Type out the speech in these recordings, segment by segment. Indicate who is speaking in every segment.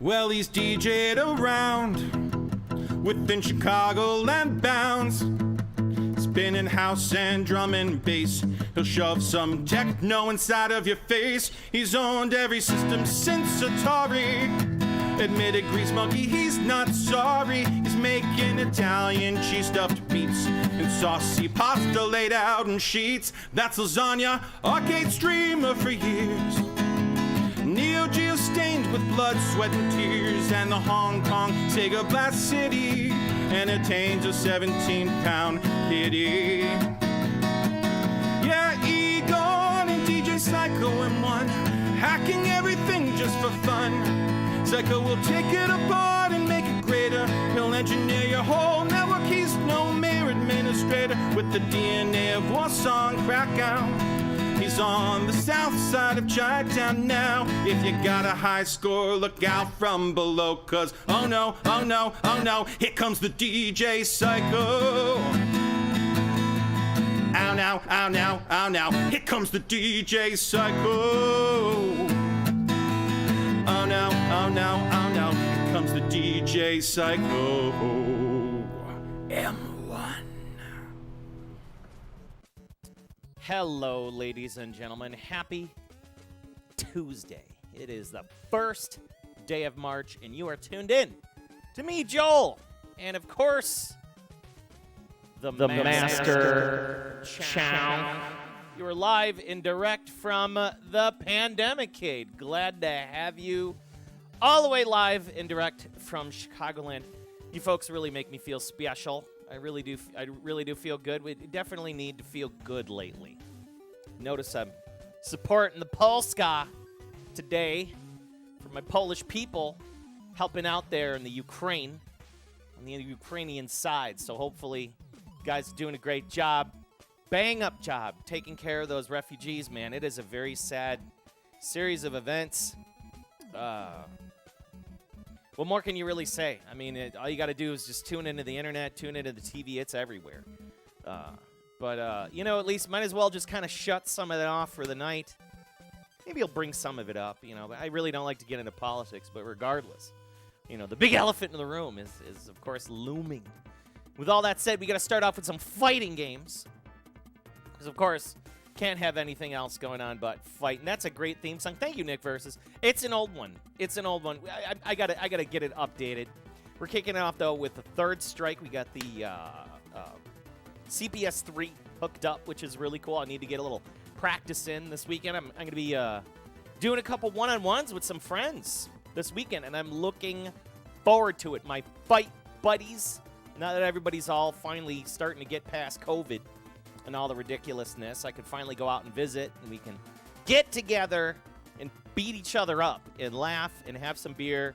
Speaker 1: Well, he's DJ'd around within Chicagoland bounds, spinning house and drum and bass. He'll shove some techno inside of your face. He's owned every system since Atari. Admitted grease monkey, he's not sorry. He's making Italian cheese stuffed beets and saucy pasta laid out in sheets. That's lasagna, arcade streamer for years. Neo Geo stained with blood, sweat, and tears. And the Hong Kong Sega Blast City entertains a 17-pound kitty. Yeah, Egon and DJ Psycho in one, hacking everything just for fun. Psycho will take it apart and make it greater. He'll engineer your whole network. He's no mere administrator with the DNA of Warsaw and Krakow. He's on the south side of Chinatown now. If you got a high score, look out from below, cause oh no, oh no, oh no, here comes the DJ Psycho. Ow now, ow now, ow now, here comes the DJ Psycho. Oh no, oh no, oh no, here comes the DJ Psycho. M1.
Speaker 2: Hello, ladies and gentlemen. Happy Tuesday. It is the first day of March, and you are tuned in to me, Joel, and of course, the Master Chow. You are live and direct from the Pandemic-cade. Glad to have you all the way live and direct from Chicagoland. You folks really make me feel special. I really do feel good. We definitely need to feel good lately. Notice I'm supporting the Polska today for my Polish people, helping out there in the Ukraine, on the Ukrainian side. So hopefully you guys are doing a great job. Bang-up job taking care of those refugees, man. It is a very sad series of events. What more can you really say? I mean, all you got to do is just tune into the internet, tune into the TV. It's everywhere. But you know, at least might as well just kind of shut some of it off for the night. Maybe you'll bring some of it up, you know. I really don't like to get into politics, but regardless, you know, the big elephant in the room is of course, looming. With all that said, we got to start off with some fighting games. Because, of course, can't have anything else going on but fight. And that's a great theme song. Thank you, Nick Versus. It's an old one. It's an old one. I gotta get it updated. We're kicking it off, though, with the Third Strike. We got the CPS 3 hooked up, which is really cool. I need to get a little practice in this weekend. I'm going to be doing a couple one-on-ones with some friends this weekend, and I'm looking forward to it. My fight buddies, now that everybody's all finally starting to get past COVID and all the ridiculousness, I could finally go out and visit, and we can get together and beat each other up and laugh and have some beer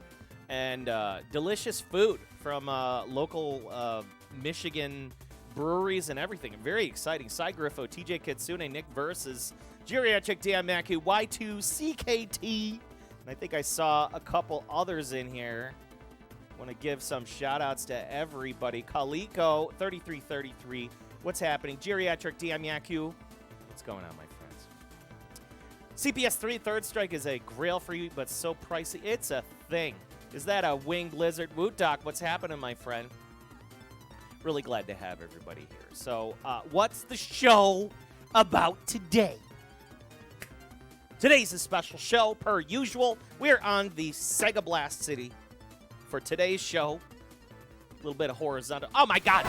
Speaker 2: and delicious food from local Michigan breweries and everything. Very exciting. Cy Griffo, TJ Kitsune, Nick Versus, Geriatric Dan Mackey, Y2CKT, and I think I saw a couple others in here. Want to give some shout-outs to everybody. Kaliko, 3333. What's happening? Geriatric DMYAQ. What's going on, my friends? CPS 3 Third Strike is a grail for you, but so pricey. It's a thing. Is that a winged lizard? Woot Doc, what's happening, my friend? Really glad to have everybody here. So, what's the show about today? Today's a special show, per usual. We're on the Sega Blast City for today's show. A little bit of horizontal. Oh, my God!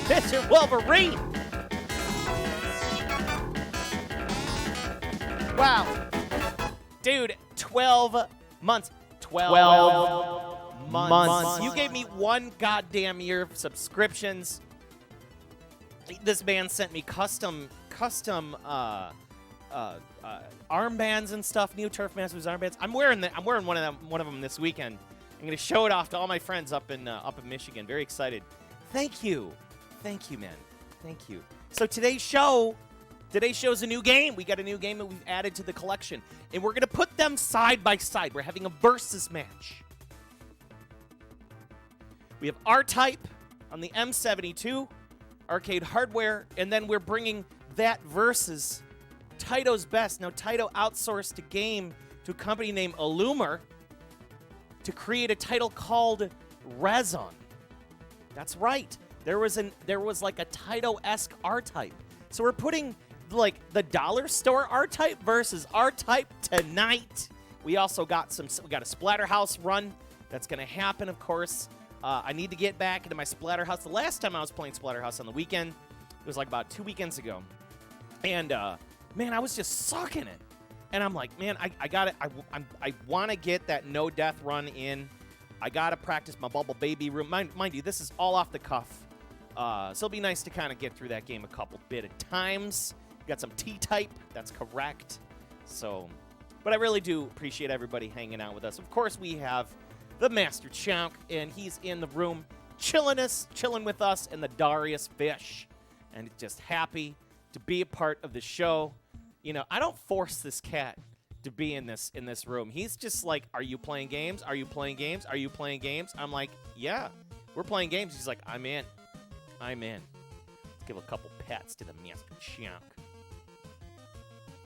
Speaker 2: Mr. Wolverine! Wow. Dude, 12 months. 12 months. You gave me one goddamn year of subscriptions. This man sent me custom armbands and stuff. New Turf Masters armbands. I'm wearing one of them this weekend. I'm gonna show it off to all my friends up in Michigan. Very excited. Thank you, man. Thank you. So today's show is a new game. We got a new game that we've added to the collection, and we're gonna put them side by side. We're having a versus match. We have R-Type on the M72 arcade hardware, and then we're bringing that versus Taito's Best. Now, Taito outsourced a game to a company named Allumer to create a title called REZON. That's right. There was like a Taito-esque R-Type. So we're putting like the dollar store R-Type versus R-Type tonight. We also got we got a Splatterhouse run that's going to happen, of course. I need to get back into my Splatterhouse. The last time I was playing Splatterhouse on the weekend, it was like about 2 weekends ago. And, man, I was just sucking it. And I'm like, man, I got it. I want to get that no-death run in. I got to practice my Bubble Baby room. Mind you, this is all off the cuff. So it'll be nice to kind of get through that game a couple bit of times. Got some T-type. That's correct. So, but I really do appreciate everybody hanging out with us. Of course, we have the Master Chunk, and he's in the room chilling with us, and the Darius Fish. And just happy to be a part of the show. You know, I don't force this cat to be in this room. He's just like, are you playing games? Are you playing games? Are you playing games? I'm like, yeah, we're playing games. He's like, I'm in. Let's give a couple pets to the Master Chunk.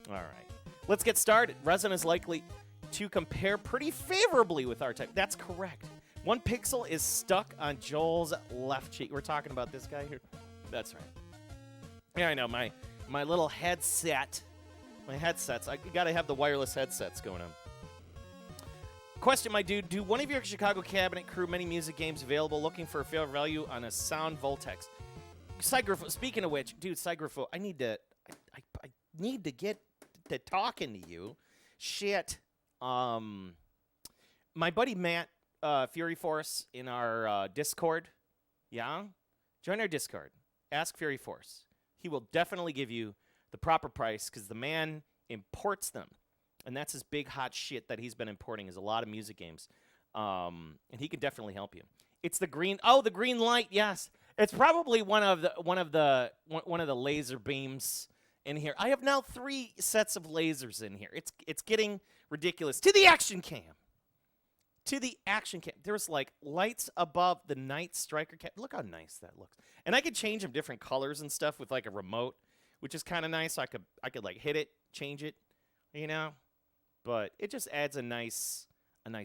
Speaker 2: All right. Let's get started. REZON is likely to compare pretty favorably with R-Type. That's correct. 1 pixel is stuck on Joel's left cheek. We're talking about this guy here. That's right. Yeah, I know. My little headset. My headsets. I got to have the wireless headsets going on. Question, my dude. Do one of your Chicago cabinet crew many music games available? Looking for a fair value on a sound Voltex. Cygrapho, speaking of which, dude, Cygrapho, I need to get to talking to you. Shit. My buddy Matt, Fury Force in our Discord. Yeah? Join our Discord. Ask Fury Force. He will definitely give you the proper price because the man imports them. And that's his big hot shit that he's been importing is a lot of music games. And he can definitely help you. It's the green. Oh, the green light. Yes. It's probably one of the laser beams in here. I have now 3 sets of lasers in here. It's getting ridiculous. To the action cam. There's like lights above the Night Striker cam. Look how nice that looks. And I could change them different colors and stuff with like a remote, which is kind of nice. So I could like hit it, change it, you know. But it just adds a nice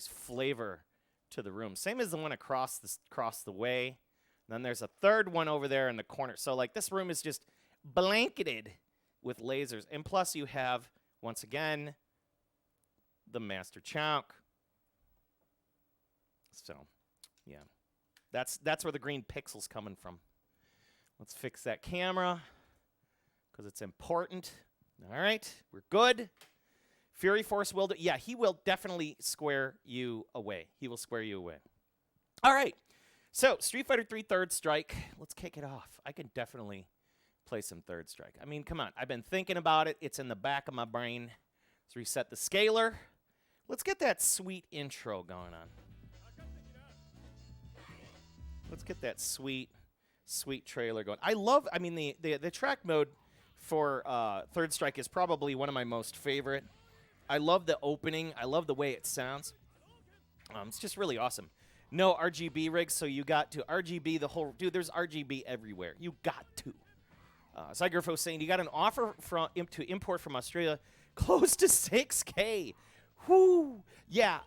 Speaker 2: flavor to the room. Same as the one across the way. And then there's a third one over there in the corner. So like this room is just blanketed with lasers. And plus you have, once again, the Master Chunk. So, yeah. That's where the green pixel's coming from. Let's fix that camera because it's important. All right, we're good. Fury Force will do. Yeah, he will definitely square you away. He will square you away. All right. So, Street Fighter 3 Third Strike. Let's kick it off. I can definitely play some Third Strike. I mean, come on. I've been thinking about it. It's in the back of my brain. Let's reset the scaler. Let's get that sweet intro going on. Let's get that sweet trailer going. I mean, the track mode for Third Strike is probably one of my most favorite. I love the opening. I love the way it sounds. It's just really awesome. No RGB rigs, so you got to RGB the whole... Dude, there's RGB everywhere. You got to. Cygrapho saying, you got an offer to import from Australia close to 6K. Whoo! Yeah,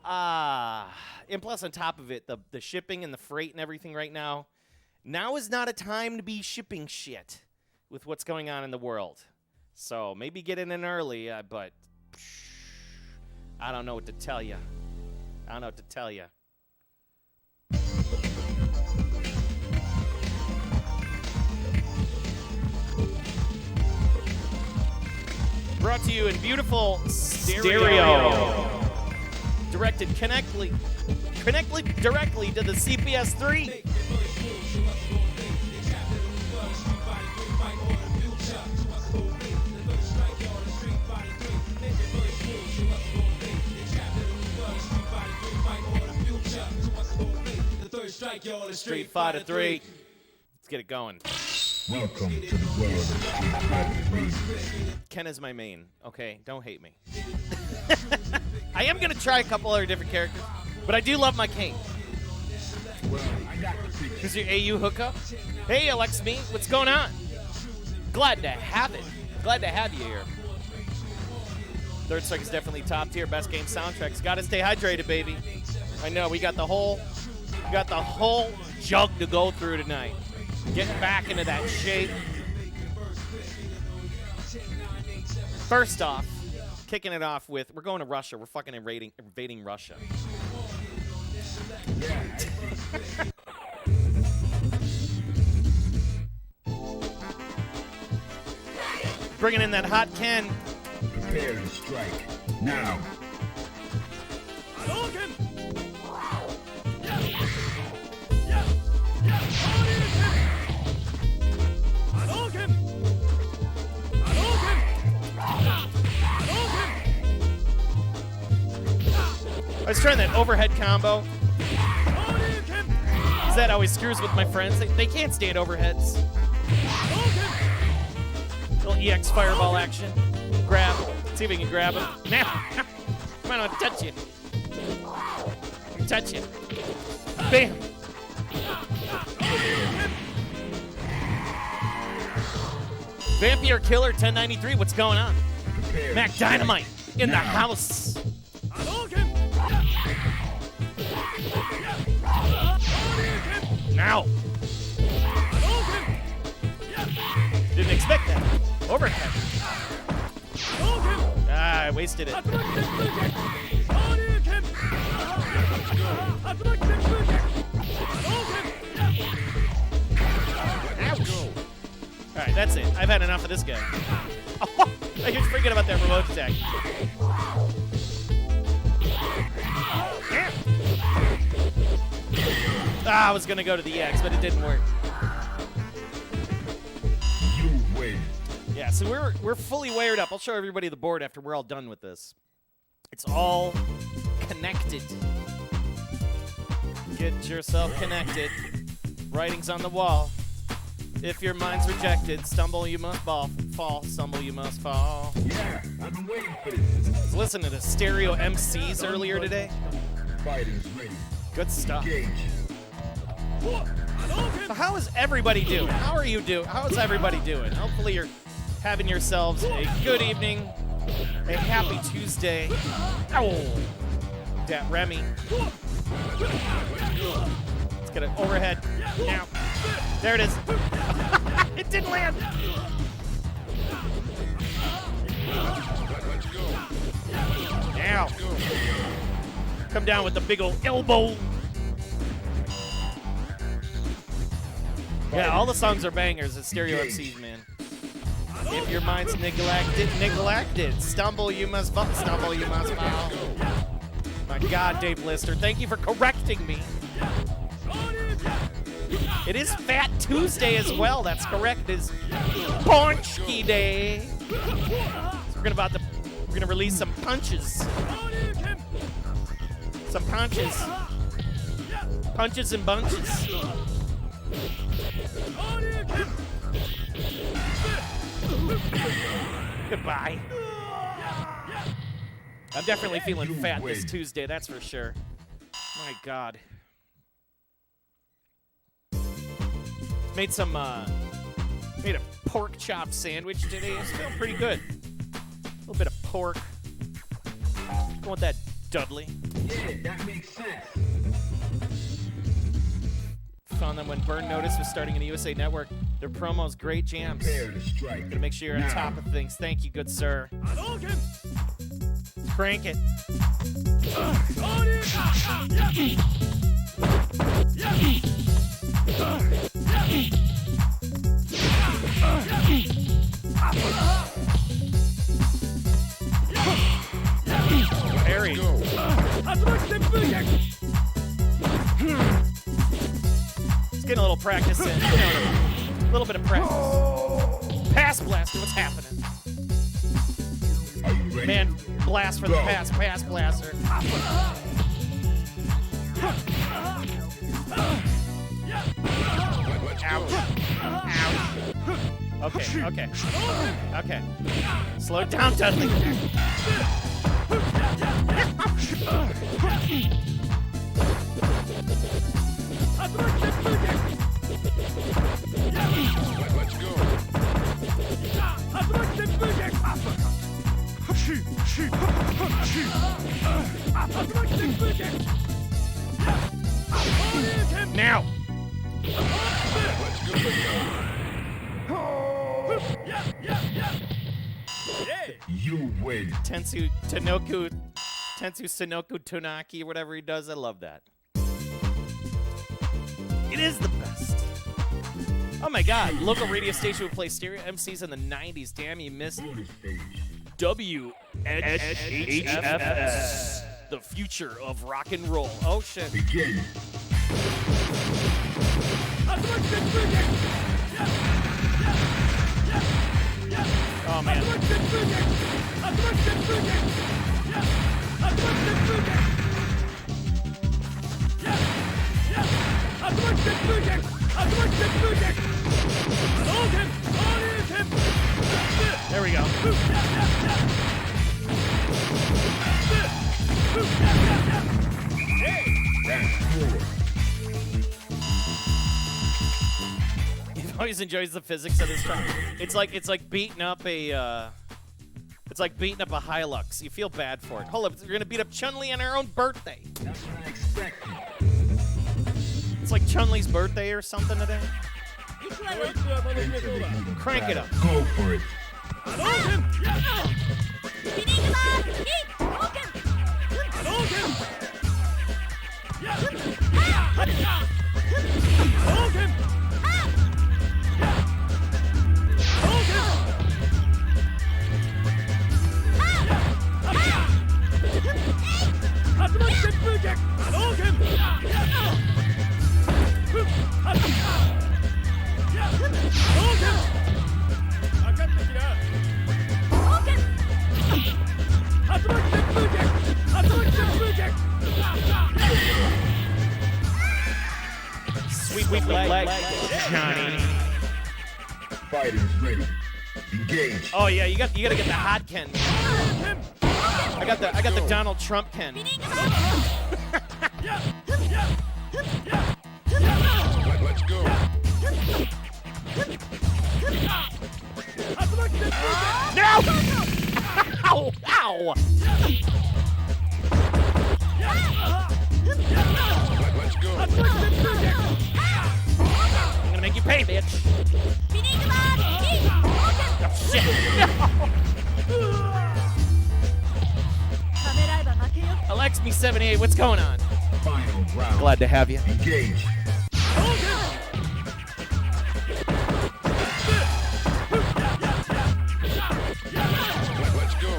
Speaker 2: and plus on top of it, the shipping and the freight and everything right now. Now is not a time to be shipping shit with what's going on in the world. So maybe get in early, but I don't know what to tell you. Brought to you in beautiful stereo. Directed directly to the CPS-3. Street Fighter 3. Let's get it going.
Speaker 3: Welcome to the world of Street Fighter 3.
Speaker 2: Ken is my main. Okay, don't hate me. I am going to try a couple other different characters, but I do love my King.
Speaker 3: Well, I got the picture.
Speaker 2: Is your AU hookup? Hey, Alex Me, what's going on? Glad to have it. Glad to have you here. Third Strike is definitely top tier. Best game soundtracks. Got to stay hydrated, baby. I know we got the whole jug to go through tonight. Getting back into that shape. First off, kicking it off with, we're going to Russia. We're fucking invading Russia. Bringing in that hot Ken.
Speaker 3: Prepare to strike. Now.
Speaker 2: I was trying that overhead combo. That always screws with my friends. They can't stand overheads. Little EX fireball action. Grab. See if we can grab him. Now. Come on, I'll touch you. Touch you. Bam. Vampire Killer 1093. What's going on? Mac Dynamite in the house. Now. Didn't expect that. Overhead. Ah, I wasted it. Ouch. All right, that's it. I've had enough of this guy. Oh, I just forget about that remote attack. I was gonna go to the X, but it didn't work.
Speaker 3: You win.
Speaker 2: Yeah, so we're fully wired up. I'll show everybody the board after we're all done with this. It's all connected. Get yourself connected. Writing's on the wall. If your mind's rejected, stumble you must fall. Stumble you must fall.
Speaker 3: Yeah, I've been waiting for this.
Speaker 2: I was listening to the stereo MCs earlier today.
Speaker 3: Fighting's ready.
Speaker 2: Good stuff.
Speaker 3: Engage.
Speaker 2: So how is everybody doing? How are you doing? How is everybody doing? Hopefully you're having yourselves a good evening, a happy Tuesday. Ow! Dat Remy. Let's get it overhead. Now. There it is. It didn't land. Now. Come down with the big old elbow. Yeah, all the songs are bangers. It's stereo MCs, man. If your mind's neglected. Stumble, you must fall. Stumble, you must fall. My God, Dave Lister, thank you for correcting me. It is Fat Tuesday as well. That's correct. It is Ponchki Day. So we're gonna release some punches. Some punches. Punches and bunches. Goodbye. I'm definitely feeling fat this Tuesday, that's for sure. My God. Made a pork chop sandwich today. It's feeling pretty good. A little bit of pork. Going with that Dudley.
Speaker 3: Yeah, that makes sense.
Speaker 2: Found them when Burn Notice was starting in the USA Network. Their promos, great jams.
Speaker 3: Prepare to strike.
Speaker 2: Gonna make sure you're on top of things. Thank you, good sir. Crank it. Parry. Let's get a little practice in. A little bit of practice. Pass blaster, what's happening?
Speaker 3: Are you ready?
Speaker 2: Man, blast for the pass blaster. Ouch. Ouch. Okay. Slow it down, Dudley. Let's go. Now!
Speaker 3: You win.
Speaker 2: Tensu Sinoku Tonaki, whatever he does, I love that. It is the best. Oh my god, local radio station would play stereo MCs in the 90s. Damn, you missed WHFS. The future of rock and roll. Oh shit.
Speaker 3: Begin.
Speaker 2: Oh man. There we go. He always enjoys the physics of this truck. It's like beating up a Hilux. You feel bad for it. Hold up, you're gonna beat up Chun-Li on her own birthday. It's like Chun-Li's birthday or something today. Crank it up.
Speaker 3: Go for it.
Speaker 2: Sweet leg, Johnny.
Speaker 3: Fighters ready. Engage.
Speaker 2: Oh yeah, you gotta get the hot Ken. I got the Donald Trump Ken.
Speaker 3: Let's go.
Speaker 2: No! Ow! Ow!
Speaker 3: Let's go.
Speaker 2: I'm gonna make you pay, bitch. Oh, shit. No. Alex Me 78, what's going on?
Speaker 3: Final round.
Speaker 2: Glad to have you.
Speaker 3: Engage. Let's go.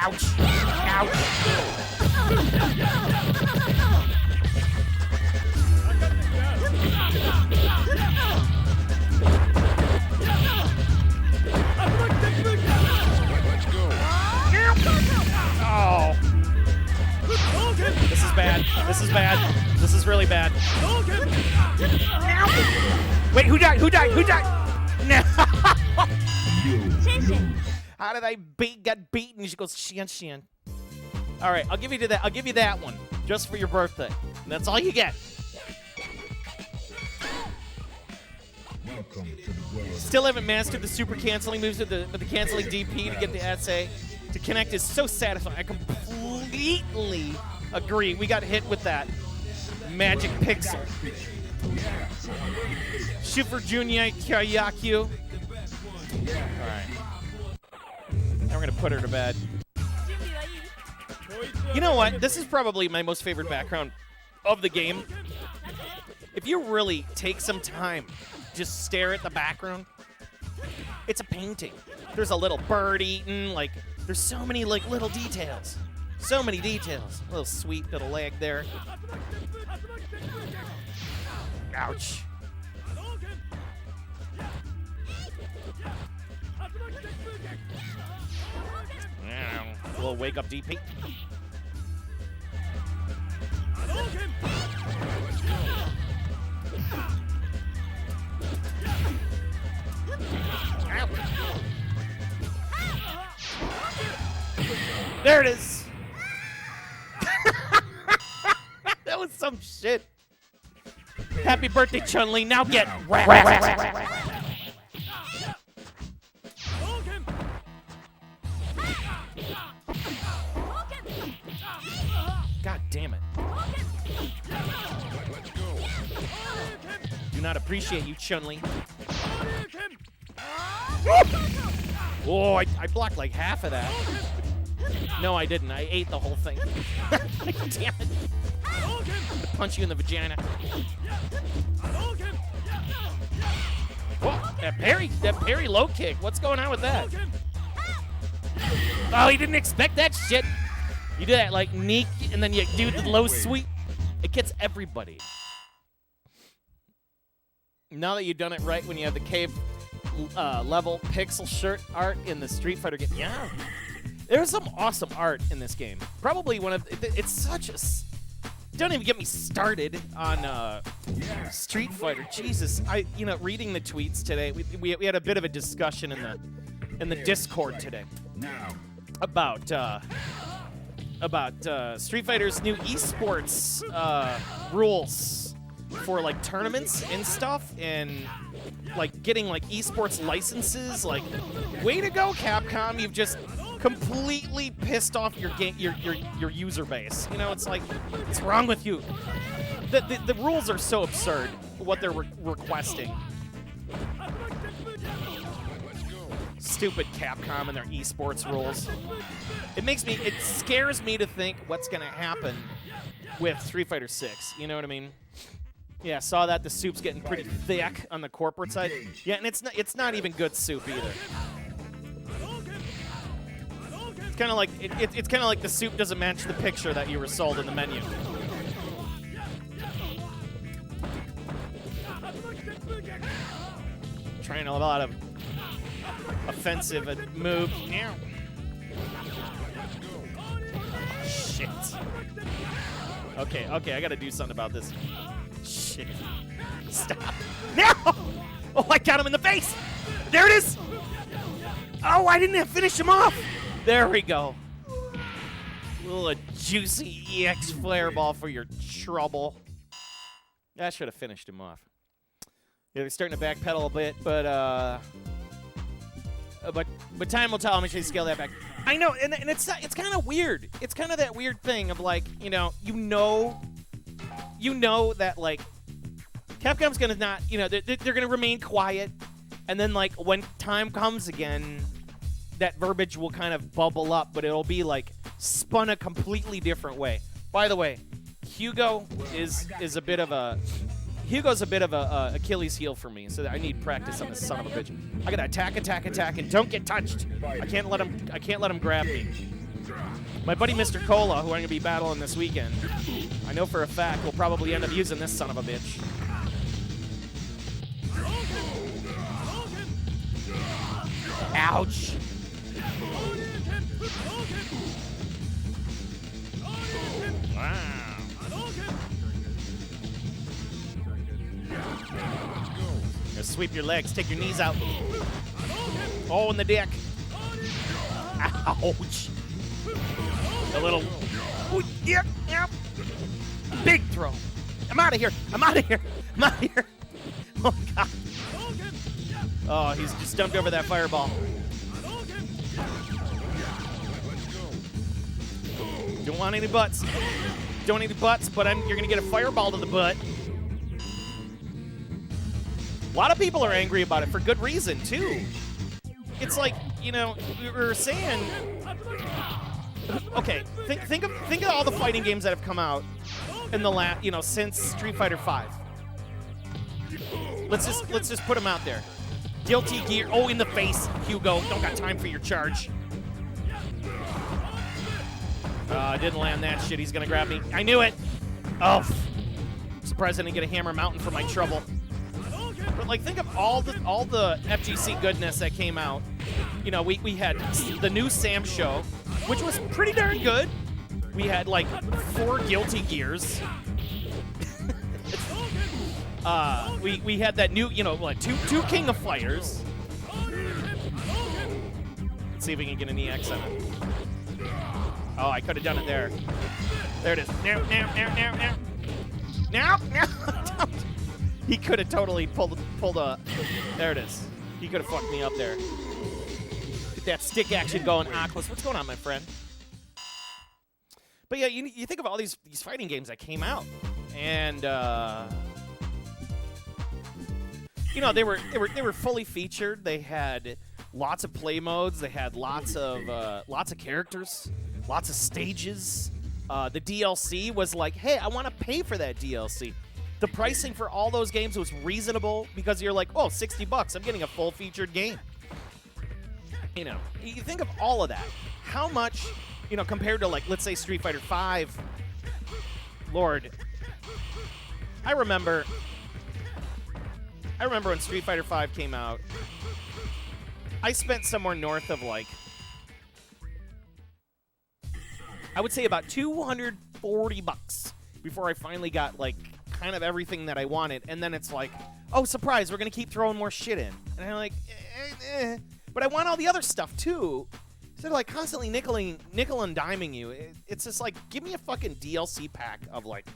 Speaker 2: Ouch! Ouch!
Speaker 3: Let's go.
Speaker 2: Oh! This is bad. This is bad. This is really bad. Wait, who died? Who died? Who died? No!
Speaker 3: You lose.
Speaker 2: How did I get beaten? She goes, Shan. All right, I'll give you that. I'll give you that one just for your birthday. And that's all you get.
Speaker 3: Welcome to the world.
Speaker 2: Still haven't mastered the super canceling moves with the canceling DP to get the SA. To connect is so satisfying. I completely agree. We got hit with that magic pixel. Shiver Junior Kyayaku. All right. Now we're gonna put her to bed. You know what? This is probably my most favorite background of the game. If you really take some time, just stare at the background, it's a painting. There's a little bird eating, like, there's so many, like, little details. So many details. A little sweet little leg there. Ouch. A little wake up DP. There it is. That was some shit. Happy birthday, Chun-Li. Now get whacked. damn it. Do not appreciate you, Chun-Li. Oh, I blocked like half of that. No, I didn't. I ate the whole thing. Damn it. I'm gonna punch you in the vagina. Whoa, that parry low kick. What's going on with that? Oh, he didn't expect that shit. You do that like neek, and then you do the low sweep. It gets everybody. Now that you've done it right when you have the cave level pixel shirt art in the Street Fighter game. Yeah. There's some awesome art in this game. Probably one of, it's such a, don't even get me started on Street Fighter. Jesus, reading the tweets today, we had a bit of a discussion in the Discord today about Street Fighter's new esports rules for like tournaments and stuff, and like getting like esports licenses. Like, way to go, Capcom! You've just completely pissed off your user base. You know, it's like, what's wrong with you? The rules are so absurd. What they're requesting. Stupid Capcom and their esports rules. It scares me to think what's gonna happen with Street Fighter 6. You know what I mean? Yeah, saw that. The soup's getting pretty thick on the corporate side. Yeah, and it's not even good soup either. It's kind of like it's kind of like the soup doesn't match the picture that you were sold in the menu. Trying a lot of offensive moves. Shit. Okay, I gotta do something about this. Shit. Stop. No! Oh, I got him in the face! There it is! Oh, I didn't finish him off! There we go. A little juicy EX flare ball for your trouble. I should have finished him off. Yeah, they're starting to backpedal a bit, but time will tell. I'm actually scale that back. I know, and it's kind of weird. It's kind of that weird thing of like, you know that like Capcom's gonna not, they're gonna remain quiet, and then like when time comes again, that verbiage will kind of bubble up, but it'll be like spun a completely different way. By the way, Hugo's a bit of a Achilles heel for me, so I need practice on this son of a bitch. I gotta attack, and don't get touched. I can't let him grab me. My buddy Mr. Cola, who I'm gonna be battling this weekend, I know for a fact will probably end up using this son of a bitch. Ouch. Wow. Gonna sweep your legs, take your knees out. Oh, in the dick. Ouch. A little. Ooh, yep. Big throw. I'm out of here. Oh, God. Oh, he's just dumped over that fireball. Don't want any butts. But you're going to get a fireball to the butt. A lot of people are angry about it for good reason, too. It's like, we were saying... Okay, think of all the fighting games that have come out in the last, since Street Fighter V. Let's just put them out there. Guilty Gear. Oh, in the face, Hugo. Don't got time for your charge. I didn't land that shit. He's gonna grab me. I knew it. Oh, I'm surprised I didn't get a Hammer Mountain for my trouble. But like, think of all the FGC goodness that came out. We had the new Sam show, which was pretty darn good. We had like 4 Guilty Gears. We had that new, like two King of Fighters. Let's see if we can get an EX on it. Oh, I could have done it there. There it is. Now. He could have totally pulled a. There it is. He could have fucked me up there. Get that stick action going, Aquas. What's going on, my friend? But yeah, you think of all these fighting games that came out, and you know, they were fully featured. They had lots of play modes. They had lots of characters, lots of stages. The DLC was like, hey, I want to pay for that DLC. The pricing for all those games was reasonable because you're like, oh, $60, I'm getting a full featured game. You know, you think of all of that. How much, you know, compared to, like, let's say Street Fighter V. Lord, I remember when Street Fighter V came out, I spent somewhere north of, like, I would say about $240 before I finally got, like, kind of everything that I wanted. And then it's like, oh, surprise, we're going to keep throwing more shit in. And I'm like, but I want all the other stuff, too. Instead of, like, constantly nickel and diming you, it's just like, give me a fucking DLC pack of, like,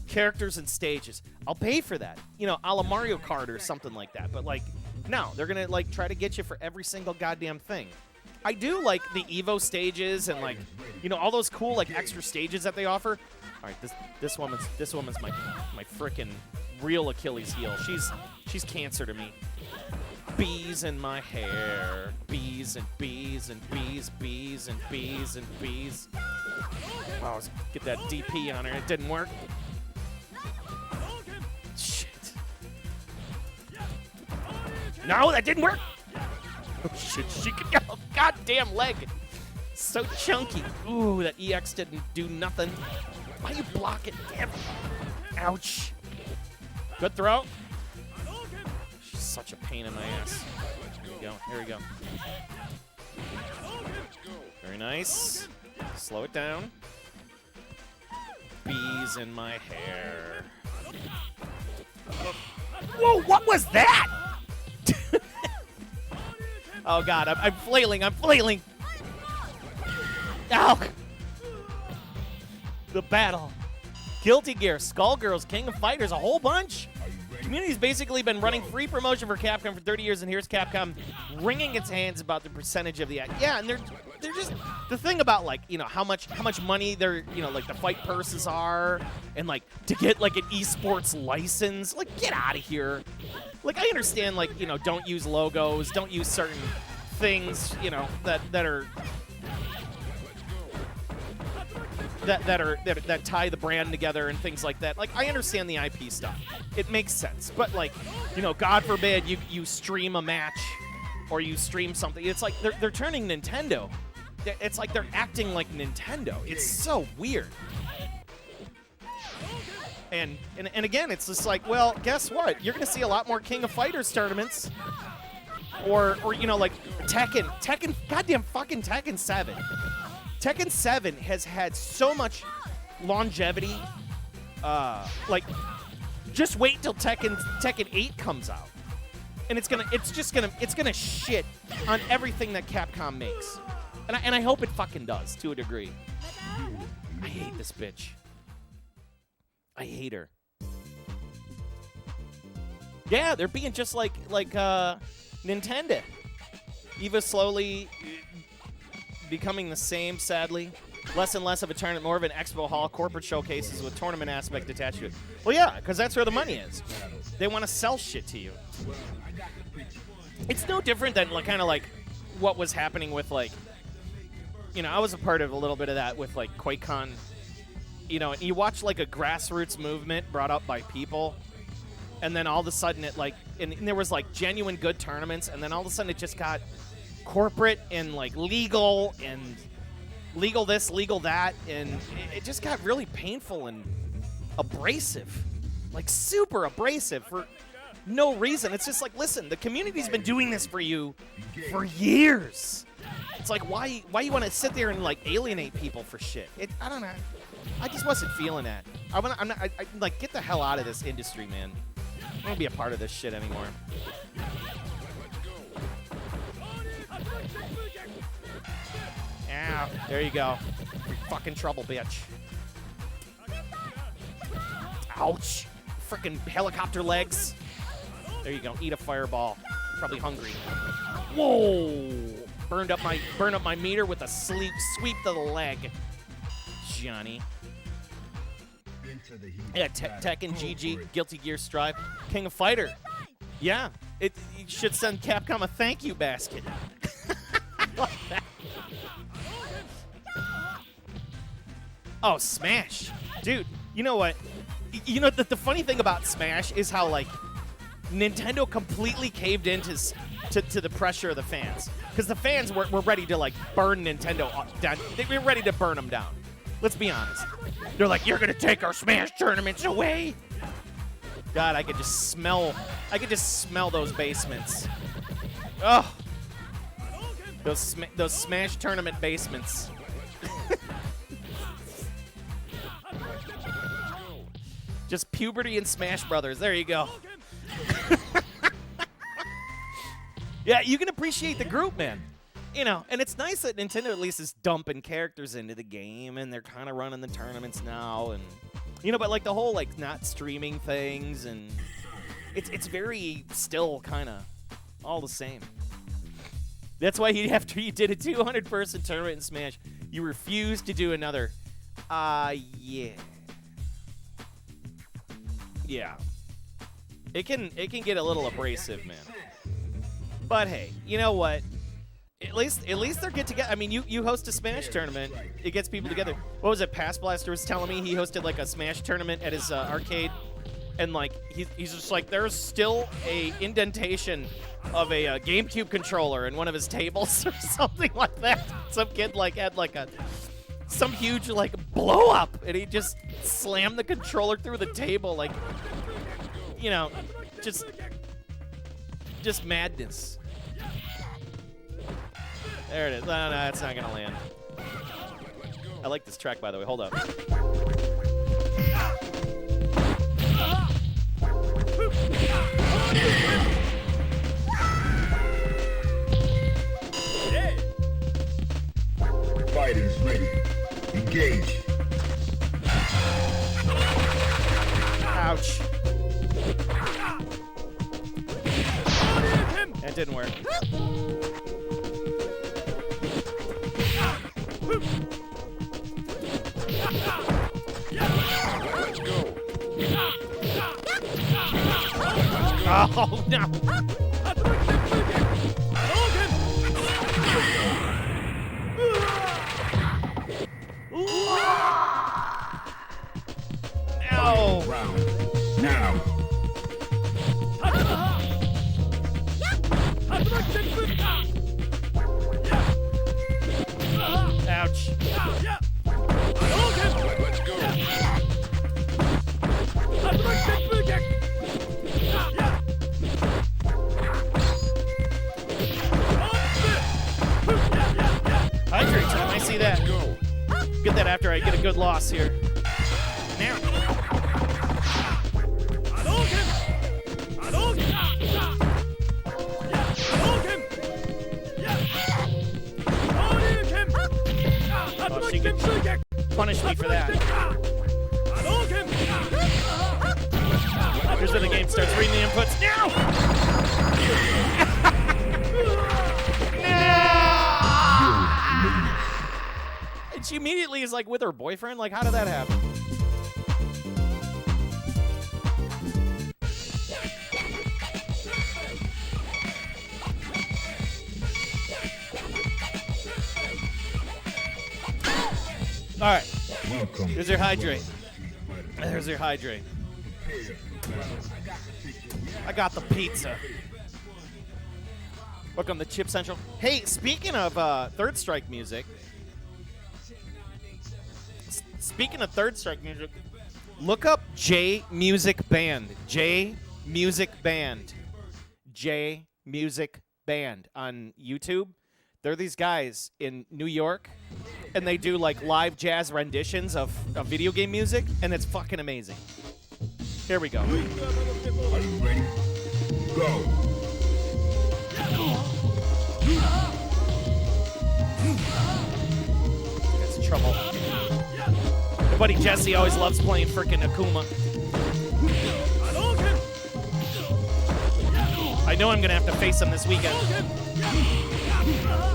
Speaker 2: characters and stages. I'll pay for that. You know, a la Mario Kart or something like that. But, like, no, they're going to, like, try to get you for every single goddamn thing. I do like the Evo stages and, like, you know, all those cool, like, extra stages that they offer. All right, this woman's my frickin' real Achilles heel. She's cancer to me. Bees in my hair. Bees and bees and bees, bees and bees and bees. Oh, let's get that DP on her. It didn't work. Shit. No, that didn't work. Oh, shit. She could go. Goddamn leg. So chunky. Ooh, that EX didn't do nothing. Why you block it? Damn. Ouch. Good throw. She's such a pain in my ass. Here we go. Here we go. Very nice. Slow it down. Bees in my hair. Whoa, what was that? Oh, God, I'm flailing. I'm flailing. Ow. The battle. Guilty Gear, Skullgirls, King of Fighters, a whole bunch. Community's basically been running free promotion for Capcom for 30 years, and here's Capcom wringing its hands about the percentage of the act. Yeah, and they're just the thing about, like, you know, how much money they're, you know, like the fight purses are, and like to get like an esports license. Like, get out of here. Like, I understand, like, you know, don't use logos, don't use certain things, you know, that tie the brand together and things like that. Like, I understand the IP stuff. It makes sense. But, like, you know, God forbid you stream a match or you stream something. It's like they're turning Nintendo. It's like they're acting like Nintendo. It's so weird. And again, it's just like, well, guess what? You're going to see a lot more King of Fighters tournaments. Or you know, like Tekken, goddamn fucking Tekken 7. Tekken 7 has had so much longevity. Like, just wait till Tekken 8 comes out, and it's gonna shit on everything that Capcom makes, and I hope it fucking does to a degree. I hate this bitch. I hate her. Yeah, they're being just like Nintendo. EVA slowly becoming the same, sadly. Less and less of a tournament, more of an expo hall, corporate showcases with tournament aspect attached to it. Well, yeah, because that's where the money is. They want to sell shit to you. It's no different than kind of like what was happening with, like, you know, I was a part of a little bit of that with, like, QuakeCon. You know, and you watch, like, a grassroots movement brought up by people, and then all of a sudden it, like, and there was, like, genuine good tournaments, and then all of a sudden it just got corporate and, like, legal and legal this, legal that, and it just got really painful and abrasive. Like, super abrasive for no reason. It's just like, listen, the community's been doing this for you for years. It's like, why you want to sit there and, like, alienate people for shit? I don't know. I just wasn't feeling that. I'm like, get the hell out of this industry, man. I don't want to be a part of this shit anymore. Yeah, there you go. You're fucking trouble, bitch. Ouch. Frickin' helicopter legs. There you go. Eat a fireball. Probably hungry. Whoa. Burned up my meter with a sweep to the leg. Johnny. Yeah, Tekken, GG, Guilty Gear Strive, King of Fighter. Yeah, you should send Capcom a thank you basket. I love that. Oh, Smash. Dude, you know what? You know, the funny thing about Smash is how, like, Nintendo completely caved in to the pressure of the fans. Because the fans were ready to, like, burn Nintendo down. They were ready to burn them down. Let's be honest. They're like, you're going to take our Smash tournaments away. God, I could just smell those basements. Oh. Those Smash tournament basements. Just puberty and Smash Brothers. There you go. Yeah, you can appreciate the group, man. You know, and it's nice that Nintendo at least is dumping characters into the game, and they're kind of running the tournaments now, and you know, but like the whole like not streaming things, and it's very still kind of all the same. That's why after you did a 200-person tournament in Smash, you refused to do another. Yeah. Yeah. It can get a little abrasive, man. But hey, you know what? At least they're get together. I mean, you host a Smash tournament, it gets people together. What was it? Past Blaster was telling me he hosted like a Smash tournament at his arcade, and like he's just like, there's still a indentation of a GameCube controller in one of his tables or something like that. Some kid like had like some huge like blow up, and he just slammed the controller through the table, like, you know, just madness. There it is. No, it's not gonna land. I like this track, by the way. Hold up.
Speaker 3: Fighters ready. Engage.
Speaker 2: Ouch. That didn't work. Oh, no. No.
Speaker 3: Round. Now.
Speaker 2: Ouch.
Speaker 3: Let's go.
Speaker 2: Hydrate time, I see that. Get that after I get a good loss here. Now. Oh, she could punish me for that. Here's where the game starts reading the inputs. Now! And she immediately is like with her boyfriend. Like, how did that happen? All right.
Speaker 3: Welcome.
Speaker 2: Here's your hydrate. There's your hydrate. I got the pizza. Welcome to Chip Central. Hey, speaking of Third Strike music. Speaking of Third Strike music, look up J Music Band. J Music Band. J Music Band on YouTube. They're these guys in New York, and they do like live jazz renditions of video game music, and it's fucking amazing. Here we go.
Speaker 3: Are you ready? Go.
Speaker 2: It's trouble. My buddy Jesse always loves playing frickin' Akuma. I know I'm gonna have to face him this weekend.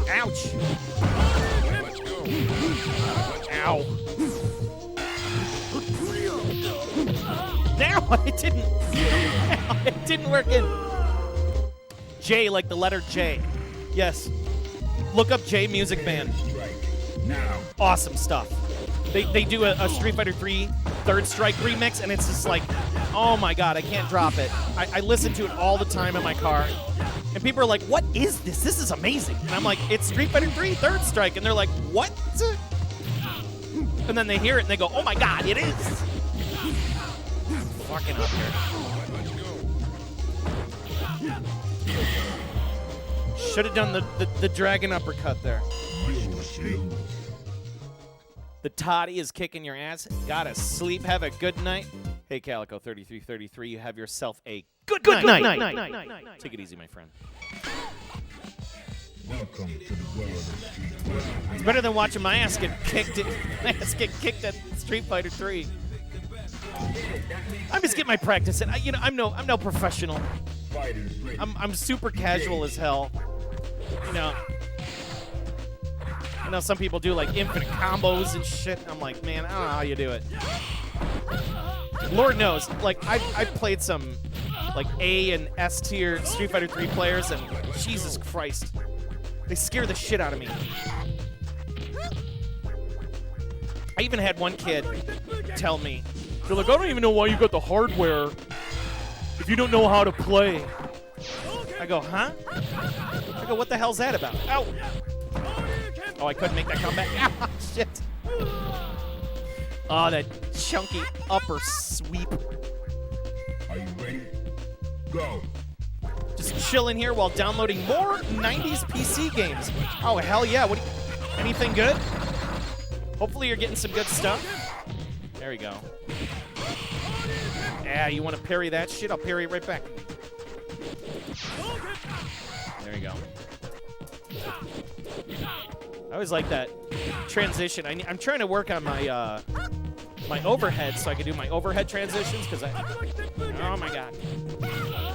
Speaker 2: Ouch. Ow. Now it didn't. It didn't work in. J, like the letter J. Yes. Look up J Music Band.
Speaker 3: Now.
Speaker 2: Awesome stuff. They do a Street Fighter 3 Third Strike remix, and it's just like, oh my god, I can't drop it. I listen to it all the time in my car. And people are like, what is this? This is amazing. And I'm like, it's Street Fighter 3 Third Strike. And they're like, what? And then they hear it and they go, oh my god, it is. Fucking up here. Should have done the dragon uppercut there. The toddy is kicking your ass. Gotta sleep. Have a good night. Hey, Calico3333, you have yourself a good night. Take it easy, my friend.
Speaker 3: Welcome to the world of Street Fighter.
Speaker 2: It's better than watching my ass get kicked. At Street Fighter 3. I'm just getting my practice in. I'm no professional.
Speaker 3: Fighters ready.
Speaker 2: I'm super casual as hell. You know. I know some people do like infinite combos and shit. I'm like, man, I don't know how you do it. Lord knows, like I've played some like A and S tier Street Fighter 3 players, and Jesus Christ, they scare the shit out of me. I even had one kid tell me, they're like, I don't even know why you got the hardware if you don't know how to play. I go, huh? I go, what the hell's that about? Ow! Oh, I couldn't make that comeback. Ah, shit. Oh, that chunky upper sweep.
Speaker 3: Are you ready? Go.
Speaker 2: Just chilling here while downloading more 90s PC games. Oh, hell yeah. Anything good? Hopefully you're getting some good stuff. There we go. Yeah, you want to parry that shit? I'll parry it right back. There you go. I always like that transition. I'm trying to work on my my overhead so I can do my overhead transitions because oh my god,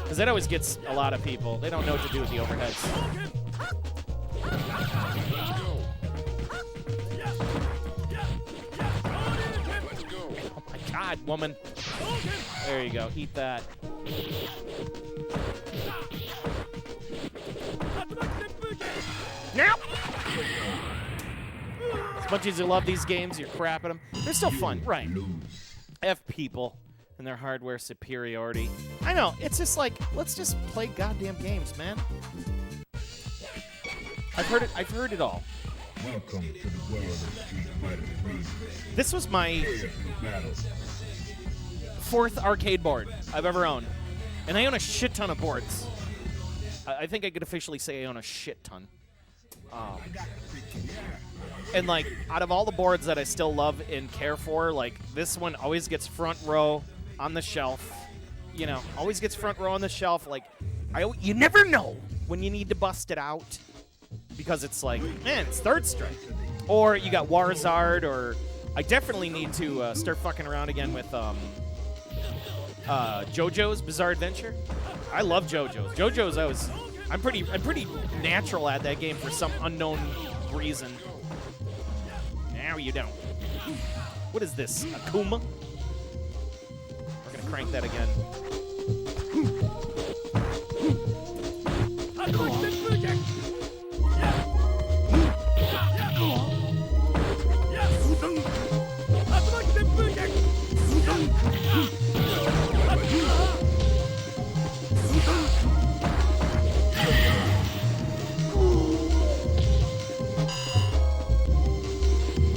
Speaker 2: because that always gets a lot of people. They don't know what to do with the overheads. Oh my god, woman. There you go. Eat that. Now. As much as you love these games, you're crap at them. They're still fun, right? F people and their hardware superiority. I know, it's just like, let's just play goddamn games, man. I've heard it all.
Speaker 3: Welcome to the world of Street Fighter 3.
Speaker 2: This was my
Speaker 3: Battle.
Speaker 2: 4th arcade board I've ever owned. And I own a shit ton of boards. I think I could officially say I own a shit ton. And like, out of all the boards that I still love and care for, like this one always gets front row on the shelf. You know, always gets front row on the shelf. Like, you never know when you need to bust it out because it's like, man, it's Third Strike, or you got Warzard, or I definitely need to start fucking around again with JoJo's Bizarre Adventure. I love JoJo's. JoJo's, I'm pretty natural at that game for some unknown reason. Now you don't. What is this? Akuma? We're gonna crank that again.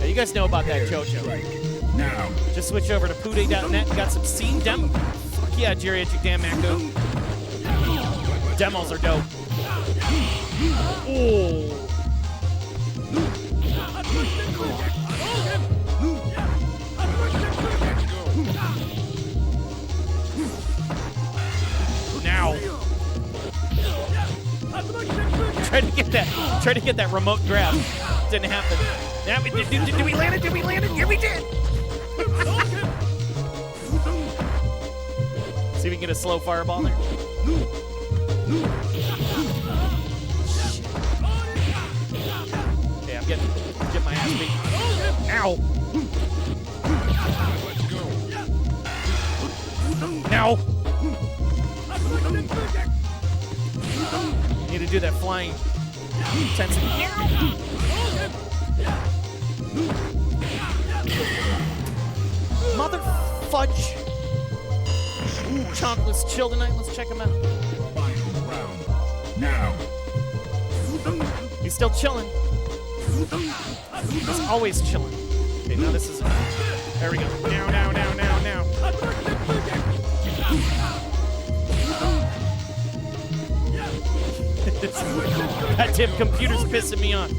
Speaker 2: You guys know about that JoJo.
Speaker 3: Now.
Speaker 2: Just switch over to Pude.net. Got some scene demo. Fuck yeah, Geriatric Dan Namco. Demos are dope. Oh. Now. Try to get that remote grab. Didn't happen. Yeah, did we land it? Did we land it? Yeah, we did. See if we can get a slow fireball there. Okay, I'm getting my ass beat. Ow. to do that flying intensity. Mother fudge. Ooh, Chocolate's chill tonight. Let's check him out.
Speaker 3: Final round. Now.
Speaker 2: He's still chilling. He's always chilling. Okay, now this is... There we go. Now. That damn computer's pissing me off.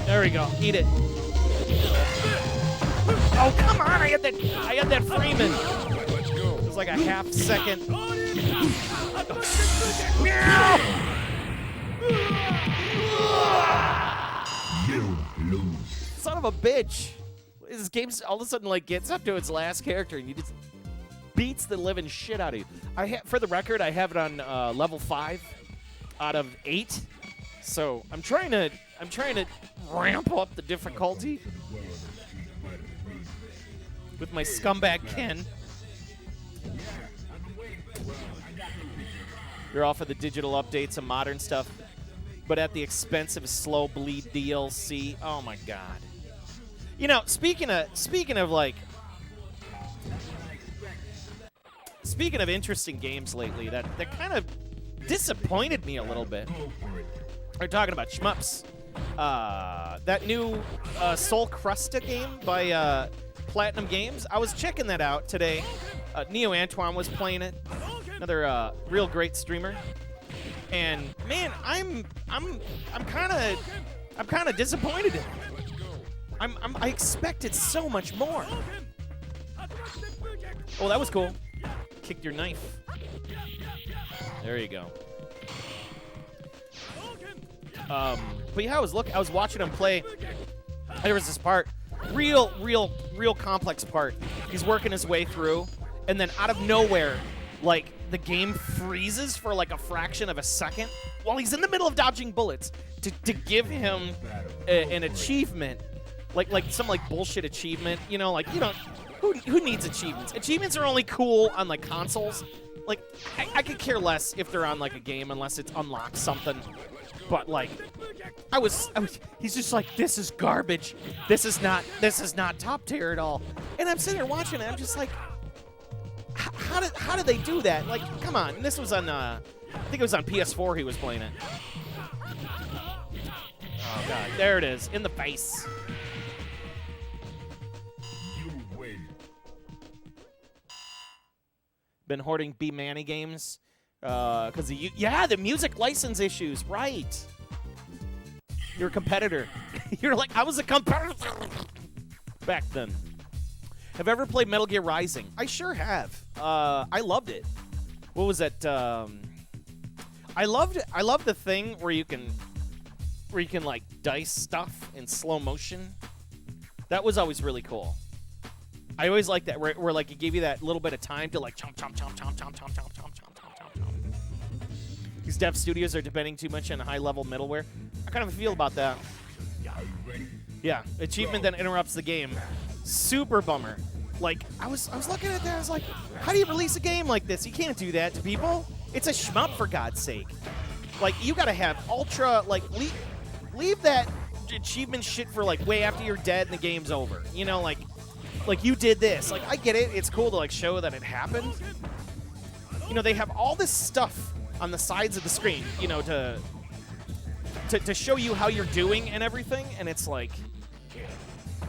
Speaker 2: There we go. Eat it. Oh, come on. I had that frame in. It was like a half second.
Speaker 3: You lose.
Speaker 2: Son of a bitch. This game all of a sudden like gets up to its last character and you just beats the living shit out of you. For the record, I have it on level 5 out of 8. So I'm trying to ramp up the difficulty with my scumbag Ken. You're all for the digital updates and modern stuff, but at the expense of slow bleed DLC. Oh my god. You know, speaking of interesting games lately that kind of disappointed me a little bit. We're talking about shmups. That new Soul Crusta game by Platinum Games. I was checking that out today. Neo Antoine was playing it. Another real great streamer. And man, I'm kind of disappointed in it. I expected so much more. Oh, that was cool. Kicked your knife. There you go. But yeah, I was watching him play. There was this part, real complex part. He's working his way through, and then out of nowhere, like the game freezes for like a fraction of a second while he's in the middle of dodging bullets to give him an achievement, like some like bullshit achievement. You know, like you don't. Who needs achievements? Achievements are only cool on like consoles. Like I could care less if they're on like a game unless it's unlocked something. But like, he's just like, this is garbage. This is not top tier at all. And I'm sitting there watching it. I'm just like, how did they do that? Like, come on. And this was on, I think it was on PS4 he was playing it. Oh god, there it is, in the face.
Speaker 3: You win.
Speaker 2: Been hoarding B Manny games. Because the music license issues, right? You're a competitor. You're like, I was a competitor back then. Have you ever played Metal Gear Rising? I sure have. I loved it. What was that? I loved the thing where you can like dice stuff in slow motion. That was always really cool. I always liked that where like it gave you that little bit of time to like chomp chomp chomp chomp chomp chomp chomp chomp chomp. These dev studios are depending too much on high-level middleware. I kind of feel about that. Yeah, achievement that interrupts the game. Super bummer. Like, I was looking at that, I was like, how do you release a game like this? You can't do that to people. It's a shmup, for God's sake. Like, you gotta have ultra, like, leave that achievement shit for, like, way after you're dead and the game's over. You know, like you did this. Like, I get it. It's cool to, like, show that it happened. You know, they have all this stuff on the sides of the screen, you know, to show you how you're doing and everything, and it's like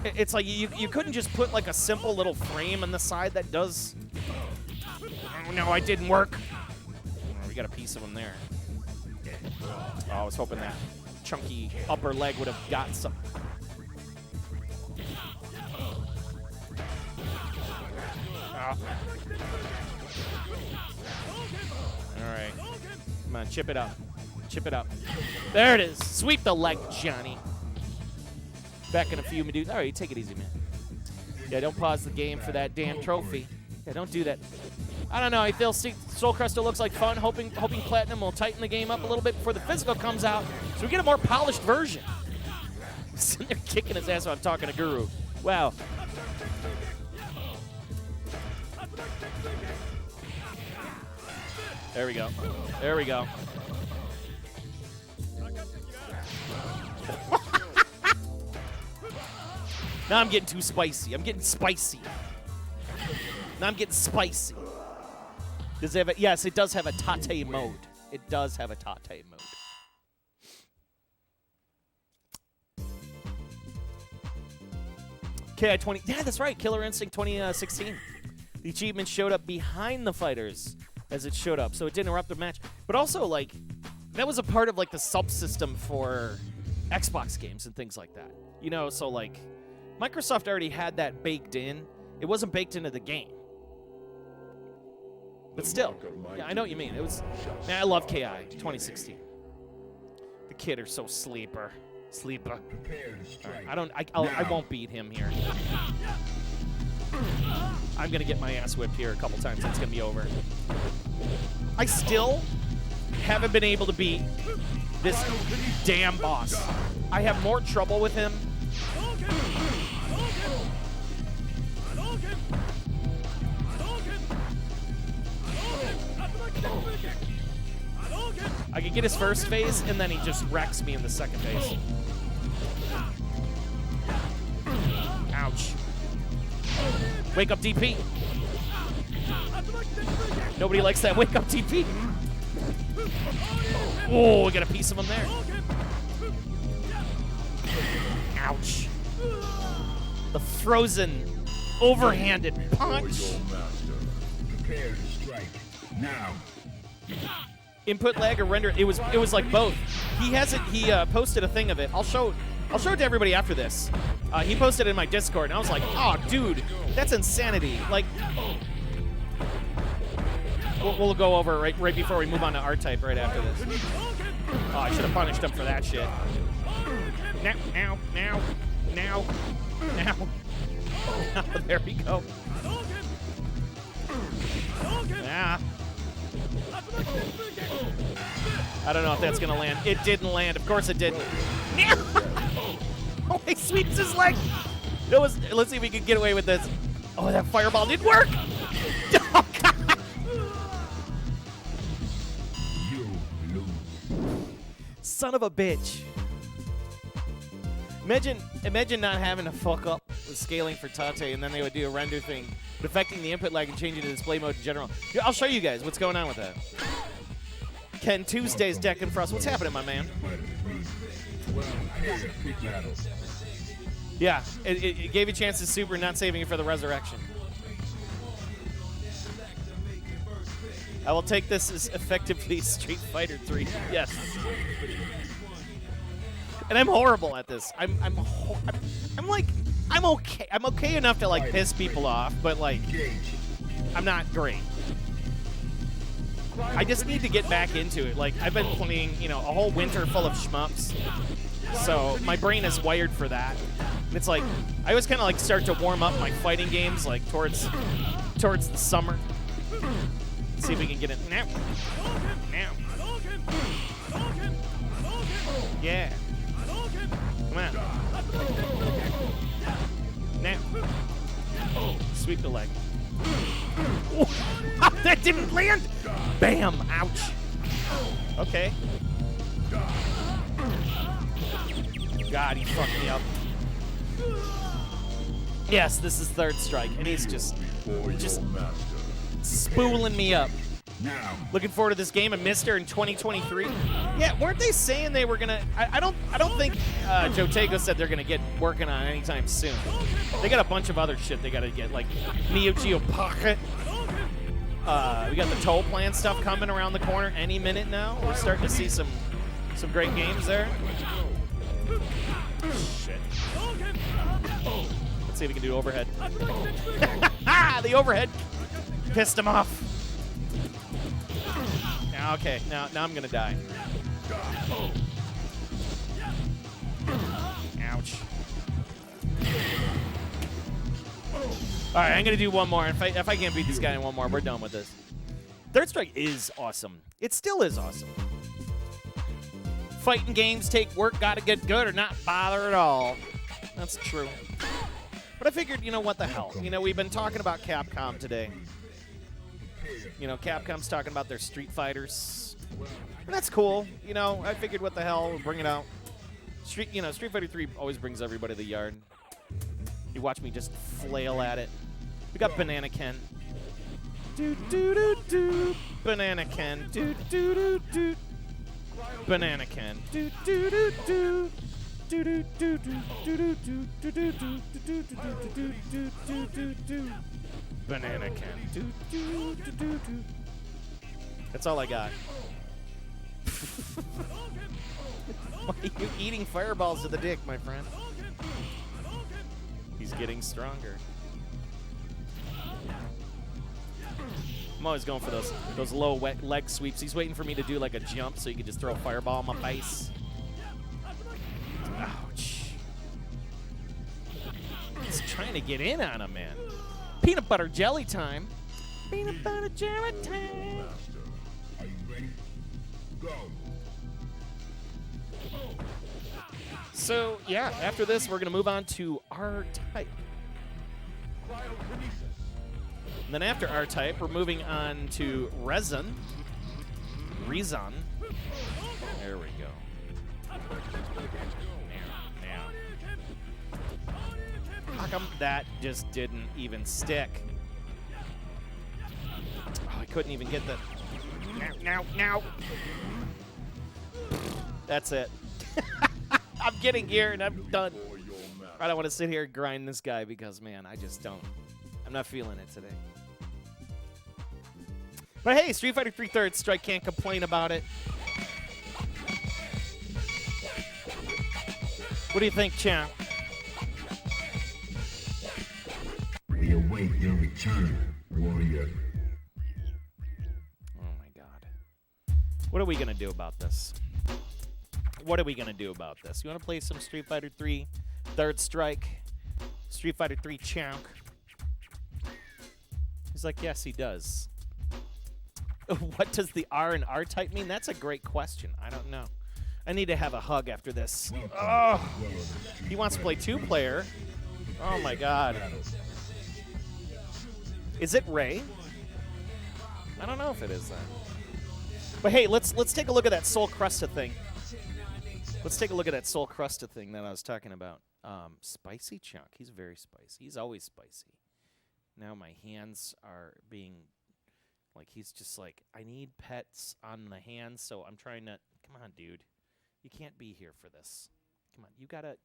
Speaker 2: you couldn't just put like a simple little frame on the side that does. Oh no, it didn't work. Oh, we got a piece of them there. Oh, I was hoping that chunky upper leg would have got some. Oh. All right. Come on, chip it up. Chip it up. There it is. Sweep the leg, Johnny. Back in a few minutes. All right, take it easy, man. Yeah, don't pause the game for that damn trophy. Yeah, don't do that. I don't know. I feel Soul Crusta looks like fun. Hoping Platinum will tighten the game up a little bit before the physical comes out, so we get a more polished version. Sitting there kicking his ass while I'm talking to Guru. Wow. There we go. There we go. Now I'm getting too spicy. I'm getting spicy. Now I'm getting spicy. Does it have a, yes, it does have a tate mode. It does have a tate mode. KI-20. Yeah, that's right. Killer Instinct 2016. The achievement showed up behind the fighters as it showed up, so it didn't interrupt the match. But also, like, that was a part of, like, the subsystem for Xbox games and things like that. You know, so, like, Microsoft already had that baked in. It wasn't baked into the game. But still, yeah, I know what you mean. It was, man, I love KI 2016. The kid are so sleeper. Sleeper. Right, I won't beat him here. I'm gonna get my ass whipped here a couple times. It's gonna be over. I still haven't been able to beat this damn boss. I have more trouble with him. I can get his first phase, and then he just wrecks me in the second phase. Ouch. Wake up DP. Nobody likes that wake up DP. Oh, we got a piece of him there. Ouch. The frozen, overhanded punch.
Speaker 3: Prepare to strike now.
Speaker 2: Input lag or render, it was like both. He posted a thing of it. I'll show it to everybody after this. He posted it in my Discord, and I was like, oh, dude, that's insanity. Like, we'll go over right before we move on to R-Type right after this. Oh, I should have punished him for that shit. Now. There we go. Ah. I don't know if that's gonna land. It didn't land. Of course it didn't. Oh, he sweeps his leg. Let's see if we can get away with this. Oh, that fireball didn't work. Oh, God.
Speaker 3: You lose.
Speaker 2: Son of a bitch. Imagine not having to fuck up with scaling for Tate, and then they would do a render thing, but affecting the input lag and changing to display mode in general. Here, I'll show you guys what's going on with that. Ken Tuesday's decking for us. What's happening, my man? Yeah, it gave you a chance to super, not saving it for the resurrection. I will take this as effectively Street Fighter 3. Yes. And I'm horrible at this. I'm okay. I'm okay enough to like piss people off, but like I'm not great. I just need to get back into it. Like I've been playing, a whole winter full of shmups, so my brain is wired for that. And it's like I always kind of like start to warm up my fighting games like towards the summer. Let's see if we can get it now. Yeah. Come on. Now. Sweep the leg. Oh, that didn't land. Bam. Ouch. Okay. God, he fucked me up. Yes, this is third strike, and he's just spooling me up. Looking forward to this game of Mister in 2023. Yeah, weren't they saying they were gonna? I don't think Joe Tago said they're gonna get working on it anytime soon. They got a bunch of other shit they gotta get, like Neo Geo Pocket. We got the toll plan stuff coming around the corner any minute now. We're starting to see some great games there. Shit. Let's see if we can do overhead. The overhead pissed him off. Okay, now I'm gonna die. Ouch. All right, I'm gonna do one more. If I can't beat this guy in one more, we're done with this. Third Strike is awesome. It still is awesome. Fighting games take work, gotta get good, or not bother at all. That's true. But I figured, you know, what the hell? You know, we've been talking about Capcom today. You know, Capcom's talking about their Street Fighters. And that's cool. You know, I figured what the hell, we'll bring it out. Street Fighter 3 always brings everybody to the yard. You watch me just flail at it. We got Banana Ken. Do do do do. Banana Ken. Do do do do. Banana Ken. Do do do do. Do do do do do do do do do do do do do do do. Banana Ken. Do do do do do. That's all I got. Why are you eating fireballs to the dick, my friend? He's getting stronger. I'm always going for those low leg sweeps. He's waiting for me to do like a jump so he can just throw a fireball in my face. Ouch. He's trying to get in on him, man. Peanut butter jelly time. Peanut butter jelly time.
Speaker 3: Are you ready? Go.
Speaker 2: So, yeah, after this, we're going to move on to R-Type. And then after R-Type, we're moving on to REZON. REZON. There we go. Now. How come that just didn't even stick? Oh, I couldn't even get the... Now. That's it. I'm getting gear and I'm done. I don't want to sit here and grind this guy because, man, I just don't. I'm not feeling it today. But hey, Street Fighter 3 Third Strike, can't complain about it. What do you think, champ?
Speaker 3: We await your return, warrior.
Speaker 2: Oh my God. What are we gonna do about this? What are we gonna do about this? You wanna play some Street Fighter 3 Third Strike? Street Fighter 3 Chunk? He's like, yes, he does. What does the R and R-Type mean? That's a great question. I don't know. I need to have a hug after this. Oh, he wants to play two-player. Oh my God. Is it Ray? I don't know if it is that. But hey, let's take a look at that Soul Crusta thing. Let's take a look at that Soul Crusta thing that I was talking about. Spicy Chunk. He's very spicy. He's always spicy. Now my hands are being, like, he's just like, I need pets on the hands, so I'm trying to, come on, dude. You can't be here for this. Come on, you gotta,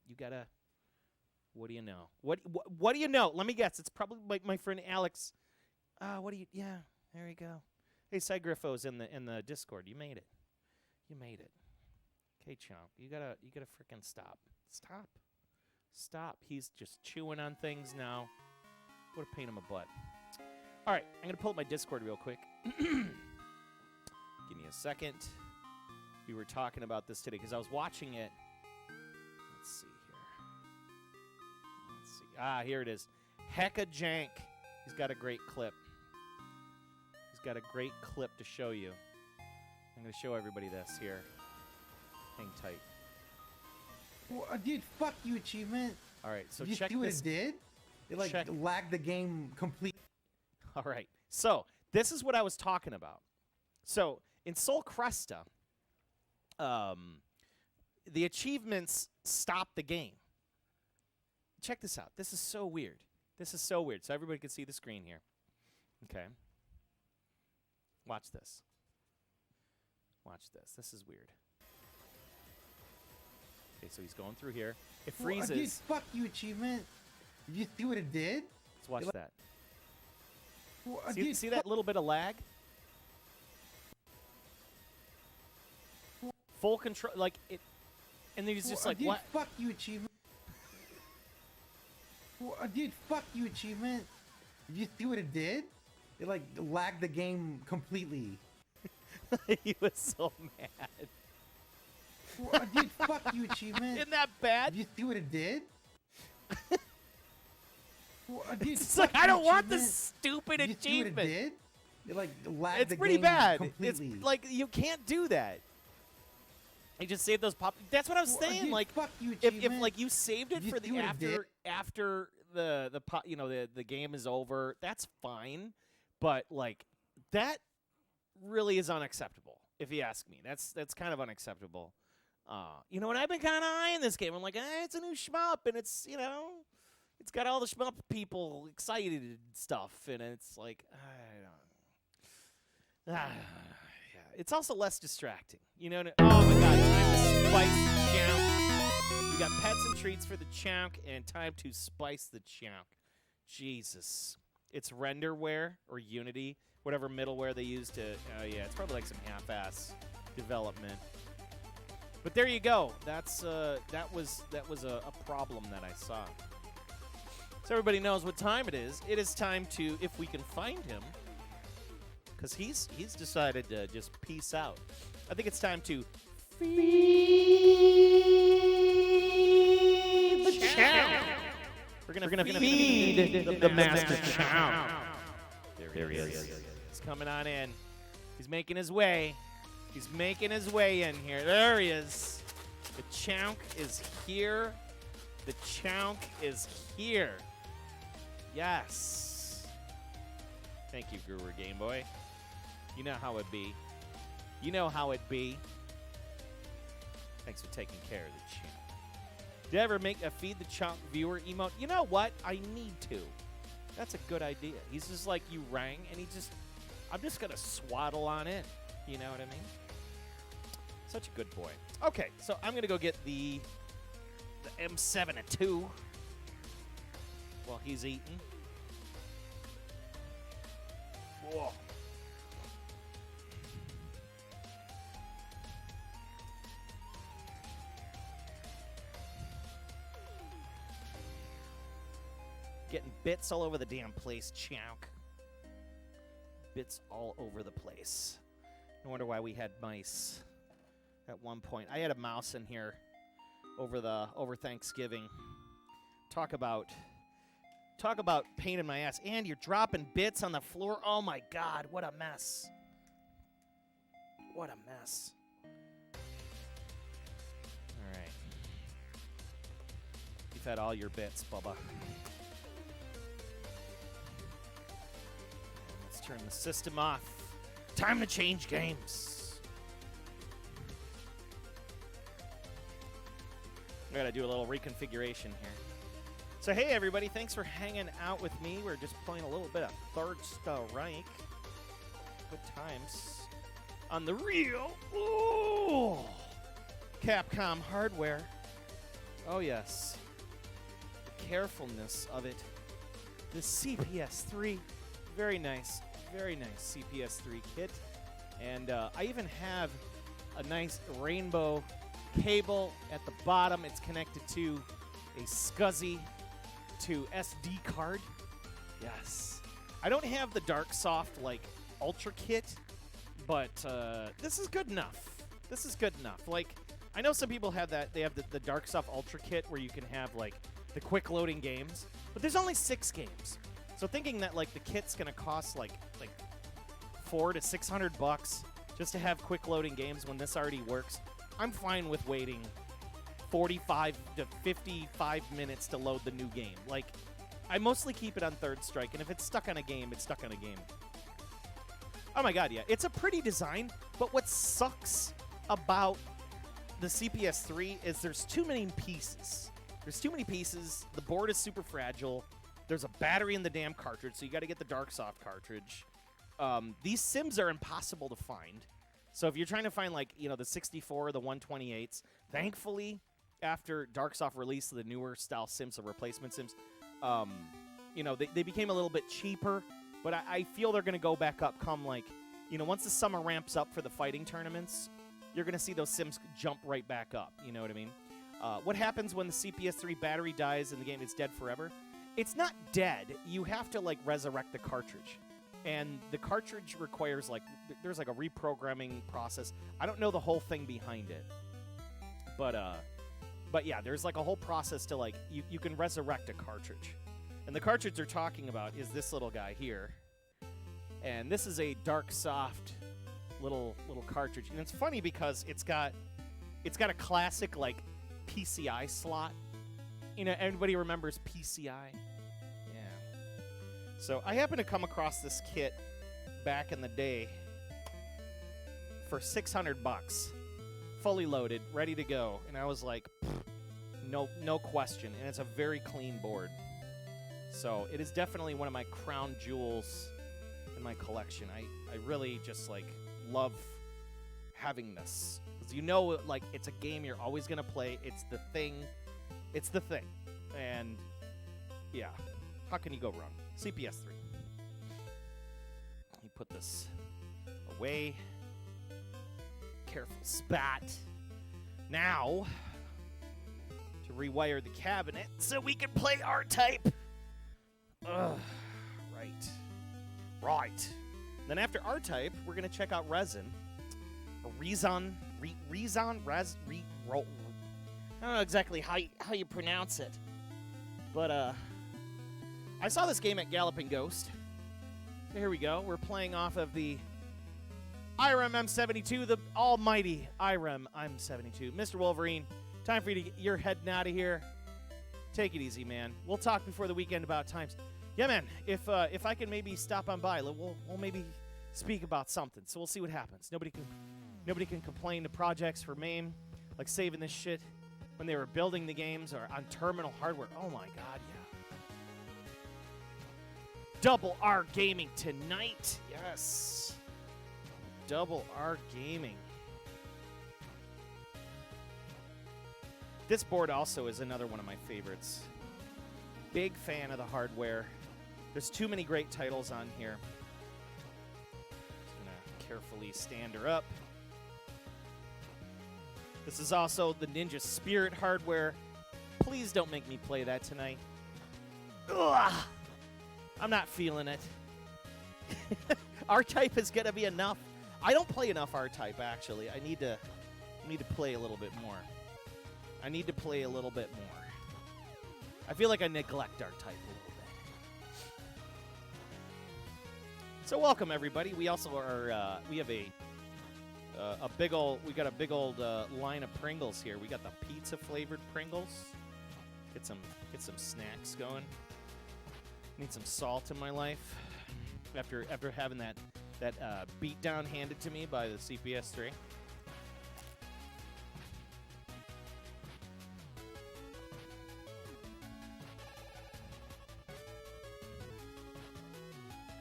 Speaker 2: what do you know? What do you know? Let me guess. It's probably like my friend Alex. Yeah, there you go. Hey, Cygriffo's in the Discord. You made it. You made it. Okay, Chomp, you gotta frickin' stop. Stop. He's just chewing on things now. What a pain in my butt. All right, I'm gonna pull up my Discord real quick. Give me a second. We were talking about this today because I was watching it. Let's see here. Here it is. Hecka Jank. He's got a great clip. He's got a great clip to show you. I'm going to show everybody this here. Hang tight.
Speaker 4: Well, dude, fuck you, Achievement.
Speaker 2: All right, so
Speaker 4: you
Speaker 2: check
Speaker 4: see what
Speaker 2: this.
Speaker 4: it did? It, like, lagged the game completely.
Speaker 2: All right, so this is what I was talking about. So in Soul Crusta, the achievements stop the game. Check this out. This is so weird. So everybody can see the screen here. Okay. Watch this. This is weird. Okay, so he's going through here. It freezes.
Speaker 4: Well, dude, fuck you, Achievement. Did you see what it did?
Speaker 2: Let's watch that.
Speaker 4: Well,
Speaker 2: See that little bit of lag? Full control, like it, and then he's just like,
Speaker 4: dude,
Speaker 2: what?
Speaker 4: Fuck you, Achievement. Well, dude, fuck you, Achievement. Did you see what it did? It, like, lagged the game completely.
Speaker 2: He was so mad.
Speaker 4: Well, dude, fuck you, Achievement.
Speaker 2: Isn't that bad?
Speaker 4: Did you see what it did? Well, dude,
Speaker 2: It's like, I don't want this stupid
Speaker 4: did you see what
Speaker 2: achievement.
Speaker 4: it did? It, like, lagged
Speaker 2: It's
Speaker 4: the
Speaker 2: pretty
Speaker 4: game
Speaker 2: bad.
Speaker 4: completely.
Speaker 2: It's like, you can't do that. You just save those pop. That's what I was saying.
Speaker 4: Dude,
Speaker 2: like,
Speaker 4: fuck you,
Speaker 2: if
Speaker 4: Achievement.
Speaker 2: like you saved it
Speaker 4: Did you
Speaker 2: for
Speaker 4: see
Speaker 2: the
Speaker 4: what it did?
Speaker 2: after the game is over, that's fine, but like that really is unacceptable if you ask me. That's kind of unacceptable. And I've been kind of eyeing this game. I'm like, it's a new shmup, and it's it's got all the shmup people excited and stuff, and it's like I don't. Yeah, it's also less distracting. Oh my God, time to spice the chunk. We got pets and treats for the chunk, and time to spice the chunk. Jesus, it's renderware or Unity, whatever middleware they use to. It's probably like some half-ass development. But there you go. That was a problem that I saw. So everybody knows what time it is. It is time to, if we can find him, because he's decided to just peace out. I think it's time to feed the chow. We're gonna feed the master chow. There he is. He's coming on in. He's making his way. He's making his way in here. There he is. The chunk is here. The chunk is here. Yes. Thank you, Guru Game Boy. You know how it be. You know how it be. Thanks for taking care of the chunk. Did I ever make a Feed the Chunk viewer emote? You know what? I need to. That's a good idea. He's just like, you rang, and I'm just going to swaddle on in. You know what I mean? Such a good boy. Okay, so I'm going to go get the M7-2 while he's eating. Whoa. Getting bits all over the damn place, chunk. Bits all over the place. No wonder why we had mice at one point. I had a mouse in here over Thanksgiving. Talk about pain in my ass. And you're dropping bits on the floor. Oh my God, what a mess. What a mess. All right. You've had all your bits, Bubba. Let's turn the system off. Time to change games. I gotta do a little reconfiguration here. So hey everybody, thanks for hanging out with me. We're just playing a little bit of Third Strike. Good times. On the real Capcom hardware. Oh yes. The carefulness of it. The CPS3. Very nice CPS3 kit. And I even have a nice rainbow cable at the bottom. It's connected to a SCSI to SD card. Yes. I don't have the Darksoft like Ultra kit, but this is good enough. This is good enough. Like, I know some people have that. They have the Darksoft Ultra kit where you can have like the quick loading games, but there's only 6 games. So thinking that like the kit's gonna cost like $400 to $600 just to have quick loading games when this already works, I'm fine with waiting 45 to 55 minutes to load the new game. Like, I mostly keep it on Third Strike, and if it's stuck on a game, it's stuck on a game. Oh my God, yeah, it's a pretty design, but what sucks about the CPS3 is there's too many pieces. There's too many pieces. The board is super fragile. There's a battery in the damn cartridge, so you got to get the Darksoft cartridge. These sims are impossible to find. So if you're trying to find, like, the 64 or the 128s, thankfully, after Darksoft released the newer style sims, the replacement sims, they became a little bit cheaper. But I feel they're going to go back up come, like, once the summer ramps up for the fighting tournaments, you're going to see those sims jump right back up. You know what I mean? What happens when the CPS3 battery dies and the game is dead forever? It's not dead. You have to, like, resurrect the cartridge. And the cartridge requires, like, there's, like, a reprogramming process. I don't know the whole thing behind it. But yeah, there's, like, a whole process to, like, you can resurrect a cartridge. And the cartridge they're talking about is this little guy here. And this is a Darksoft little cartridge. And it's funny because it's got a classic, like, PCI slot. Everybody remembers PCI. So I happened to come across this kit back in the day for $600, fully loaded, ready to go, and I was like, no question. And it's a very clean board. So it is definitely one of my crown jewels in my collection. I really just like love having this. 'Cause you know, like, it's a game you're always going to play. It's the thing. It's the thing. And yeah, how can you go wrong? CPS3. You put this away. Careful spat. Now, to rewire the cabinet so we can play R-Type. Ugh, right. Right. Then after R-Type, we're going to check out REZON. Or REZON. REZON? I don't know exactly how you pronounce it. But, I saw this game at Galloping Ghost. Here we go. We're playing off of the IREM M72, the almighty IREM M72. Mr. Wolverine, time for you to get your heading out of here. Take it easy, man. We'll talk before the weekend about times. Yeah, man. If I can maybe stop on by, we'll maybe speak about something. So we'll see what happens. Nobody can complain to projects for MAME, like saving this shit when they were building the games or on terminal hardware. Oh my God, yeah. Double R Gaming tonight. Yes. Double R Gaming. This board also is another one of my favorites. Big fan of the hardware. There's too many great titles on here. Just gonna carefully stand her up. This is also the Ninja Spirit hardware. Please don't make me play that tonight. Ugh! I'm not feeling it. R-Type is gonna be enough. I don't play enough R-Type, actually. I need to play a little bit more. I need to play a little bit more. I feel like I neglect R-Type a little bit. So welcome, everybody. We also are, we have a big old line of Pringles here. We got the pizza flavored Pringles. Get some snacks going. Need some salt in my life after having that beat down handed to me by the CPS3.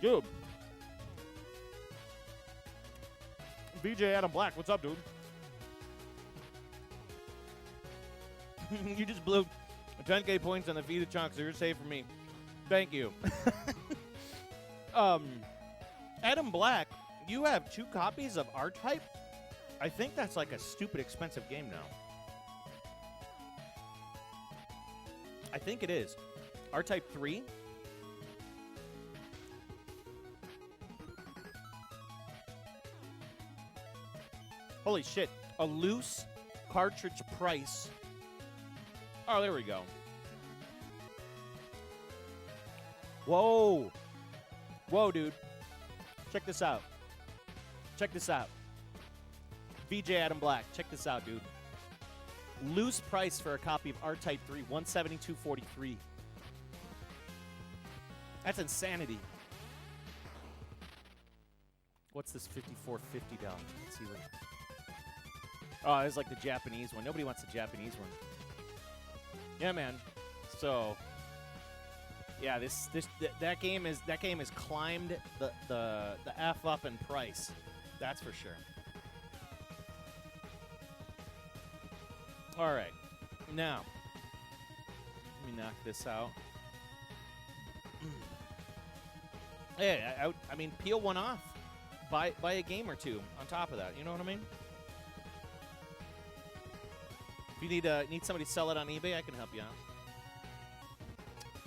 Speaker 2: Dude. VJ Adam Black, what's up, dude? You just blew 10K points on the feed of chunks, so you're safe for me. Thank you. Adam Black, you have 2 copies of R-Type? I think that's like a stupid expensive game now. I think it is. R-Type 3? Holy shit. A loose cartridge price. Oh, there we go. Whoa. Whoa, dude. Check this out. Check this out. VJ Adam Black. Check this out, dude. Loose price for a copy of R-Type 3, $172.43. That's insanity. What's this $54.50? Let's see what. Oh, it's like the Japanese one. Nobody wants the Japanese one. Yeah, man. So, yeah, that game has climbed the F up in price. That's for sure. All right. Now, let me knock this out. Hey, I mean, peel one off. Buy a game or two on top of that. You know what I mean? If you need somebody to sell it on eBay, I can help you out.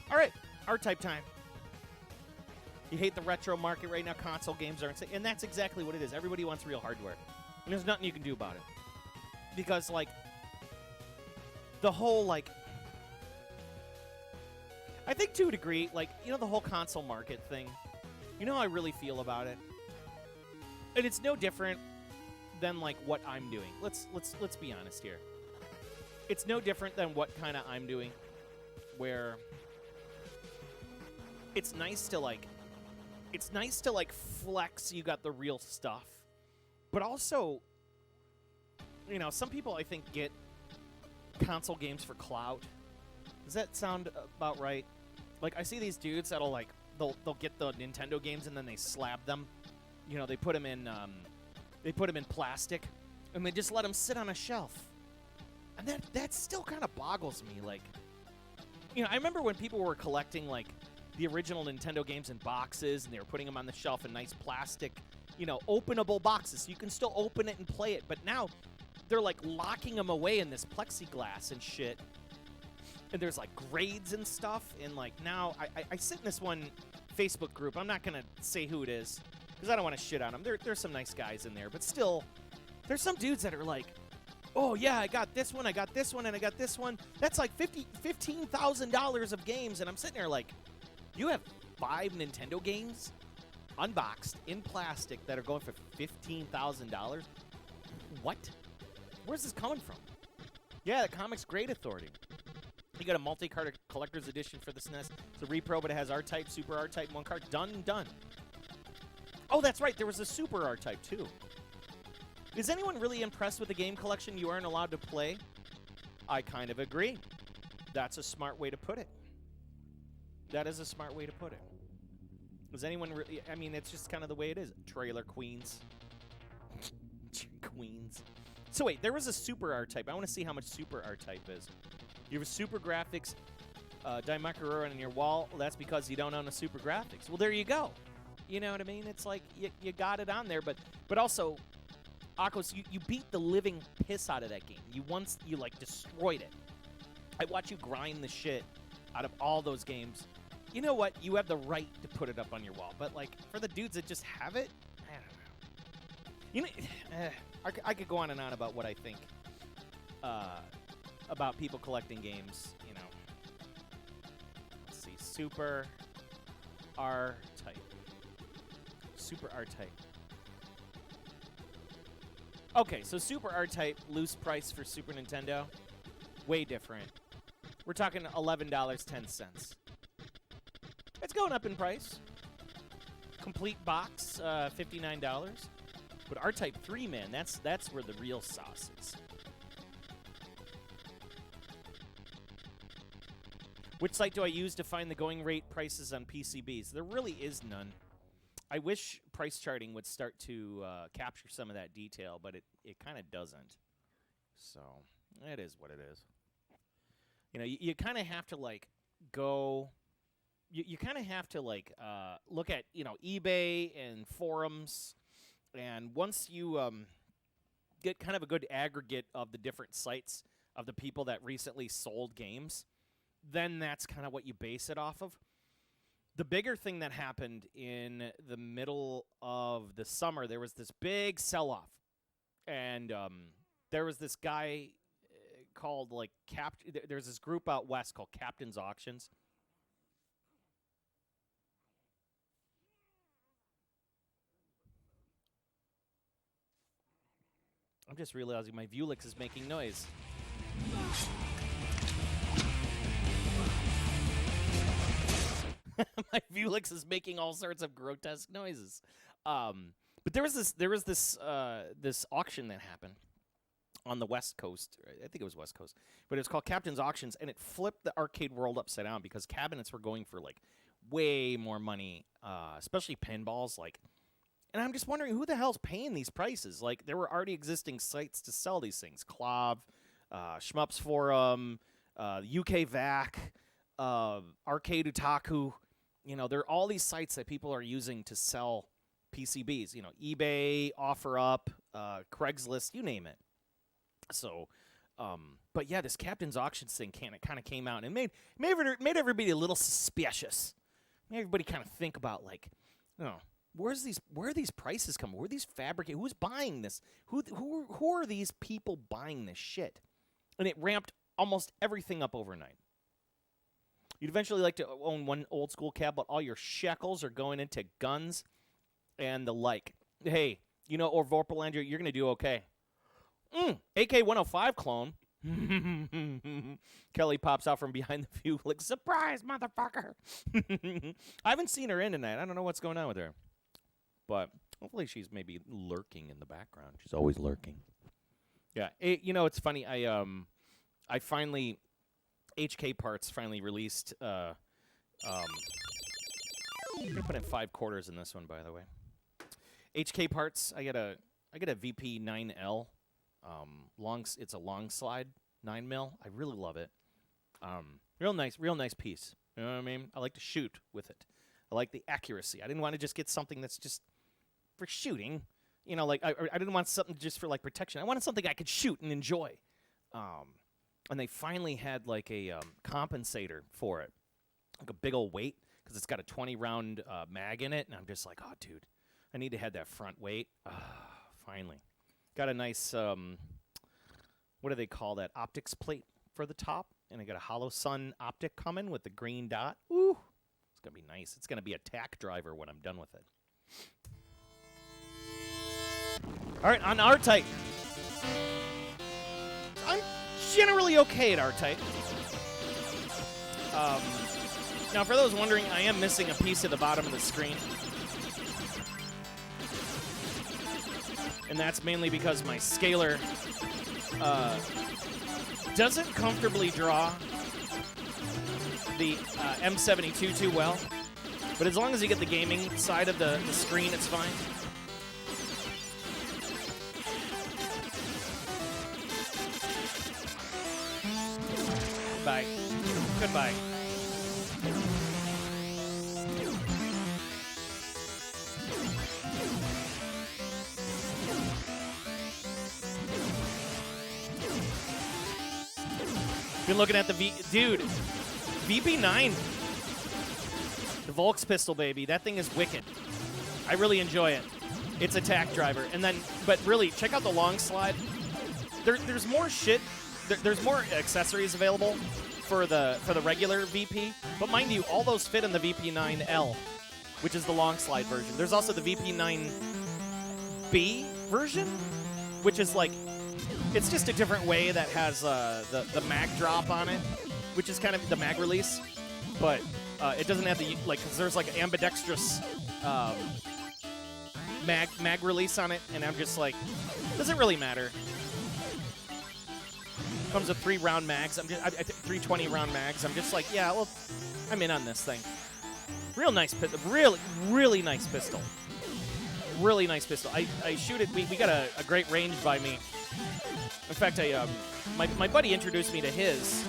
Speaker 2: All right, R-Type time. You hate the retro market right now. Console games aren't, and that's exactly what it is. Everybody wants real hardware, and there's nothing you can do about it because, like, the whole, like, I think to a degree, like, you know, the whole console market thing. You know how I really feel about it, and it's no different than like what I'm doing. Let's be honest here. It's no different than what kind of I'm doing, where it's nice to like flex you got the real stuff. But also, you know, some people I think get console games for clout. Does that sound about right? Like, I see these dudes that'll like they'll get the Nintendo games and then they slab them. You know, they put them in plastic and they just let them sit on a shelf. And that still kind of boggles me. Like, you know, I remember when people were collecting like the original Nintendo games in boxes and they were putting them on the shelf in nice plastic, you know, openable boxes. So you can still open it and play it. But now they're like locking them away in this plexiglass and shit. And there's like grades and stuff. And like now I sit in this one Facebook group. I'm not going to say who it is because I don't want to shit on them. There's some nice guys in there. But still, there's some dudes that are like, oh, yeah, I got this one, and I got this one. That's like $15,000 of games. And I'm sitting there like, you have 5 Nintendo games unboxed in plastic that are going for $15,000? What? Where's this coming from? Yeah, the Comics Grade Authority. You got a multi-card collector's edition for the SNES. It's a repro, but it has R-Type, Super R-Type, and 1 card. Done. Oh, that's right. There was a Super R-Type, too. Is anyone really impressed with the game collection you aren't allowed to play? I kind of agree. That's a smart way to put it. That is a smart way to put it. Is anyone really... I mean, it's just kind of the way it is. Trailer queens. Queens. So wait, there was a Super R-Type. I want to see how much Super R-Type is. You have a Super Graphics Daimaku on your wall. Well, that's because you don't own a Super Graphics. Well, there you go. You know what I mean? It's like you got it on there, but also, Akos, you beat the living piss out of that game. You like destroyed it. I watch you grind the shit out of all those games. You know what? You have the right to put it up on your wall, but like for the dudes that just have it, I don't know. You know, I could go on and on about what I think about people collecting games. You know, let's see, Super R-Type. Super R-Type. Okay, so Super R-Type, loose price for Super Nintendo, way different. We're talking $11.10. It's going up in price. Complete box, $59. But R-Type 3, man, that's where the real sauce is. Which site do I use to find the going rate prices on PCBs? There really is none. I wish price charting would start to capture some of that detail, but it kind of doesn't. So it is what it is. You know, you kind of have to like go. You kind of have to like look at, you know, eBay and forums, and once you get kind of a good aggregate of the different sites of the people that recently sold games, then that's kind of what you base it off of. The bigger thing that happened in the middle of the summer, there was this big sell-off, and there was this guy called like there's this group out west called Captain's Auctions. I'm just realizing my Vuelix is making noise. My Vuelix is making all sorts of grotesque noises. But there was this auction that happened on the West Coast. I think it was West Coast. But it was called Captain's Auctions, and it flipped the arcade world upside down because cabinets were going for like way more money, especially pinballs. Like, and I'm just wondering who the hell's paying these prices? Like, there were already existing sites to sell these things. Clav, Shmups Forum, UK VAC, Arcade Utaku. You know, there are all these sites that people are using to sell PCBs. You know, eBay, OfferUp, Craigslist, you name it. So, but yeah, this Captain's Auctions thing kind of came out and made everybody a little suspicious. Made everybody kind of think about, like, you know, where are these prices coming? Where are these fabricated? Who's buying this? Who are these people buying this shit? And it ramped almost everything up overnight. You'd eventually like to own one old school cab, but all your shekels are going into guns and the like. Hey, you know, or Vorpalandria, you're going to do okay. AK-105 clone. Kelly pops out from behind the view like, surprise, motherfucker. I haven't seen her in tonight. I don't know what's going on with her. But hopefully she's maybe lurking in the background. She's always lurking. Yeah, it's funny. I finally, HK Parts finally released. I'm gonna put in 5 quarters in this one, by the way. HK Parts. I get a VP9L. It's a long slide 9mm. I really love it. Real nice piece. You know what I mean? I like to shoot with it. I like the accuracy. I didn't want to just get something that's just for shooting. You know, like I didn't want something just for like protection. I wanted something I could shoot and enjoy. And they finally had like a compensator for it, like a big old weight, because it's got a 20-round mag in it. And I'm just like, oh, dude, I need to have that front weight. Finally. Got a nice, what do they call that, optics plate for the top. And I got a hollow sun optic coming with the green dot. Ooh, it's going to be nice. It's going to be a tack driver when I'm done with it. All right, on R-Type. I'm generally okay at R-Type. Now, for those wondering, I am missing a piece at the bottom of the screen. And that's mainly because my scaler doesn't comfortably draw the M72 too well. But as long as you get the gaming side of the screen, it's fine. Bye. Goodbye. Been looking at the dude, VP9, the Volks pistol, baby. That thing is wicked. I really enjoy it. It's a tack driver, and then, but really, check out the long slide. There's more shit. There's more accessories available for the regular VP, but mind you, all those fit in the VP9L, which is the long slide version. There's also the VP9B version, which is like, it's just a different way that has the mag drop on it, which is kind of the mag release, but it doesn't have the, like, because there's like an ambidextrous mag release on it, and I'm just like, does it really matter? Comes with 3 round mags. I think 320 round mags. I'm just like, yeah, well, I'm in on this thing. Real nice pistol. Really nice pistol. Really nice pistol. I shoot it. We got a great range by me. In fact, my buddy introduced me to his,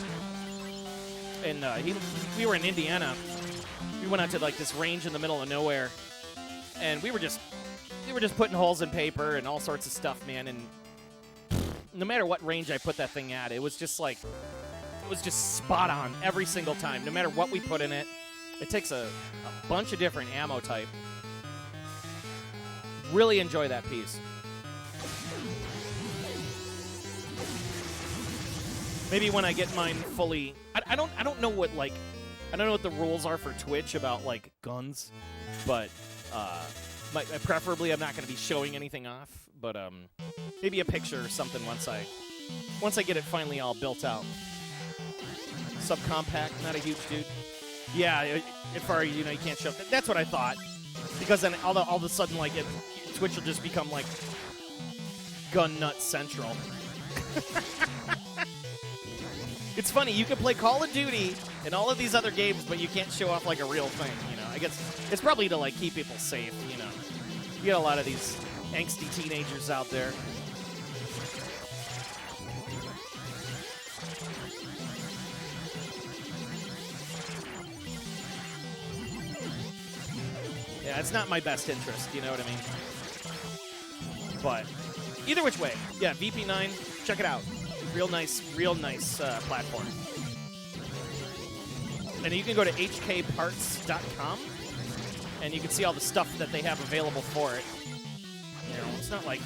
Speaker 2: and we were in Indiana. We went out to like this range in the middle of nowhere, and we were just putting holes in paper and all sorts of stuff, man. And no matter what range I put that thing at, it was just like, it was just spot on every single time. No matter what we put in it, it takes a bunch of different ammo type. Really enjoy that piece. Maybe when I get mine fully, I don't know what the rules are for Twitch about like guns, but preferably I'm not going to be showing anything off, but maybe a picture or something once I get it finally all built out. Subcompact, not a huge dude. Yeah, if you can't show. That's what I thought, because then all of a sudden like Twitch will just become like Gun Nut Central. It's funny, you can play Call of Duty and all of these other games, but you can't show off like a real thing, you know. I guess it's probably to like keep people safe, you know. You got a lot of these angsty teenagers out there. Yeah, it's not my best interest, you know what I mean? But either which way, yeah, VP9, check it out. Real nice platform. And you can go to hkparts.com, and you can see all the stuff that they have available for it. You know, it's not like,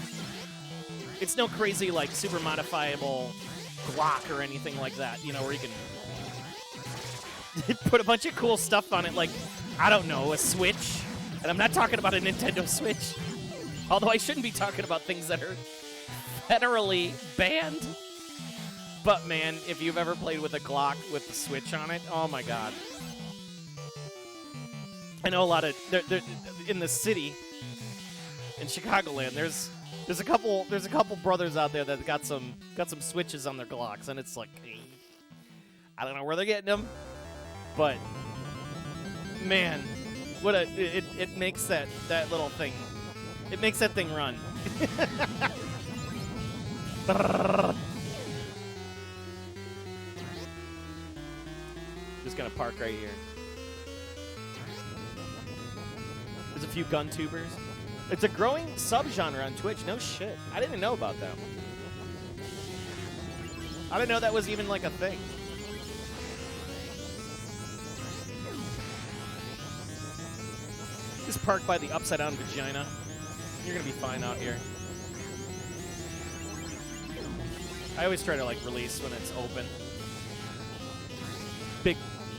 Speaker 2: it's no crazy like super modifiable Glock or anything like that, you know, where you can put a bunch of cool stuff on it, like, I don't know, a Switch. And I'm not talking about a Nintendo Switch. Although I shouldn't be talking about things that are federally banned. But man, if you've ever played with a Glock with the switch on it, oh my god. I know a lot of they're in the city in Chicagoland. There's a couple brothers out there that got some switches on their Glocks, and it's like, I don't know where they're getting them, but man, it makes that little thing, it makes that thing run. Just gonna park right here. There's a few gun tubers. It's a growing subgenre on Twitch. No shit. I didn't know about that. I didn't know that was even like a thing. Just park by the upside down vagina. You're gonna be fine out here. I always try to like release when it's open.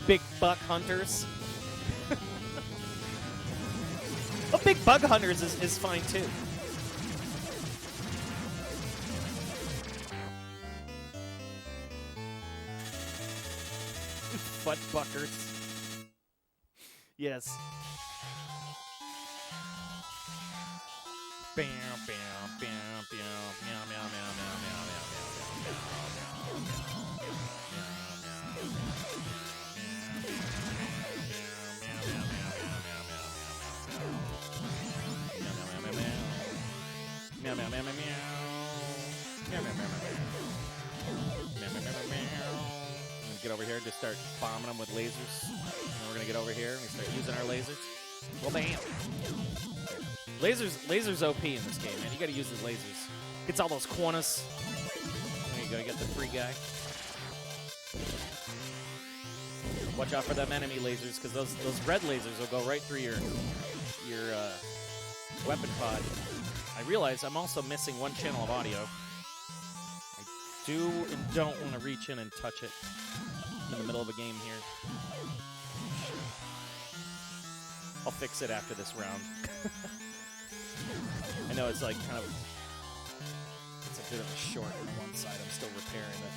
Speaker 2: Big buck hunters. Oh, big bug hunters is fine too. Butt buckers. Yes. Bam, bam, bam, bam, meow, meow, meow, meow, meow, meow, meow, meow, meow, meow, meow, meow, meow, meow, meow, meow, meow, meow. I'm gonna get over here and just start bombing them with lasers. And then we're gonna get over here and we start using our lasers. Well, bam. Lasers OP in this game, man. You gotta use the lasers. Gets all those corners. There you go, you get the free guy. Watch out for them enemy lasers, because those red lasers will go right through your weapon pod. I realize I'm also missing one channel of audio. I do and don't want to reach in and touch it in the middle of a game here. I'll fix it after this round. I know it's like kind of, it's a bit of a short on one side. I'm still repairing it.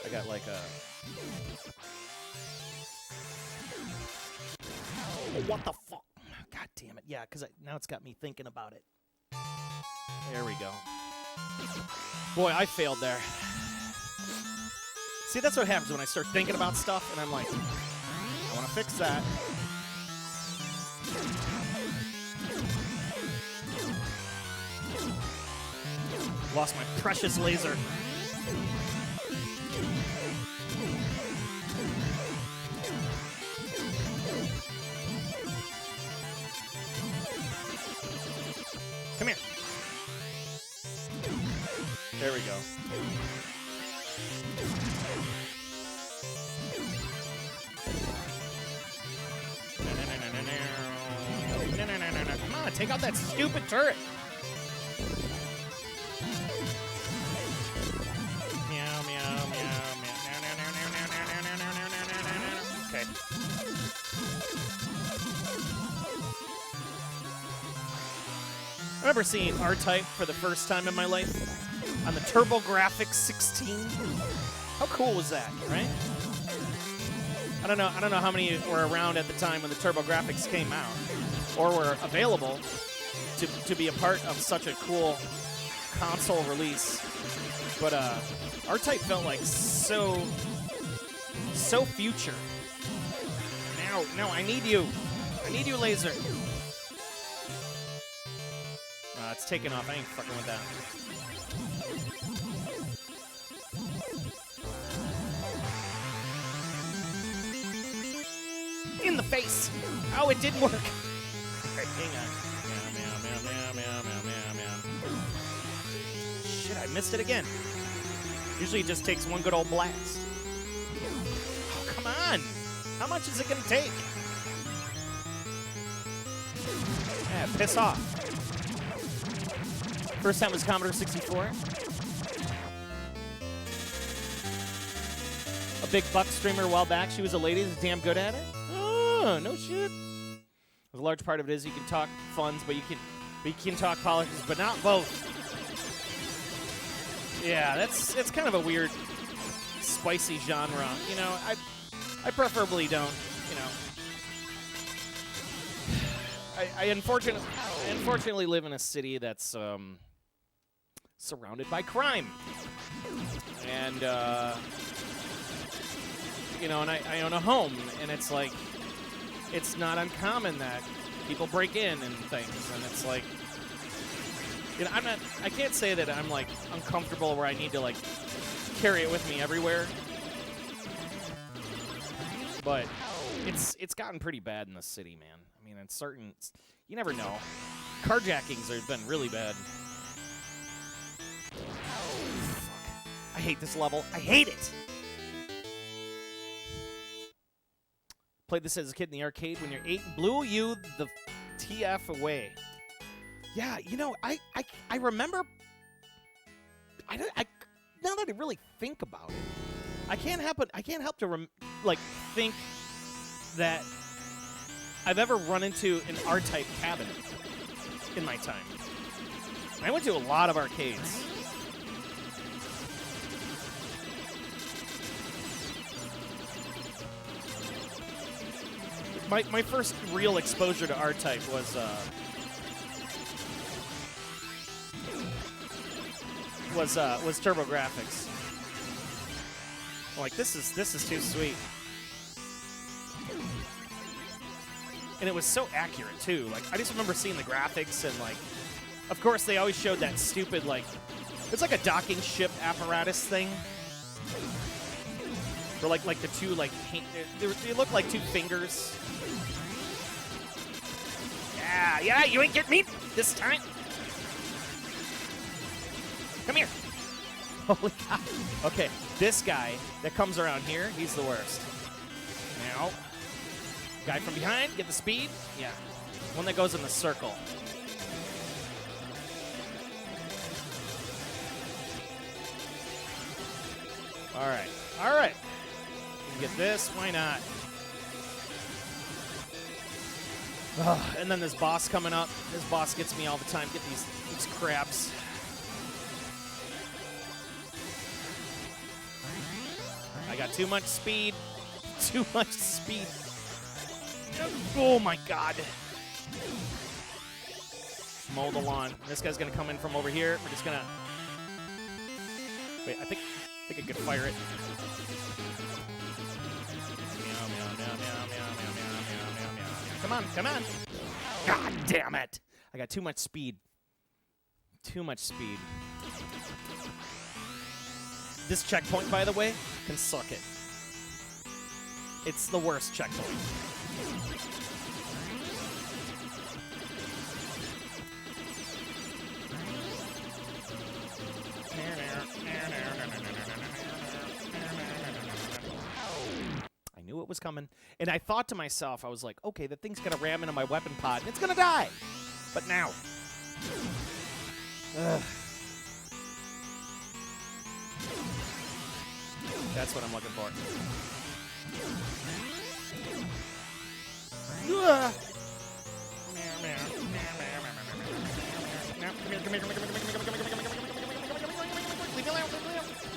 Speaker 2: I got like a... Oh, what the fuck? God damn it. Yeah, because now it's got me thinking about it. There we go. Boy, I failed there. See, that's what happens when I start thinking about stuff, and I'm like, I want to fix that. Lost my precious laser. Come here. There we go. Come on, take out that stupid turret. Meow, meow, meow, meow. Okay. I remember seeing R-Type for the first time in my life on the TurboGrafx 16. How cool was that, right? I don't know how many were around at the time when the TurboGrafx came out or were available to be a part of such a cool console release. But R-Type felt like so future. Now I need you. I need you, laser. It's taking off. I ain't fucking with that. In the face. Oh, it didn't work. Right, hang on. Meow, meow, meow, meow, meow, meow, meow. Shit, I missed it again. Usually it just takes one good old blast. Oh, come on. How much is it going to take? Yeah, piss off. First time was Commodore 64. A big buck streamer a while back. She was a lady. Was damn good at it. Oh, no shit. A large part of it is you can talk funds, but you can talk politics, but not both. Yeah, it's kind of a weird, spicy genre. You know, I preferably don't. You know, I unfortunately live in a city that's surrounded by crime, and you know, and I own a home, and it's like it's not uncommon that people break in and things, and it's like. You know, I can't say that I'm, like, uncomfortable where I need to, like, carry it with me everywhere. But it's gotten pretty bad in the city, man. I mean, you never know. Carjackings have been really bad. Fuck. I hate this level. I hate it! Played this as a kid in the arcade when you're 8 and blew you the TF away. Yeah, you know, I remember. I now that I really think about it, I can't help to think that I've ever run into an R-type cabinet in my time. I went to a lot of arcades. My first real exposure to R-type was. Was TurboGrafx. I'm like, this is too sweet. And it was so accurate too. Like, I just remember seeing the graphics and, like, of course they always showed that stupid, like, it's like a docking ship apparatus thing. Or like the two, like, they look like two fingers. Yeah, you ain't get me this time. Come here. Holy cow. Okay, this guy that comes around here, he's the worst. Now, guy from behind, get the speed. Yeah, one that goes in the circle. All right. We can get this, why not? And then this boss coming up. This boss gets me all the time. Get these crabs. I got too much speed. Too much speed. Oh my god. Mow the lawn. This guy's gonna come in from over here. We're just gonna. Wait, I think I could fire it. Meow, meow, meow, meow, meow, meow, meow, meow, meow, meow. Come on. God damn it. I got too much speed. Too much speed. This checkpoint, by the way, can suck it. It's the worst checkpoint. I knew it was coming. And I thought to myself, I was like, okay, the thing's going to ram into my weapon pod, and it's going to die. But now. Ugh. That's what I'm looking for.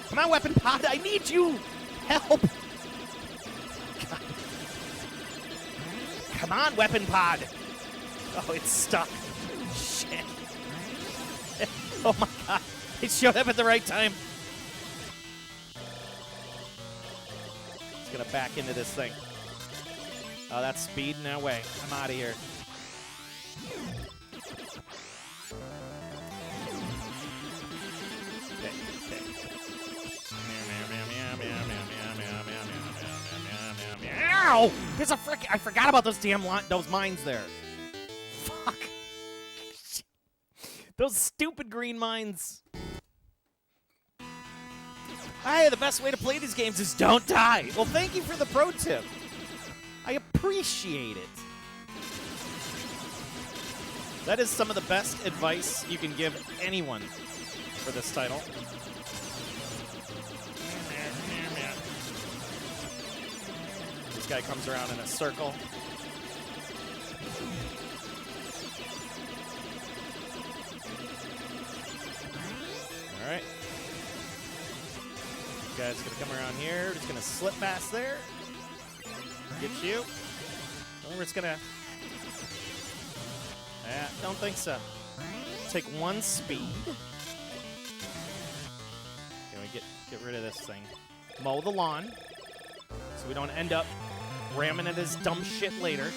Speaker 2: Come on, weapon pod, I need you! Help! God. Come on, weapon pod! Oh, it's stuck. Shit. Oh my god. It showed up at the right time. Gonna back into this thing. Oh, that's speed. No way. I'm out of here. Okay. Ow! There's a frick. I forgot about those damn those mines there. Fuck. Those stupid green mines. Hey, the best way to play these games is don't die. Well, thank you for the pro tip. I appreciate it. That is some of the best advice you can give anyone for this title. This guy comes around in a circle. All right. Guy's gonna come around here. Just gonna slip past there. Get you. We're just gonna. Yeah, don't think so. Take 1 speed. Can we get rid of this thing? Mow the lawn, so we don't end up ramming at his dumb shit later.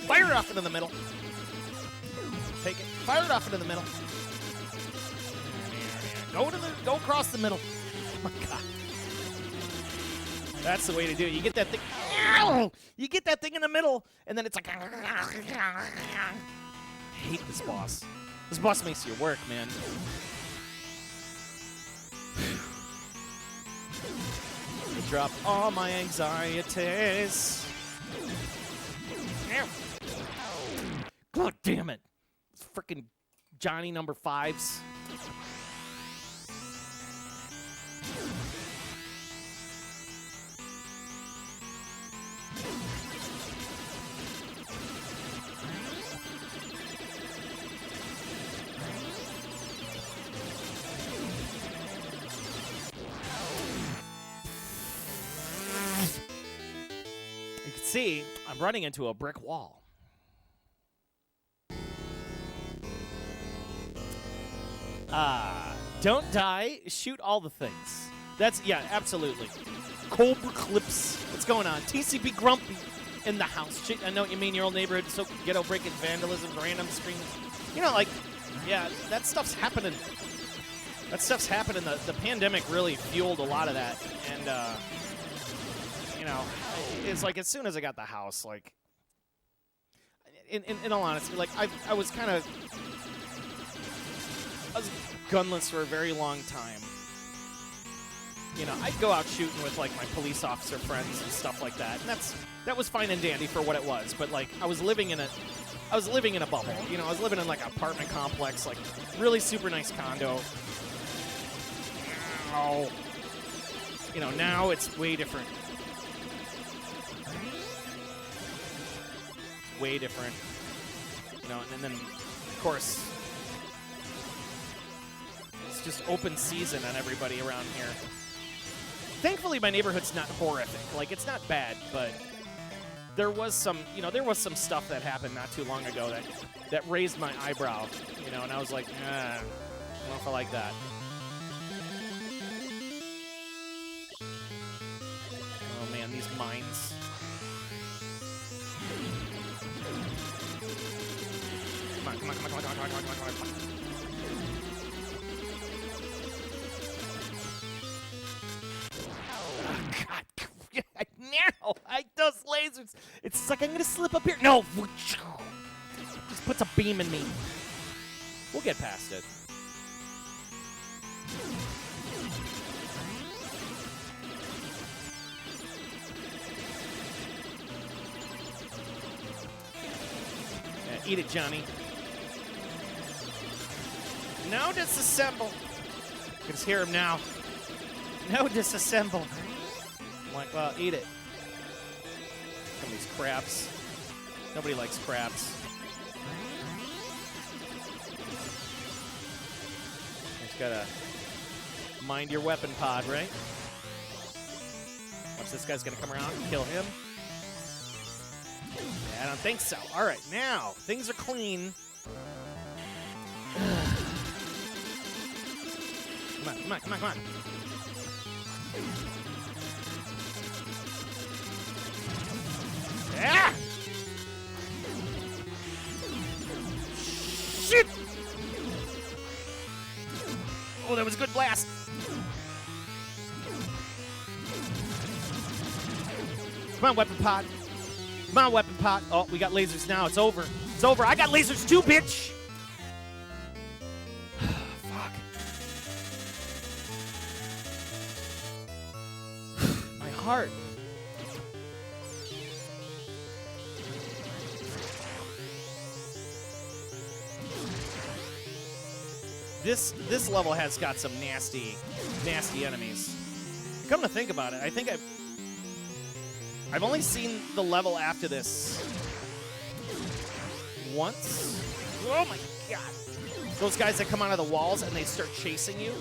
Speaker 2: Fire it off into the middle. Take it. Fire it off into the middle. Go across the middle. Oh my God. That's the way to do it. You get that thing. You get that thing in the middle, and then it's like. I hate this boss. This boss makes you work, man. Drop all my anxieties. God damn it. Freaking Johnny number 5s. You can see I'm running into a brick wall. Don't die, shoot all the things. That's, yeah, absolutely. Cobra Clips. What's going on? TCB Grumpy in the house. I know what you mean, your old neighborhood, so ghetto breaking vandalism, random screaming. You know, like, yeah, that stuff's happening. That stuff's happening. The pandemic really fueled a lot of that. And, you know, it's like as soon as I got the house, like, in all honesty, like, I was kind of, I was gunless for a very long time. You know, I'd go out shooting with, like, my police officer friends and stuff like that. And that was fine and dandy for what it was. But, like, I was living in a bubble. You know, I was living in, like, an apartment complex, like, really super nice condo. Now, you know, now it's way different. Way different. You know, and then, of course, it's just open season on everybody around here. Thankfully, my neighborhood's not horrific. Like, it's not bad, but there was some, you know, there was some stuff that happened not too long ago that raised my eyebrow, you know, and I was like, I don't know if I like that. Oh, man, these mines. Come on, come on, come on, come on, come on, come on, come on, come on. God, now those lasers. It's like I'm gonna slip up here. No, just puts a beam in me. We'll get past it. Yeah, eat it, Johnny. No disassemble. You can just hear him now. No disassemble. I'm like, well, eat it. Some of these crabs. Nobody likes crabs. Just gotta mind your weapon pod, right? Watch, this guy's gonna come around and kill him. Yeah, I don't think so. All right, now things are clean. Come on, come on, come on, come on. Ah! Shit! Oh, that was a good blast. Come on, weapon pod. Come on, weapon pod. Oh, we got lasers now. It's over. It's over. I got lasers too, bitch. Fuck. My heart. This level has got some nasty enemies. Come to think about it, I think I've only seen the level after this once. Oh my god! Those guys that come out of the walls and they start chasing you.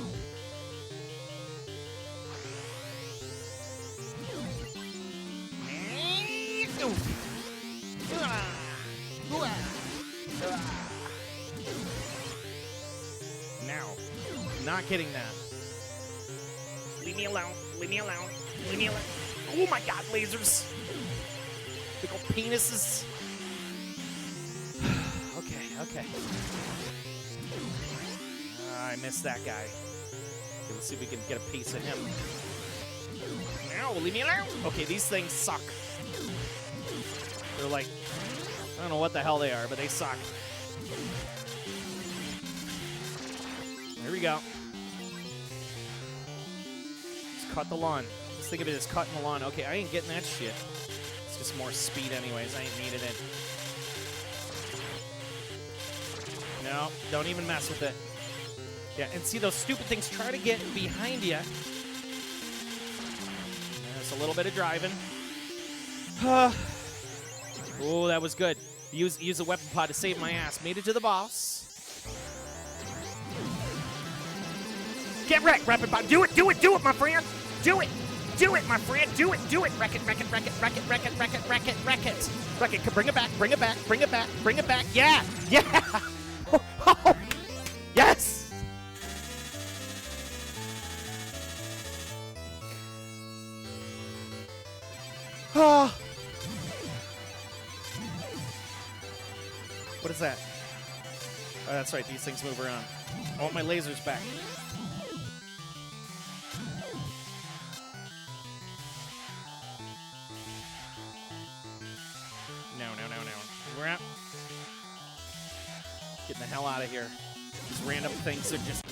Speaker 2: Now, not getting that. Leave me alone. Leave me alone. Leave me alone. Oh my God, lasers. Big old penises. Okay. I missed that guy. Okay, let's see if we can get a piece of him. Now, leave me alone. Okay, these things suck. They're like, I don't know what the hell they are, but they suck. Here we go. Just cut the lawn. Just think of it as cutting the lawn. Okay, I ain't getting that shit. It's just more speed anyways. I ain't needed it. No, don't even mess with it. Yeah, and see those stupid things try to get behind you. Just a little bit of driving. Oh, that was good. Use a weapon pod to save my ass. Made it to the boss. Get wrecked, weapon pod. Do it, my friend. Do it, my friend. Do it. Wreck it. Bring it back. Yeah. Oh, yes. Oh. What is that? Oh, that's right. These things move around. I want my lasers back. No. We're out. Getting the hell out of here. These random things are just...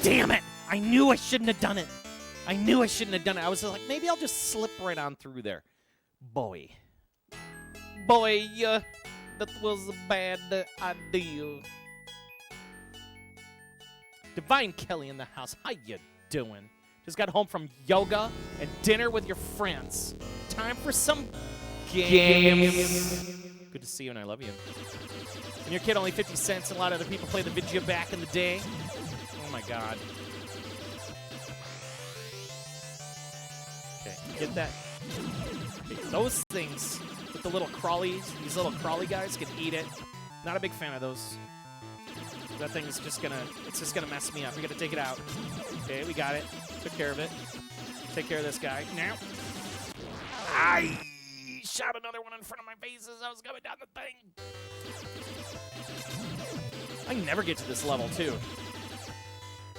Speaker 2: Damn it! I knew I shouldn't have done it. I was just like, maybe I'll just slip right on through there. Boy, that was a bad idea. Divine Kelly in the house. How you doing? Just got home from yoga and dinner with your friends. Time for some games. Good to see you, and I love you. And your kid only 50 cents, and a lot of other people play the video back in the day. Oh my God. Okay, get that. Okay, those things with the little crawlies, these little crawly guys can eat it. Not a big fan of those. That thing is just gonna, it's just gonna mess me up. We gotta take it out. Okay, we got it. Took care of it. Take care of this guy. Now. I shot another one in front of my face as I was coming down the thing. I never get to this level, too.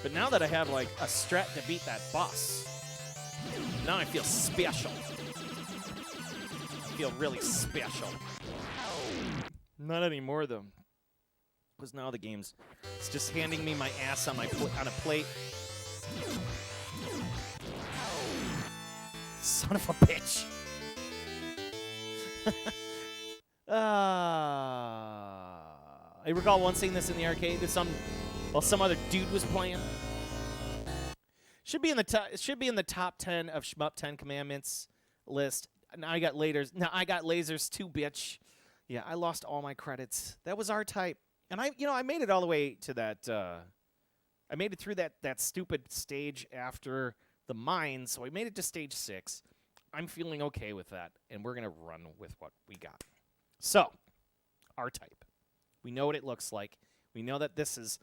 Speaker 2: But now that I have, like, a strat to beat that boss, now I feel special. I feel really special. Not anymore, though. Because now the game's it's just handing me my ass on on a plate. Son of a bitch. I recall once seeing this in the arcade. While some other dude was playing. Should be in the top 10 of Shmup 10 Commandments list. Now I got lasers. Now I got lasers too, bitch. Yeah, I lost all my credits. That was R-Type. And I made it all the way to that. I made it through that stupid stage after the mine, so I made it to stage 6. I'm feeling okay with that, and we're gonna run with what we got. So, R-Type. We know what it looks like. We know that this is,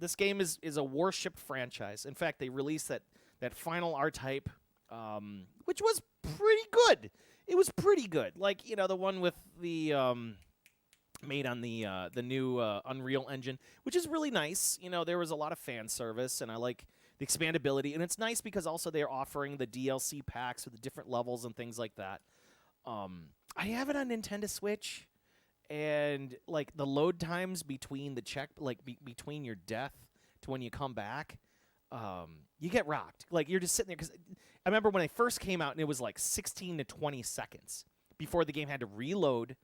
Speaker 2: this game is a worshipped franchise. In fact, they released that final R-Type, which was pretty good. It was pretty good. Like, the one with the made on the new Unreal Engine, which is really nice. There was a lot of fan service, and I like the expandability. And it's nice because also they're offering the DLC packs with the different levels and things like that. I have it on Nintendo Switch, and like the load times between between your death to when you come back, you get rocked. Like you're just sitting there because I remember when they first came out and it was like 16 to 20 seconds before the game had to reload.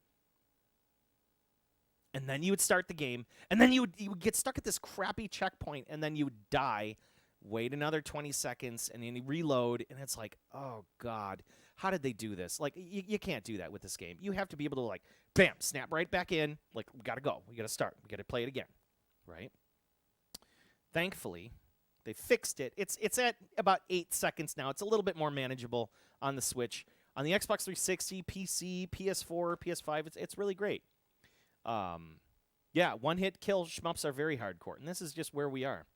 Speaker 2: And then you would start the game, and then you would get stuck at this crappy checkpoint, and then you would die, wait another 20 seconds, and then you reload, and it's like, oh, God, how did they do this? Like, you can't do that with this game. You have to be able to, like, bam, snap right back in. Like, we got to go. We got to start. We got to play it again, right? Thankfully, they fixed it. It's at about 8 seconds now. It's a little bit more manageable on the Switch. On the Xbox 360, PC, PS4, PS5, it's really great. Yeah, one-hit kill shmups are very hardcore, and this is just where we are.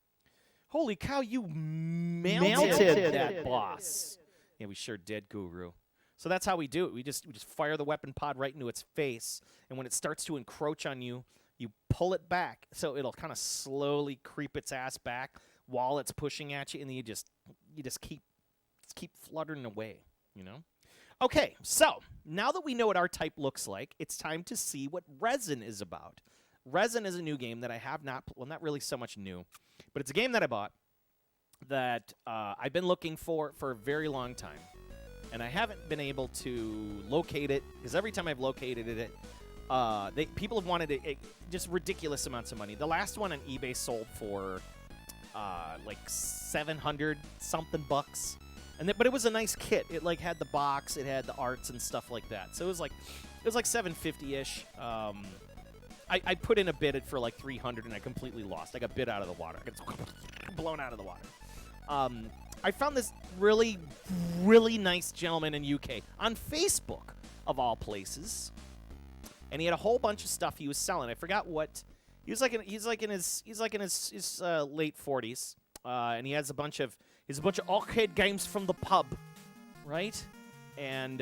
Speaker 2: Holy cow, you melted that boss. Yeah, we sure did, Guru. So that's how we do it. We just fire the weapon pod right into its face, and when it starts to encroach on you, you pull it back, so it'll kind of slowly creep its ass back while it's pushing at you, and then you just keep fluttering away, you know? Okay, so now that we know what our type looks like, it's time to see what REZON is about. REZON is a new game that I have not, well, not really so much new, but it's a game that I bought that I've been looking for a very long time, and I haven't been able to locate it, because every time I've located it, people have wanted it just ridiculous amounts of money. The last one on eBay sold for like 700 something bucks. But it was a nice kit. It like had the box, it had the arts and stuff like that. So it was like 750-ish. I put in a bid for like 300 and I completely lost. I got bid out of the water. I got blown out of the water. I found this really, really nice gentleman in UK on Facebook of all places, and he had a whole bunch of stuff he was selling. I forgot what he was like. He's like in his late 40s, and he has a bunch of arcade games from the pub, right? And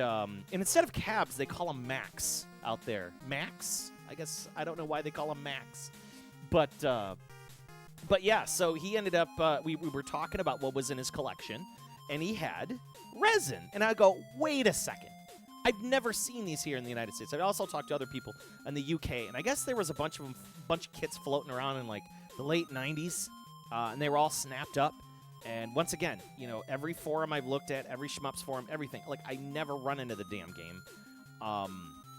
Speaker 2: instead of cabs, they call them Macs out there. Macs? I guess I don't know why they call them Macs, but yeah. So he ended up. We were talking about what was in his collection, and he had REZON. And I go, wait a second. I've never seen these here in the United States. I also talked to other people in the UK, and I guess there was a bunch of kits floating around in like the late 90s, and they were all snapped up. And once again, you know, every forum I've looked at, every shmups forum, everything, like I never run into the damn game.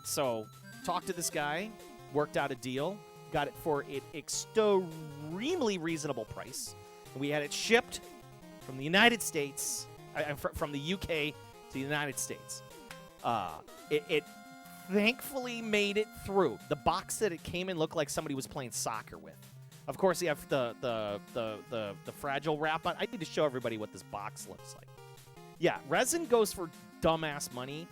Speaker 2: So talked to this guy, worked out a deal, got it for an extremely reasonable price. And we had it shipped from the United States, from the UK to the United States. It thankfully made it through. The box that it came in looked like somebody was playing soccer with. Of course, you have the fragile wrap on. I need to show everybody what this box looks like. Yeah, REZON goes for dumbass money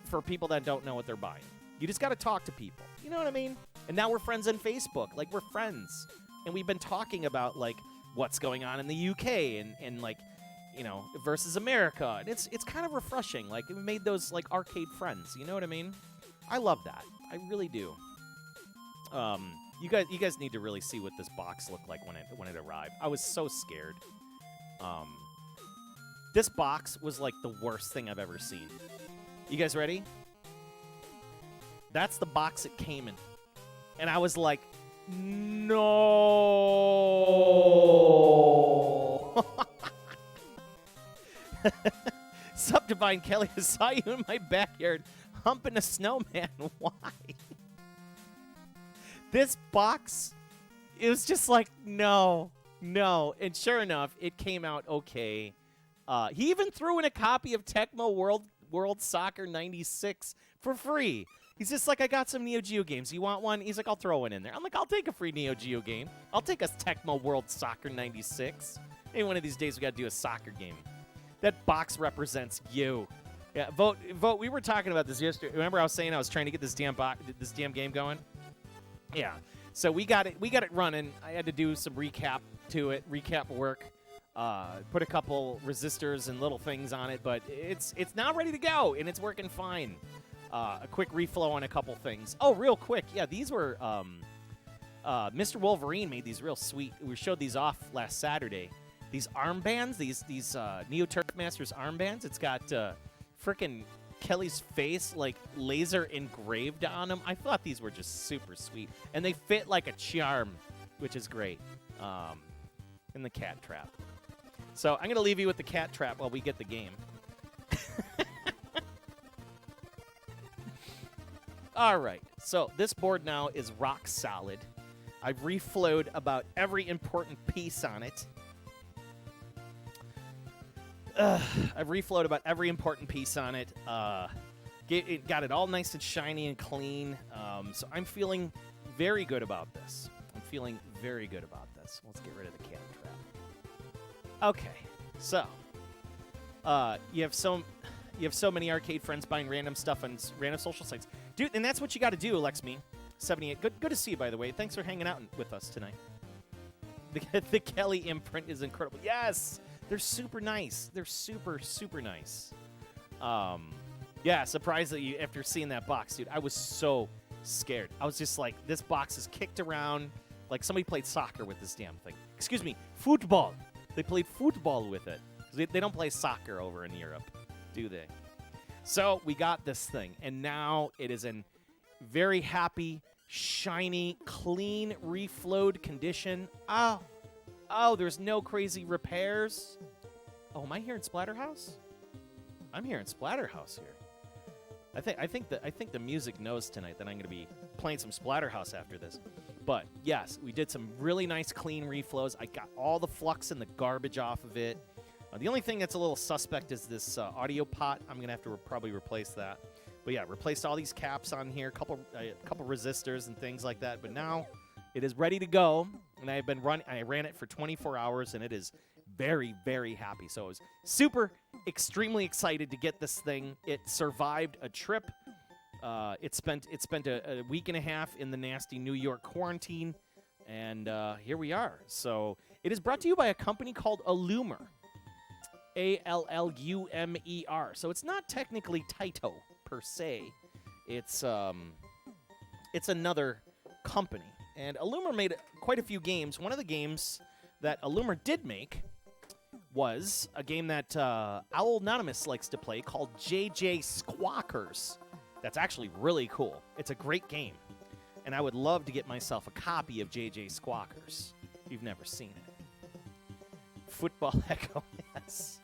Speaker 2: for people that don't know what they're buying. You just got to talk to people. You know what I mean? And now we're friends on Facebook. Like, we're friends. And we've been talking about, like, what's going on in the UK and like, you know, versus America. And it's kind of refreshing. Like, we made those, like, arcade friends. You know what I mean? I love that. I really do. You guys need to really see what this box looked like when it arrived. I was so scared. This box was like the worst thing I've ever seen. You guys ready? That's the box it came in. And I was like, no. Sup, Divine Kelly, I saw you in my backyard humping a snowman. Why? This box, it was just like, no. And sure enough, it came out okay. He even threw in a copy of Tecmo World Soccer 96 for free. He's just like, I got some Neo Geo games. You want one? He's like, I'll throw one in there. I'm like, I'll take a free Neo Geo game. I'll take a Tecmo World Soccer 96. Hey, one of these days we got to do a soccer game. That box represents you. Yeah, vote. We were talking about this yesterday. Remember I was saying I was trying to get this damn game going? Yeah. So we got it running. I had to do some recap work. Put a couple resistors and little things on it, but it's now ready to go, and it's working fine. A quick reflow on a couple things. Oh, real quick. Yeah, these were Mr. Wolverine made these real sweet. We showed these off last Saturday. These armbands, these Neo Turf Masters armbands. It's got frickin' Kelly's face like laser engraved on them. I thought these were just super sweet, and they fit like a charm, which is great. And the cat trap. So I'm gonna leave you with the cat trap while we get the game. All right. So this board now is rock solid. I've reflowed about every important piece on it. I've reflowed about every important piece on it. Got it all nice and shiny and clean. So I'm feeling very good about this. Let's get rid of the cat trap. Okay, so you have You have so many arcade friends buying random stuff on random social sites. Dude, and that's what you got to do, LexMe78. Good to see you, by the way. Thanks for hanging out with us tonight. The Kelly imprint is incredible. Yes! They're super nice. They're super, super nice. Yeah, surprised that you, after seeing that box, dude, I was so scared. I was just like, this box is kicked around like somebody played soccer with this damn thing. Excuse me, football. They played football with it. They don't play soccer over in Europe, do they? So we got this thing, and now it is in very happy, shiny, clean, reflowed condition. Oh, there's no crazy repairs. Oh, am I hearing Splatterhouse? I'm hearing Splatterhouse here. I think the music knows tonight that I'm going to be playing some Splatterhouse after this. But yes, we did some really nice clean reflows. I got all the flux and the garbage off of it. The only thing that's a little suspect is this audio pot. I'm going to have to probably replace that. But yeah, replaced all these caps on here, couple resistors and things like that. But now it is ready to go, and I ran it for 24 hours, and it is very, very happy. So I was extremely excited to get this thing. It survived a trip. It spent a week and a half in the nasty New York quarantine, and here we are. So it is brought to you by a company called Allumer. Allumer. So it's not technically Taito per se. It's another company. And Allumer made quite a few games. One of the games that Allumer did make was a game that Owl Anonymous likes to play called JJ Squawkers. That's actually really cool. It's a great game. And I would love to get myself a copy of JJ Squawkers if you've never seen it. Football Echo, yes.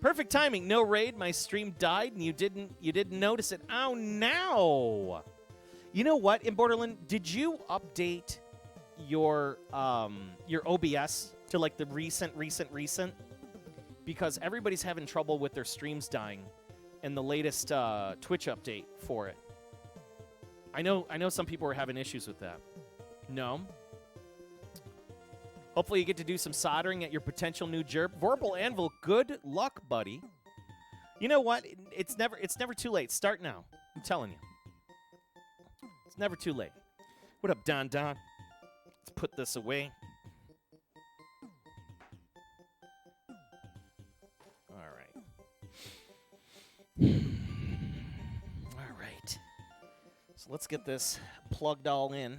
Speaker 2: Perfect timing. No raid. My stream died, and you didn't notice it. Oh no! You know what? In Borderland, did you update your OBS to like the recent? Because everybody's having trouble with their streams dying, and the latest Twitch update for it. I know some people are having issues with that. No. Hopefully you get to do some soldering at your potential new jerp. Vorpal Anvil, good luck, buddy. You know what? It's never too late. Start now. I'm telling you. It's never too late. What up, Don? Let's put this away. All right. So let's get this plugged all in.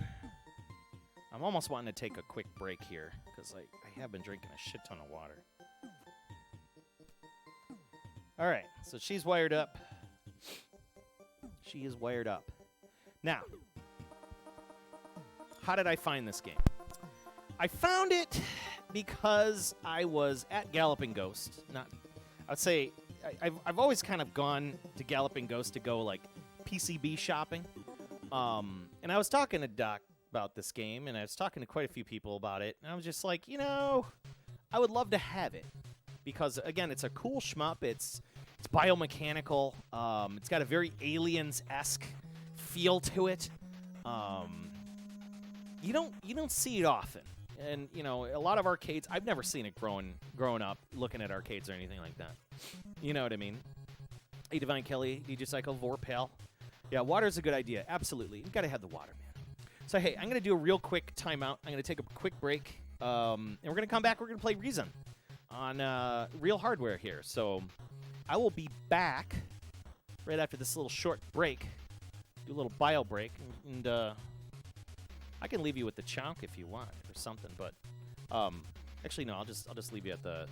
Speaker 2: I'm almost wanting to take a quick break here because I have been drinking a shit ton of water. All right, so she's wired up. She is wired up. Now, how did I find this game? I found it because I was at Galloping Ghost. I would say I've always kind of gone to Galloping Ghost to go like PCB shopping. And I was talking to Doc about this game, and I was talking to quite a few people about it, and I was just like, I would love to have it because again, it's a cool shmup. It's biomechanical. It's got a very Aliens-esque feel to it. You don't see it often, and a lot of arcades. I've never seen it growing up looking at arcades or anything like that. You know what I mean? Hey, Divine Kelly, DJ Cycle, Vorpal. Yeah, water's a good idea. Absolutely, you gotta have the water, man. So, hey, I'm going to do a real quick timeout. I'm going to take a quick break, and we're going to come back. We're going to play REZON on real hardware here. So, I will be back right after this little short break, do a little bio break, and I can leave you with the chunk if you want or something. But actually, no, I'll just leave you at the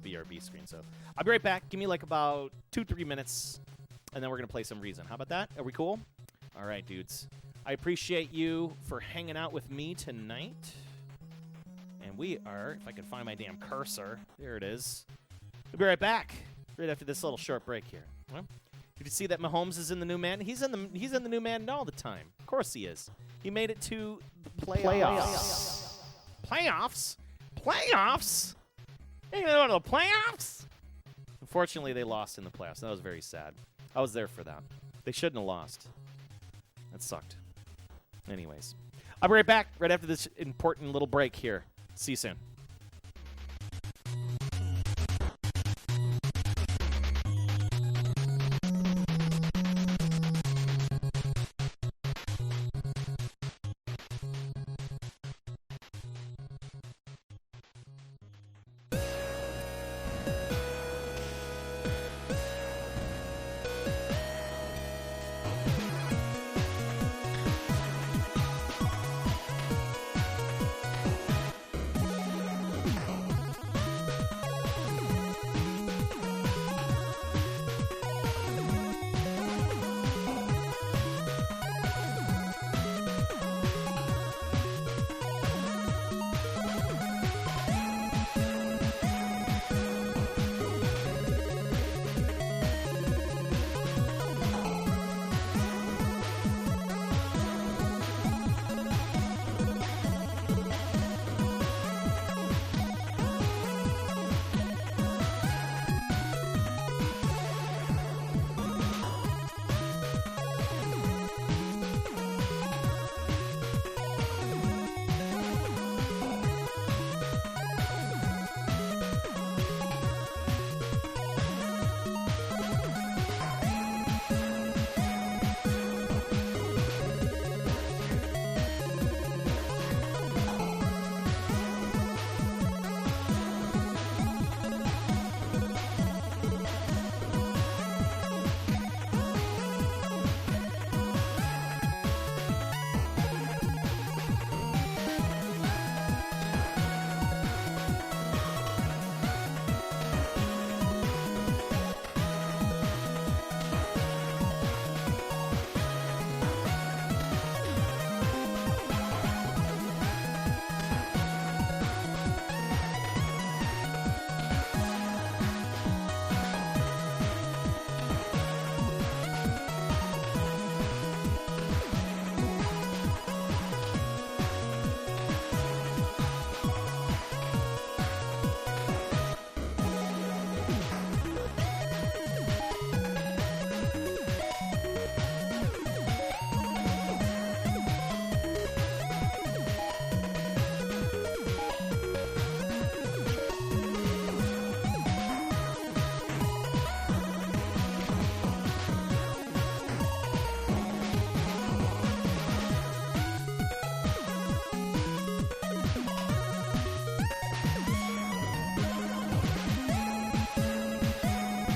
Speaker 2: BRB screen. So, I'll be right back. Give me like about 2-3 minutes, and then we're going to play some REZON. How about that? Are we cool? All right, dudes. I appreciate you for hanging out with me tonight. And we are, if I can find my damn cursor, there it is. We'll be right back, right after this little short break here. Well, did you see that Mahomes is in the new man? He's in the new man all the time. Of course he is. He made it to the playoffs. Playoffs? Playoffs? Ain't going to the playoffs? Unfortunately, they lost in the playoffs. That was very sad. I was there for that. They shouldn't have lost. That sucked. Anyways, I'll be right back right after this important little break here. See you soon.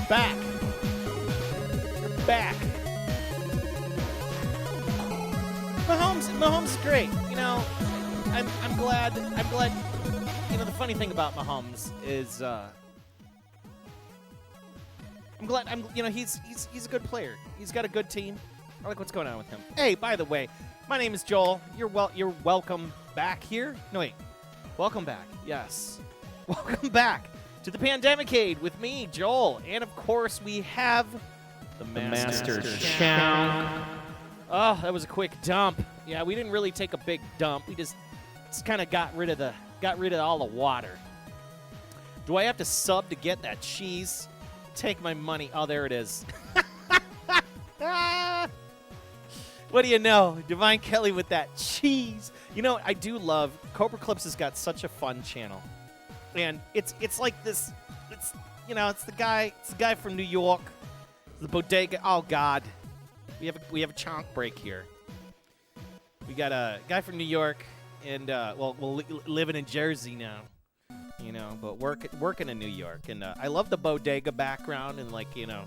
Speaker 2: back. You're back. Mahomes is great. You know, I'm glad. You know, the funny thing about Mahomes is, I'm glad. You know, he's a good player. He's got a good team. I like what's going on with him. Hey, by the way, my name is Joel. You're welcome back here. No wait, welcome back. Yes, welcome back to the Pandemicade with me, Joel, and of course we have the Master Chow. Oh, that was a quick dump. Yeah, we didn't really take a big dump. We just kind of got rid of all the water. Do I have to sub to get that cheese? Take my money. Oh, there it is. What do you know? Divine Kelly with that cheese. You know, I do love Cobra Clips has got such a fun channel. And it's like this, it's the guy from New York, the bodega. Oh God. We have a chonk break here. We got a guy from New York and living in Jersey now. You know, but working in New York, and I love the bodega background and like, you know,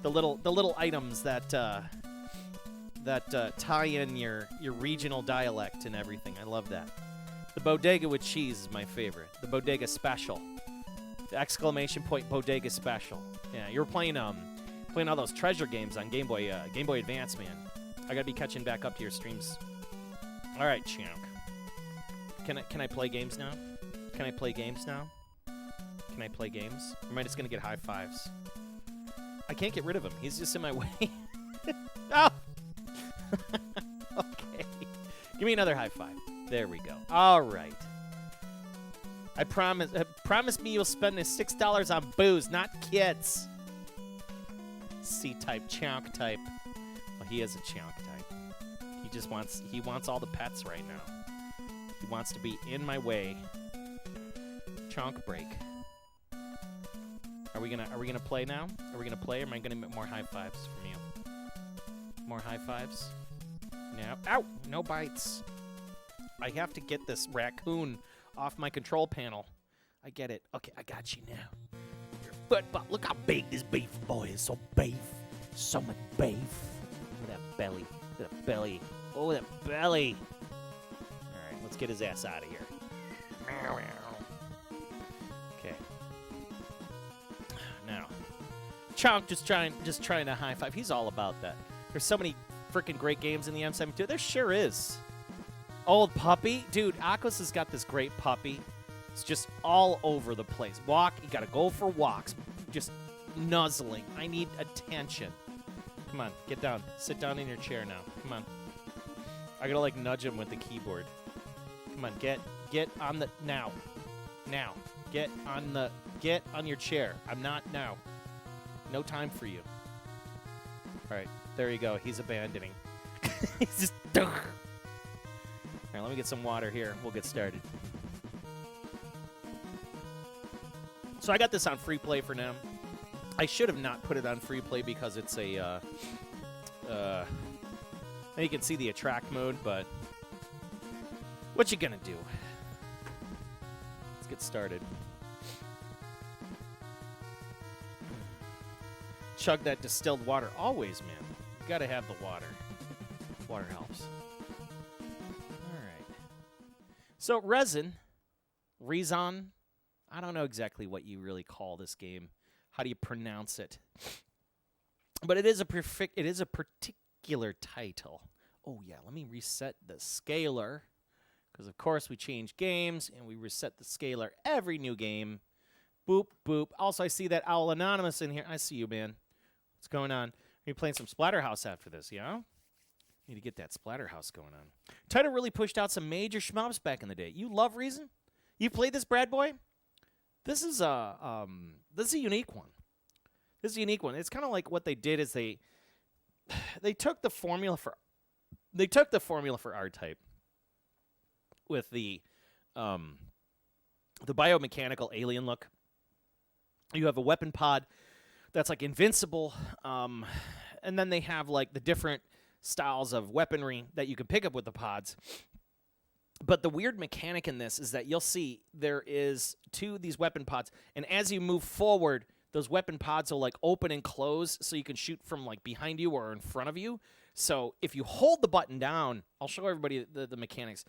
Speaker 2: the little items that tie in your regional dialect and everything. I love that. The bodega with cheese is my favorite. The bodega special. The exclamation point bodega special. Yeah, you were playing all those treasure games on Game Boy Advance, man. I gotta be catching back up to your streams. All right, Chunk. Can I play games now? Can I play games now? Can I play games? Or am I just gonna get high fives? I can't get rid of him. He's just in my way. Oh! Okay. Give me another high five. There we go. All right. I promise me you'll spend the $6 on booze, not kids. C-type, chonk type. Well, he is a chonk type. He wants all the pets right now. He wants to be in my way. Chonk break. Are we gonna play now? Are we gonna play, or am I gonna get more high fives from you? More high fives? No. Ow! No bites. I have to get this raccoon off my control panel. I get it. Okay, I got you now. Your foot, but look how big this beef boy is. So beef. So much beef. Look at that belly. Look at that belly. Oh, that belly. All right, let's get his ass out of here. Okay. Now, Chonk just trying to high five. He's all about that. There's so many freaking great games in the M72. There sure is. Old puppy. Dude, Aquas has got this great puppy. It's just all over the place. Walk. You got to go for walks. Just nuzzling. I need attention. Come on. Get down. Sit down in your chair now. Come on. I got to, like, nudge him with the keyboard. Come on. Get on the... Now. Now. Get on your chair. I'm not now. No time for you. All right. There you go. He's abandoning. He's just... All right, let me get some water here. We'll get started. So I got this on free play for now. I should have not put it on free play because it's a... you can see the attract mode, but... What you gonna do? Let's get started. Chug that distilled water. Always, man. You gotta have the water. Water helps. So, REZON, I don't know exactly what you really call this game. How do you pronounce it? But it is a particular title. Oh, yeah, let me reset the scaler. Because, of course, we change games, and we reset the scaler every new game. Boop, boop. Also, I see that Owl Anonymous in here. I see you, man. What's going on? Are you playing some Splatterhouse after this, yeah? Need to get that Splatterhouse going on. Taito really pushed out some major shmups back in the day. You love Reason? You played this, Brad Boy? This is a unique one. This is a unique one. It's kind of like what they did is they took the formula for R-Type with the biomechanical alien look. You have a weapon pod that's like invincible, and then they have like the different styles of weaponry that you can pick up with the pods. But the weird mechanic in this is that you'll see there is these weapon pods, and as you move forward, those weapon pods will like open and close so you can shoot from like behind you or in front of you. So if you hold the button down, I'll show everybody the mechanics.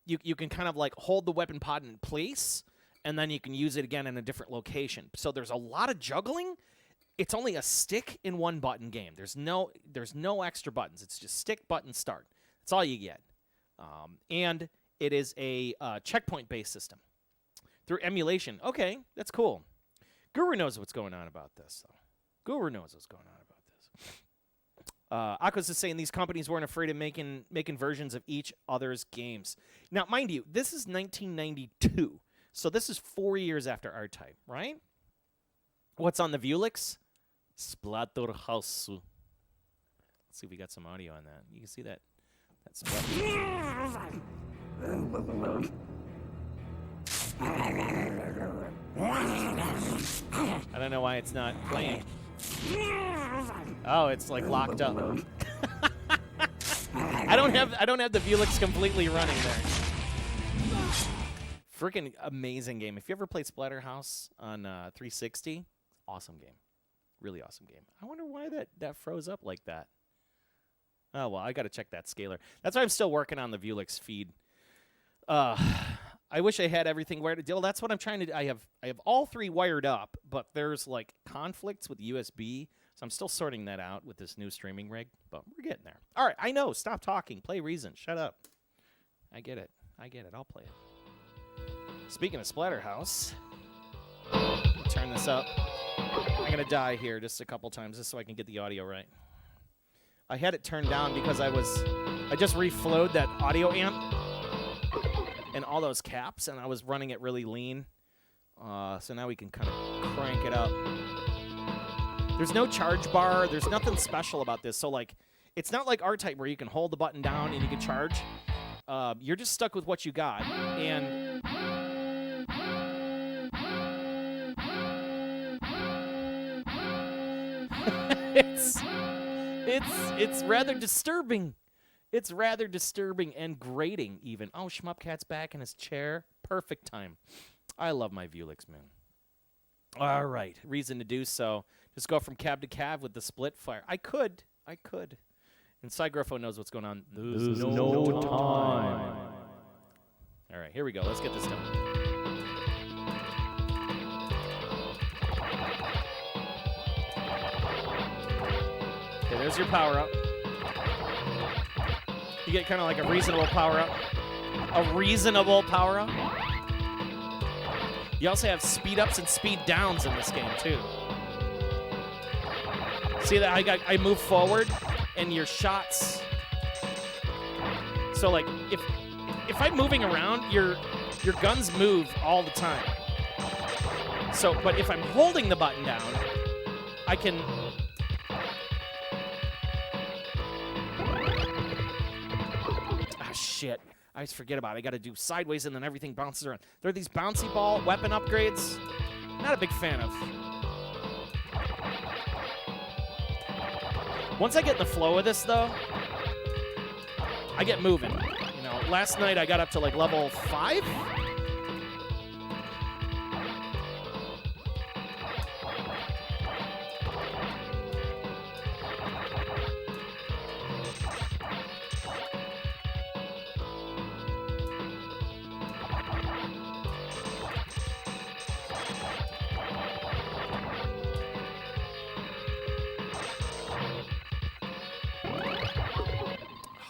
Speaker 2: You can kind of like hold the weapon pod in place, and then you can use it again in a different location. So there's a lot of juggling. It's only a stick in one button game. There's no extra buttons. It's just stick, button, start. That's all you get. And it is a checkpoint-based system through emulation. Okay, that's cool. Guru knows what's going on about this, though. Guru knows what's going on about this. Akos is saying these companies weren't afraid of making versions of each other's games. Now, mind you, this is 1992, so this is 4 years after R-Type, right? What's on the Vuelix? Splatterhouse. Let's see if we got some audio on that. You can see that. That's I don't know why it's not playing. Oh, it's like locked up. I don't have the Vuelix completely running there. Freaking amazing game. If you ever played Splatterhouse on 360, awesome game. Really awesome game. I wonder why that froze up like that. Oh, well, I got to check that scaler. That's why I'm still working on the Vuelix feed. I wish I had everything wired. Well, that's what I'm trying to do. I have all three wired up, but there's like conflicts with USB, so I'm still sorting that out with this new streaming rig, but we're getting there. All right, I know. Stop talking. Play REZON. Shut up. I get it. I'll play it. Speaking of Splatterhouse, turn this up. I'm going to die here just a couple times just so I can get the audio right. I had it turned down because I just reflowed that audio amp and all those caps, and I was running it really lean. So now we can kind of crank it up. There's no charge bar. There's nothing special about this. So, like, it's not like R-Type where you can hold the button down and you can charge. You're just stuck with what you got. And it's rather disturbing. It's rather disturbing and grating, even. Oh, Shmupcat's back in his chair. Perfect time. I love my Vuelix, man. All right. Reason to do so. Just go from cab to cab with the split fire. I could. And Cygrofo knows what's going on. There's no time. All right, here we go. Let's get this done. Okay, there's your power-up. You get kind of like a reasonable power-up. A reasonable power-up. You also have speed-ups and speed-downs in this game, too. See that I move forward, and your shots... So, like, if I'm moving around, your guns move all the time. So, but if I'm holding the button down, I can... Shit. I always forget about it. I got to do sideways and then everything bounces around. There are these bouncy ball weapon upgrades. Not a big fan of. Once I get in the flow of this, though, I get moving. You know, last night I got up to like level 5.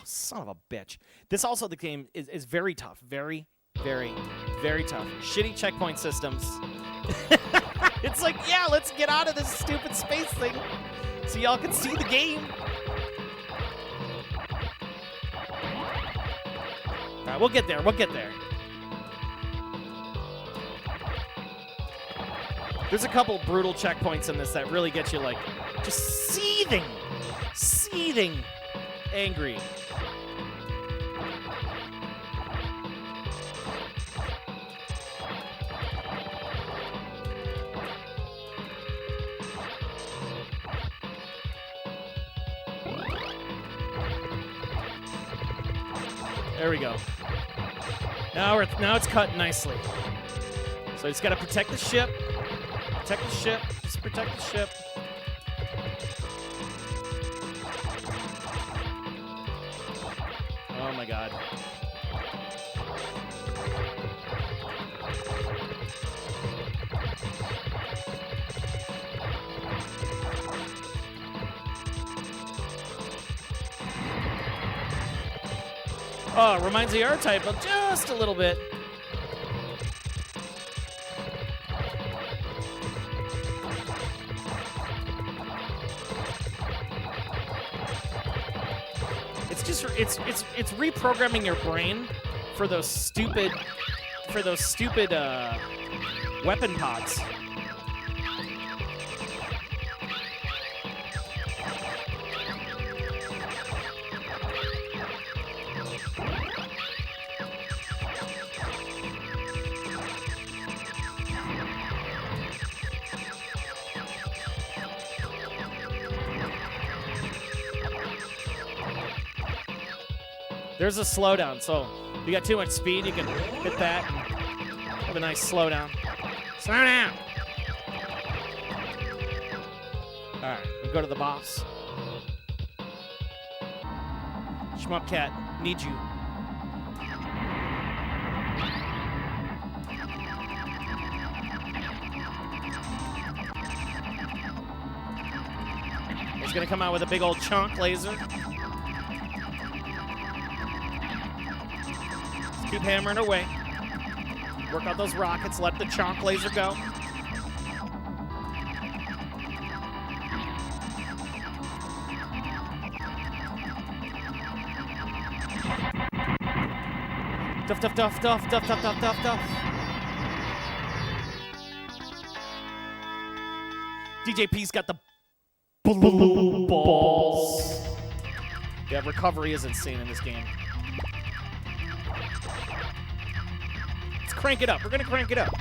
Speaker 2: Son of a bitch. This also, the game is very tough. Very, very, very tough. Shitty checkpoint systems. It's like, yeah, let's get out of this stupid space thing so y'all can see the game. All right, we'll get there. We'll get there. There's a couple brutal checkpoints in this that really get you, like, just seething angry. There we go. Now it's cut nicely. So he's got to protect the ship, Protect the ship. Just protect the ship. Oh my god. Oh, it reminds me of R-Type, but just a little bit. It's just it's reprogramming your brain for those stupid weapon pods. There's a slowdown, so if you got too much speed, you can hit that and have a nice slowdown. Slow down! Alright, we go to the boss. Shmup Cat, need you. He's gonna come out with a big old chunk laser. Keep hammering away. Work out those rockets. Let the chonk laser go. Duff, duff, duff, duff, duff, duff, duff, duff, duff. DJP's got the blue balls. Yeah, recovery is insane in this game. Crank it up. We're gonna crank it up.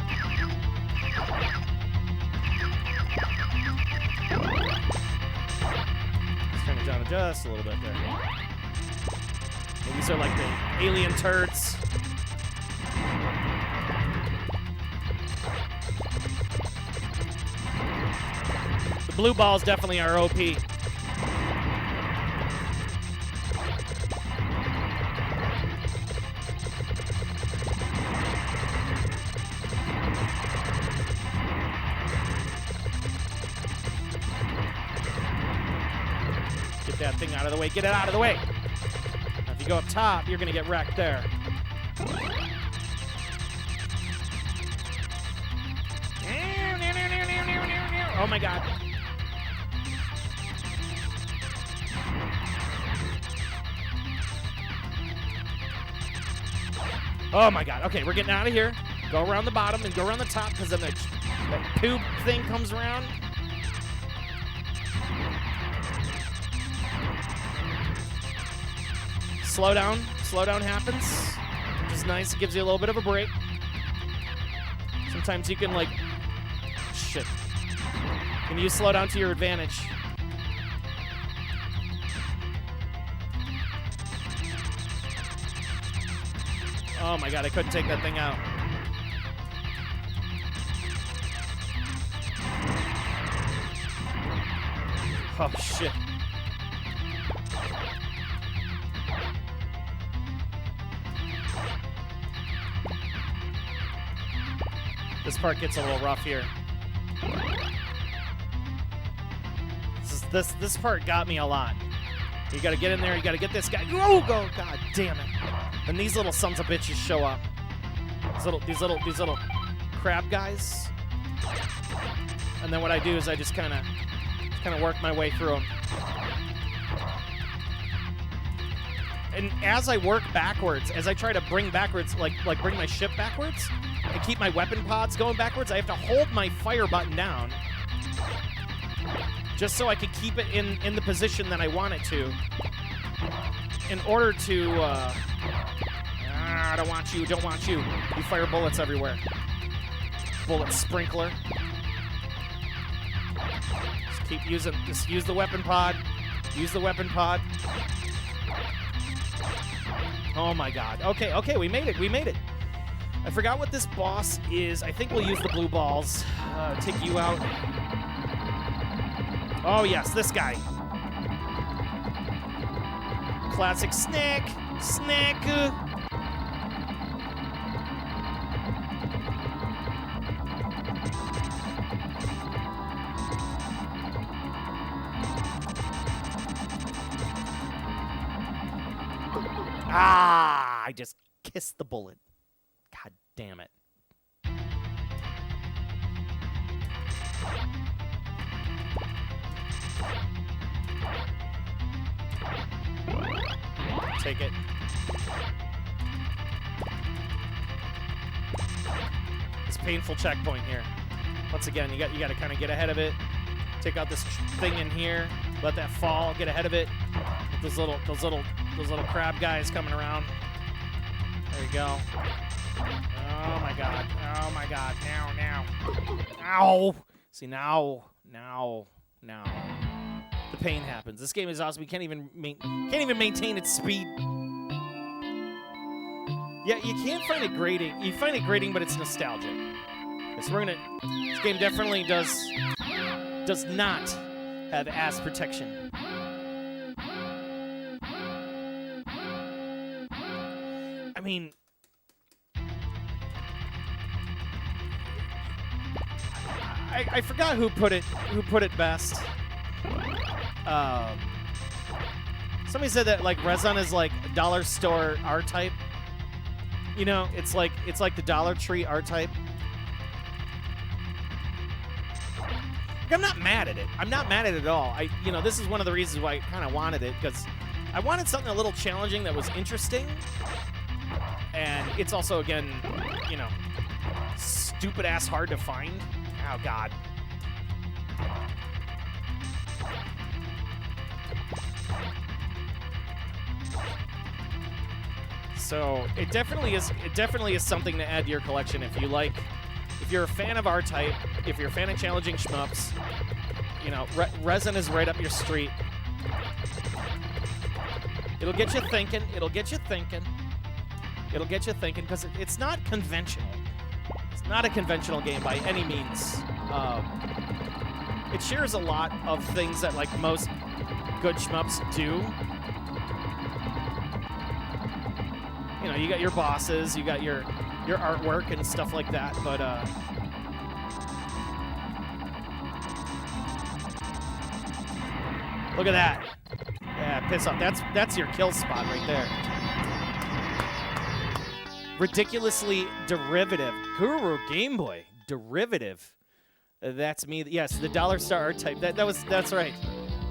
Speaker 2: Let's turn it down just a little bit there. And these are like the alien turds. The blue balls definitely are OP. That thing out of the way. Get it out of the way. Now, if you go up top, you're going to get wrecked there. Oh my god. Oh my god. Okay, we're getting out of here. Go around the bottom and go around the top because then the tube thing comes around. Slowdown happens, which is nice. It gives you a little bit of a break. Sometimes you can shit. You can use slowdown to your advantage. Oh my god, I couldn't take that thing out. Oh shit. This part gets a little rough here. This part got me a lot. You gotta get in there, you gotta get this guy. Oh, god damn it. And these little sons of bitches show up. These little crab guys. And then what I do is I just kinda work my way through them. And as I work backwards, as I try to bring backwards, like bring my ship backwards, and keep my weapon pods going backwards, I have to hold my fire button down just so I can keep it in the position that I want it to in order to, I don't want you. You fire bullets everywhere. Bullet sprinkler. Just use the weapon pod. Use the weapon pod. Oh my god. Okay, we made it. I forgot what this boss is. I think we'll use the blue balls. Take you out. Oh, yes, this guy. Classic snack. Snack. Ah, I just kissed the bullet. God damn it. Take it. This painful checkpoint here. Once again, you got to kind of get ahead of it. Take out this thing in here. Let that fall. Get ahead of it. Those little crab guys coming around. There you go. Oh my god. Oh my god. Now. Ow. See, now. The pain happens. This game is awesome. We can't even maintain its speed. Yeah, you can't find it grating. You find it grating, but it's nostalgic. So we're gonna. This game definitely does not have ass protection. I mean, I forgot who put it best. Somebody said that like REZON is like dollar store R-Type. You know, it's like the Dollar Tree R-Type. Like, I'm not mad at it. I'm not mad at it at all. This is one of the reasons why I kind of wanted it, because I wanted something a little challenging that was interesting. And it's also, again, stupid ass hard to find. Oh, God. So it definitely is something to add to your collection if you're a fan of R-Type, if you're a fan of challenging shmups. REZON is right up your street. It'll get you thinking. Because it's not conventional. It's not a conventional game by any means. It shares a lot of things that like most good shmups do. You got your bosses, you got your artwork and stuff like that, but look at that. Yeah, piss off. That's your kill spot right there. Ridiculously derivative. Guru Game Boy. Derivative. That's me. Yes, the dollar star R-Type. That's right.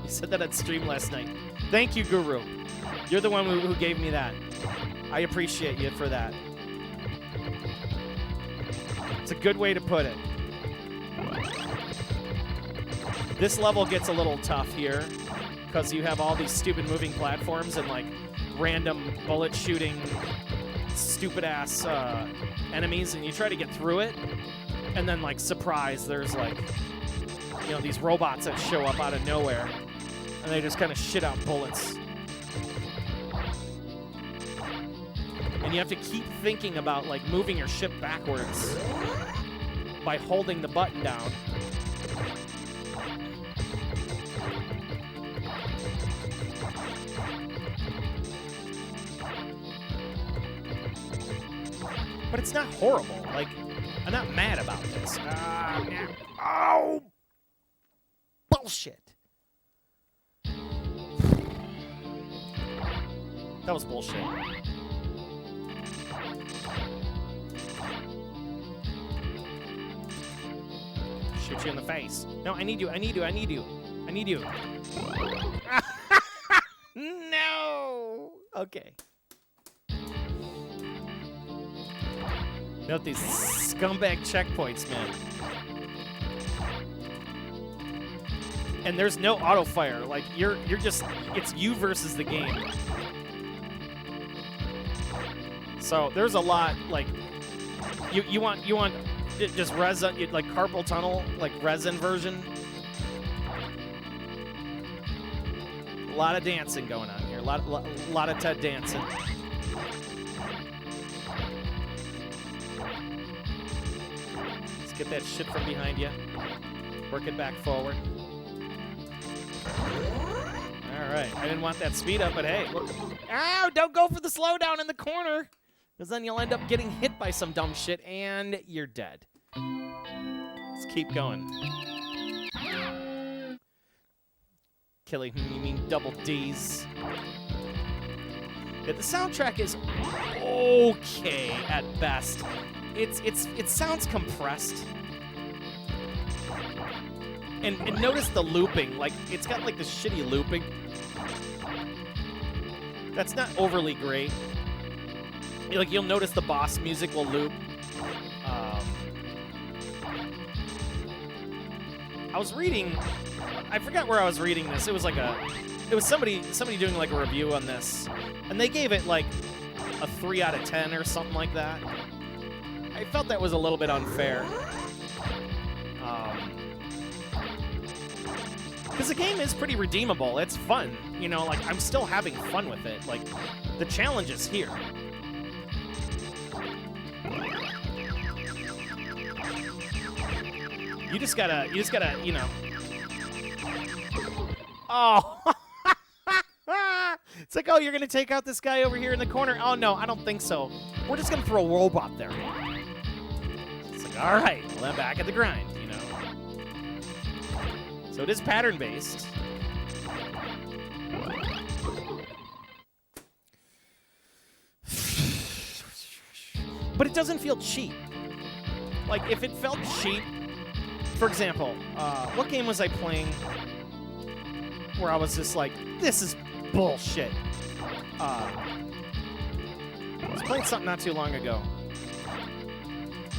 Speaker 2: You said that on stream last night. Thank you, Guru. You're the one who gave me that. I appreciate you for that. It's a good way to put it. This level gets a little tough here because you have all these stupid moving platforms and like random bullet shooting stupid ass enemies, and you try to get through it, and then like surprise, there's like these robots that show up out of nowhere, and they just kind of shit out bullets. And you have to keep thinking about like moving your ship backwards by holding the button down. But it's not horrible. Like, I'm not mad about this. Oh! Bullshit. That was bullshit. Shoot you in the face. No, I need you. No! Okay. Note these scumbag checkpoints, man. And there's no auto fire. Like you're just, it's you versus the game. So there's a lot like you want just REZON, like carpal tunnel, like REZON version. A lot of dancing going on here. A lot of Ted dancing. Get that shit from behind you. Work it back forward. All right. I didn't want that speed up, but hey. Look. Ow! Don't go for the slowdown in the corner. Because then you'll end up getting hit by some dumb shit, and you're dead. Let's keep going. Killing, you mean double D's. Yeah, the soundtrack is okay at best. It sounds compressed. And notice the looping. Like, it's got like the shitty looping. That's not overly great. Like, you'll notice the boss music will loop. I was reading, I forgot where I was reading this. It was like it was somebody doing like a review on this, and they gave it like a 3 out of 10 or something like that. I felt that was a little bit unfair. Because the game is pretty redeemable. It's fun. You know, like, I'm still having fun with it. Like, the challenge is here. You just gotta, you know. Oh. It's like, oh, you're gonna take out this guy over here in the corner. Oh, no, I don't think so. We're just gonna throw a robot there. It's like, all right, well, I'm back at the grind, you know. So it is pattern-based. But it doesn't feel cheap. Like, if it felt cheap, for example, what game was I playing where I was just like, this is bullshit? I was playing something not too long ago.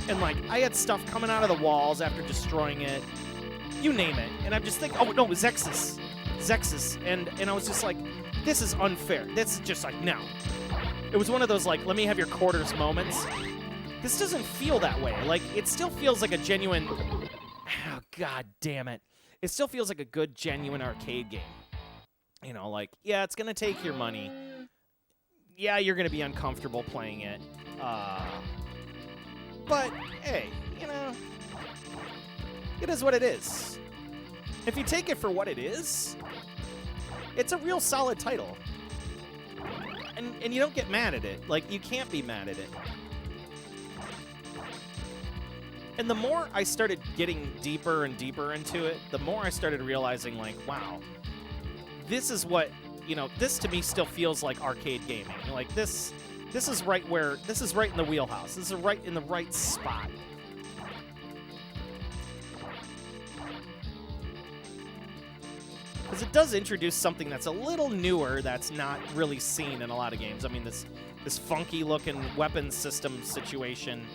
Speaker 2: And, like, I had stuff coming out of the walls after destroying it. You name it. And I'm just thinking, oh, no, Zexus. And I was just like, this is unfair. This is just like, no. It was one of those, like, let me have your quarters moments. This doesn't feel that way. Like, it still feels like a genuine... Oh, God damn it. It still feels like a good, genuine arcade game. You know, like, yeah, it's going to take your money. Yeah, you're going to be uncomfortable playing it. But, hey, you know, it is what it is. If you take it for what it is, it's a real solid title. And you don't get mad at it. Like, you can't be mad at it. And the more I started getting deeper and deeper into it, the more I started realizing, like, wow, this is what, you know, this to me still feels like arcade gaming. Like, this is right where, this is right in the wheelhouse. This is right in the right spot. Because it does introduce something that's a little newer that's not really seen in a lot of games. I mean, this funky-looking weapon system situation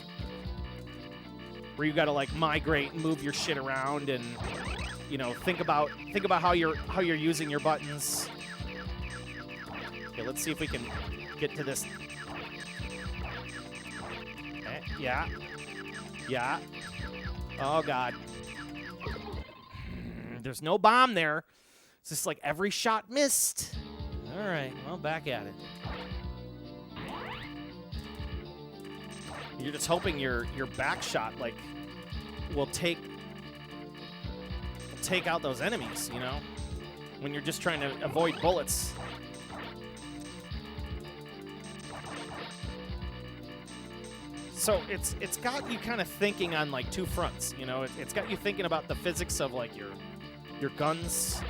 Speaker 2: where you got to, like, migrate and move your shit around and, you know, think about how you're using your buttons. Okay, let's see if we can get to this. Okay, yeah. Yeah. Oh, God. There's no bomb there. It's just like every shot missed. All right, well, back at it. You're just hoping your back shot, like, will take out those enemies, you know, when you're just trying to avoid bullets. So it's got you kind of thinking on, like, two fronts, you know. It's got you thinking about the physics of, like, your guns.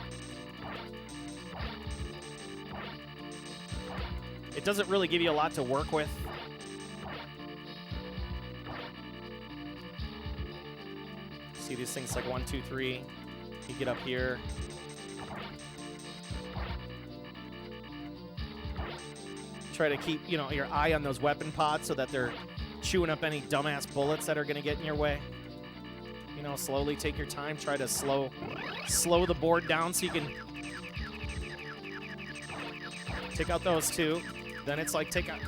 Speaker 2: It doesn't really give you a lot to work with. See these things like 1, 2, 3. You get up here. Try to keep, you know, your eye on those weapon pods so that they're chewing up any dumbass bullets that are going to get in your way. You know, slowly take your time. Try to slow the board down so you can take out those two. Then it's like take out,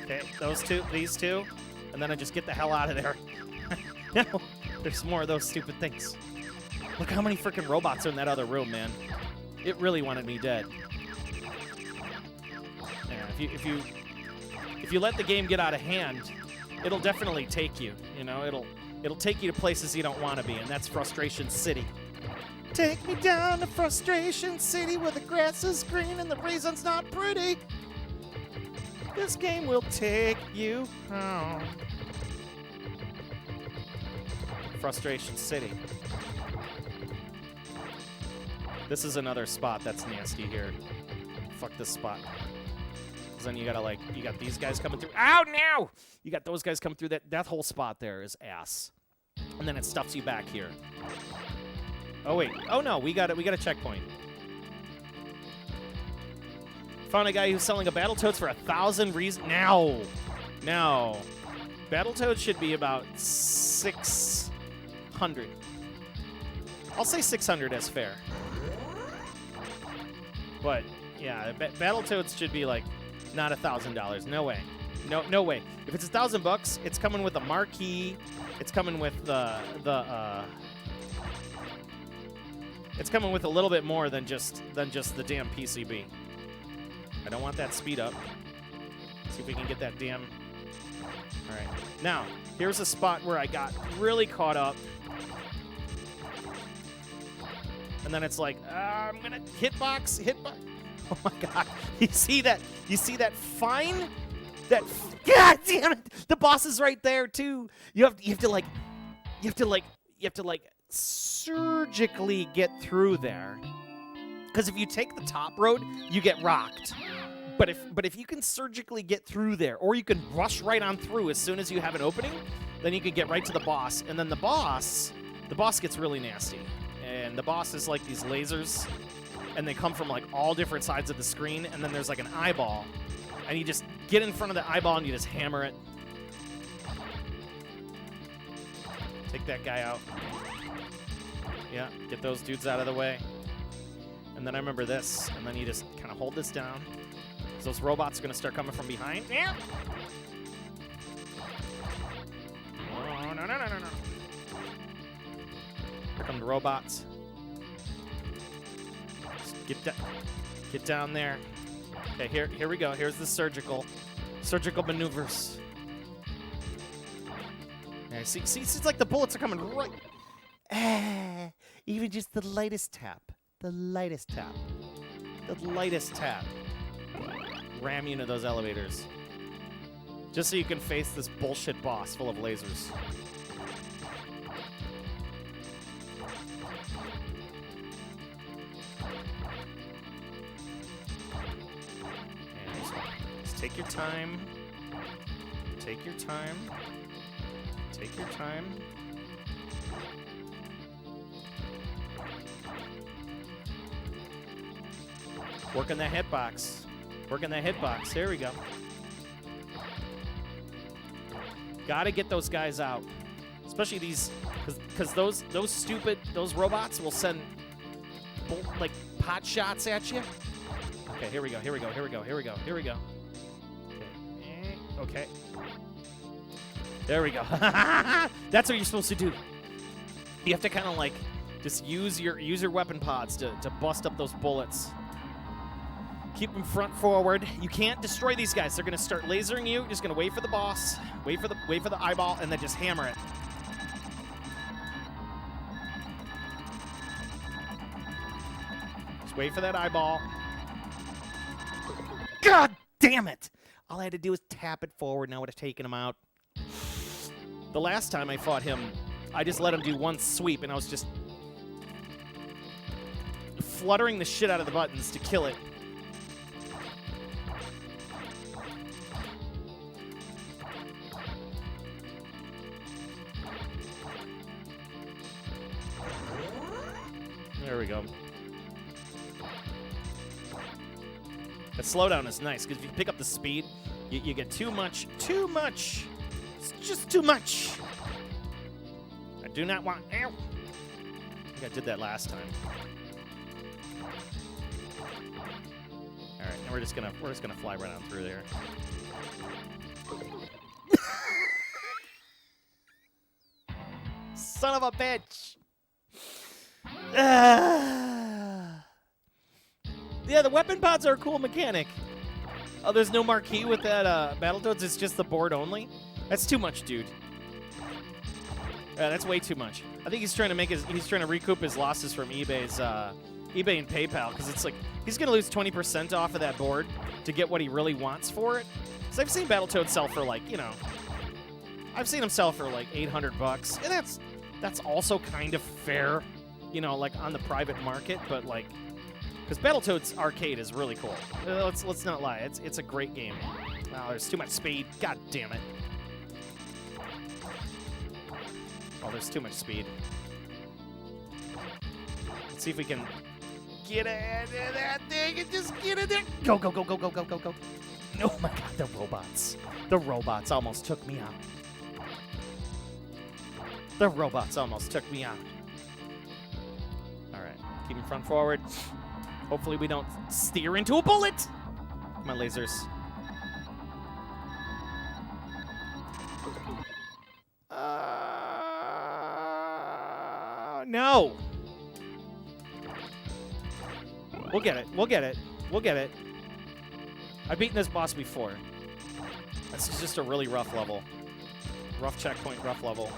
Speaker 2: okay, those two, these two, and then I just get the hell out of there. No, there's more of those stupid things. Look how many freaking robots are in that other room, man. It really wanted me dead. Yeah, if you let the game get out of hand, it'll definitely take you. You know, It'll take you to places you don't want to be, and that's Frustration City. Take me down to Frustration City where the grass is green and the REZON's not pretty. This game will take you home. Frustration City. This is another spot that's nasty here. Fuck this spot. Because then you gotta like, you got these guys coming through. Ow, now! You got those guys coming through. That whole spot there is ass. And then it stuffs you back here. Oh wait. Oh no, we got a checkpoint. Found a guy who's selling a Battletoads for 1,000 reasons. Now. Battletoads should be about 600. I'll say 600 as fair. But yeah, Battletoads should be like not $1,000. No way. No way. If it's $1,000, it's coming with a marquee. It's coming with it's coming with a little bit more than just the damn PCB. I don't want that speed up. See if we can get that damn. All right. Now, here's a spot where I got really caught up. And then it's like, I'm going to hitbox. Oh my god. You see that fine? God damn it. The boss is right there too. You have to surgically get through there. Because if you take the top road, you get rocked. But if you can surgically get through there, or you can rush right on through as soon as you have an opening, then you can get right to the boss. And then the boss gets really nasty. And the boss is like these lasers, and they come from like all different sides of the screen, and then there's like an eyeball. And you just get in front of the eyeball and you just hammer it. Take that guy out. Yeah, get those dudes out of the way. And then I remember this, and then you just kind of hold this down. Those robots are going to start coming from behind. Yeah. Oh, no. Here come the robots. Just get down there. Okay, here we go. Here's the surgical maneuvers. Yeah, see, it's like the bullets are coming right. Even just the lightest tap. The lightest tap. Ram you into those elevators. Just so you can face this bullshit boss full of lasers. And just take your time. Take your time. Working that hitbox. There we go. Gotta get those guys out. Especially these, because those robots will send like pot shots at you. Okay, here we go. Okay. There we go. That's what you're supposed to do. You have to kind of like just use your weapon pods to bust up those bullets. Keep them front forward. You can't destroy these guys. They're going to start lasering you. You're just going to wait for the boss, wait for the eyeball, and then just hammer it. Just wait for that eyeball. God damn it! All I had to do was tap it forward, and I would have taken him out. The last time I fought him, I just let him do one sweep, and I was just fluttering the shit out of the buttons to kill it. There we go. That slowdown is nice, because if you pick up the speed, you get too much. It's just too much. I do not want... Ow. I think I did that last time. All right, and we're just gonna fly right on through there. Son of a bitch! Yeah, the weapon pods are a cool mechanic. Oh, there's no marquee with that Battletoads. It's just the board only. That's too much, dude. That's way too much. I think he's trying to recoup his losses from eBay's eBay and PayPal, because it's like he's gonna lose 20% off of that board to get what he really wants for it. So I've seen Battletoads sell for like, you know, I've seen him sell for like $800, and that's also kind of fair, you know, like on the private market, but like, because Battletoads Arcade is really cool. Let's not lie, it's a great game. Wow, there's too much speed. God damn it. Oh, there's too much speed. Let's see if we can get into that thing and just get in there. Go, go, go, go, go, go, go, go. Oh my god, the robots. The robots almost took me out. The robots almost took me out. All right, keeping front forward. Hopefully we don't steer into a bullet. My lasers. No. We'll get it. We'll get it. We'll get it. I've beaten this boss before. This is just a really rough level. Rough checkpoint, rough level.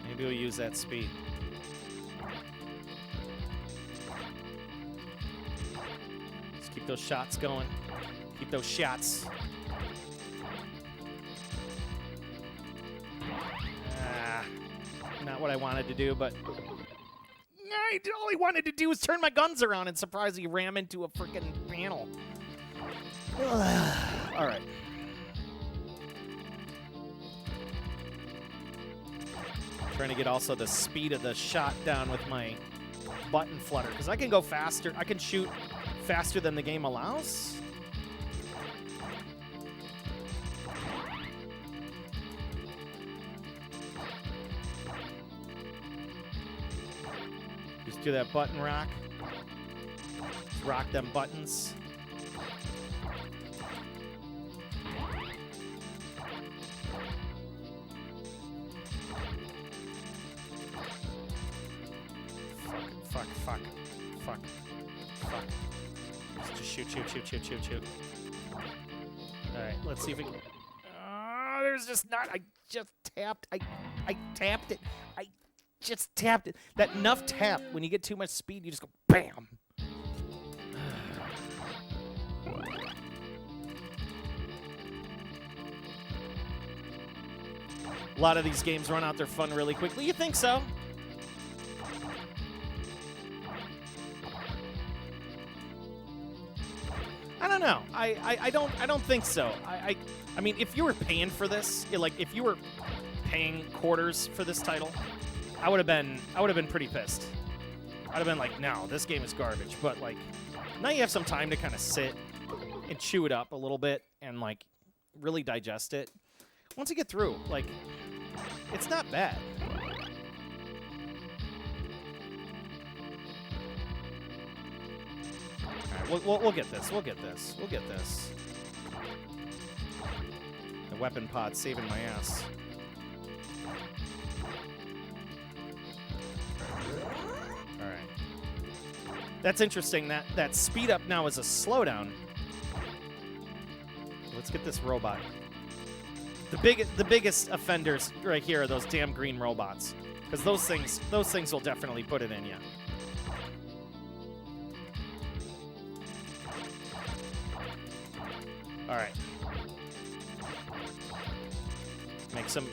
Speaker 2: Maybe we'll use that speed. Let's keep those shots going. Keep those shots. Not what I wanted to do, but all I wanted to do was turn my guns around and surprisingly ram into a freaking panel. All right. Trying to get also the speed of the shot down with my button flutter, because I can go faster. I can shoot faster than the game allows. Just do that button rock. Just rock them buttons. Fuck. Just shoot. Alright, let's see if we can... there's just not... I just tapped it. I just tapped it. That enough tap, when you get too much speed, you just go BAM! A lot of these games run out their fun really quickly. You think so? I don't know. I don't think so. I mean, if you were paying for this, like if you were paying quarters for this title, I would have been pretty pissed. I'd have been like, no, this game is garbage. But like, now you have some time to kind of sit and chew it up a little bit and like really digest it. Once you get through, like, it's not bad. We'll get this. We'll get this. We'll get this. The weapon pod saving my ass. All right. That's interesting. That speed up now is a slowdown. Let's get this robot. The biggest offenders right here are those damn green robots, because those things will definitely put it in you. All right.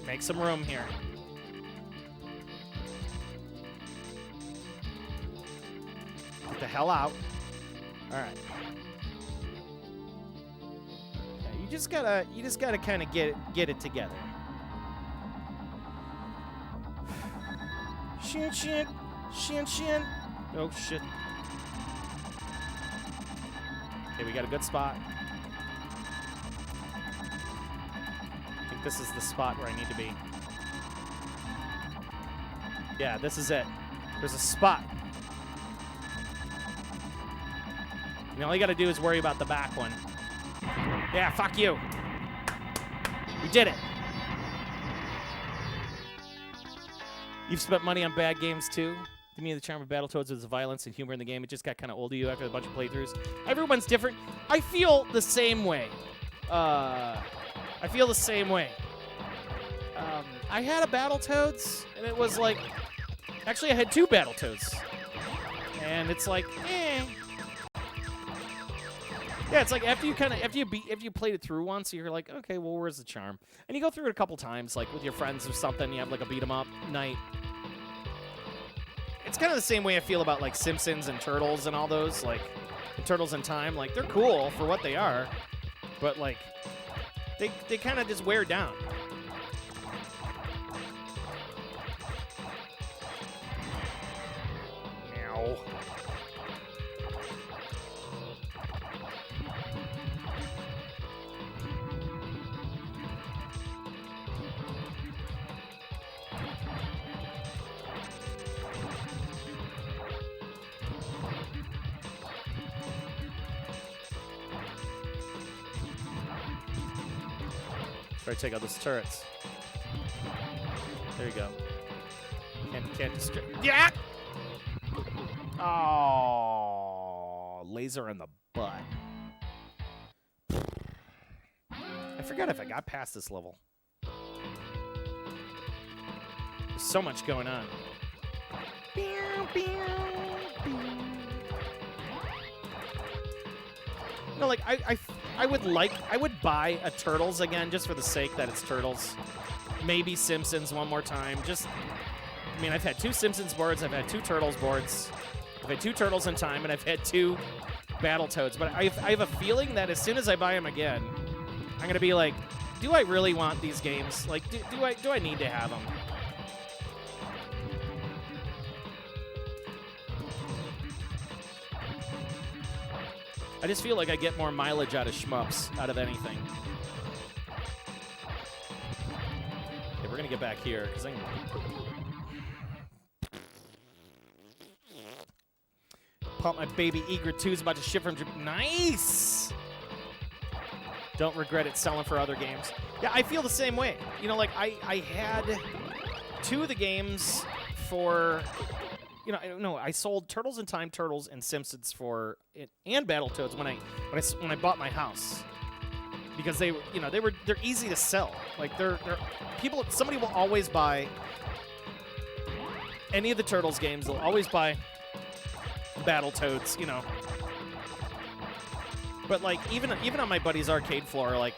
Speaker 2: Make some room here. Get the hell out. All right. Yeah, you just gotta kind of get it together. Shin. Oh shit. Okay, we got a good spot. This is the spot where I need to be. Yeah, this is it. There's a spot. And all you gotta do is worry about the back one. Yeah, fuck you. We did it. You've spent money on bad games too? To me, the charm of Battletoads was the violence and humor in the game. It just got kind of old to you after a bunch of playthroughs. Everyone's different. I feel the same way. I feel the same way. I had a Battletoads, and it was like... Actually, I had 2 Battletoads. And it's like, eh. Yeah, it's like after you played it through once, you're like, okay, well, where's the charm? And you go through it a couple times, like with your friends or something. You have like a beat 'em up night. It's kind of the same way I feel about like Simpsons and Turtles and all those, like Turtles in Time. Like they're cool for what they are, but like they kind of just wear down. Meow. Try to take out those turrets. There you go. Can't destroy. Yeah! Oh, laser in the butt. I forgot if I got past this level. There's so much going on. No, like I would buy a Turtles again just for the sake that it's Turtles. Maybe Simpsons one more time. I mean, I've had 2 Simpsons boards, I've had 2 Turtles boards, I've had 2 Turtles in Time, and I've had 2 Battletoads. But I have a feeling that as soon as I buy them again, I'm gonna be like, do I really want these games? Like, do I need to have them? I just feel like I get more mileage out of shmups, out of anything. Okay, we're gonna get back here, because I can... Pump my baby Eager 2's about to ship from Japan. Nice! Don't regret it selling for other games. Yeah, I feel the same way. You know, like, I had 2 of the games for... You know, I sold Turtles in Time, Turtles, and Simpsons for it, and Battletoads when I bought my house, because they're easy to sell. Like somebody will always buy any of the Turtles games. They'll always buy Battletoads, you know. But like even on my buddy's arcade floor, like,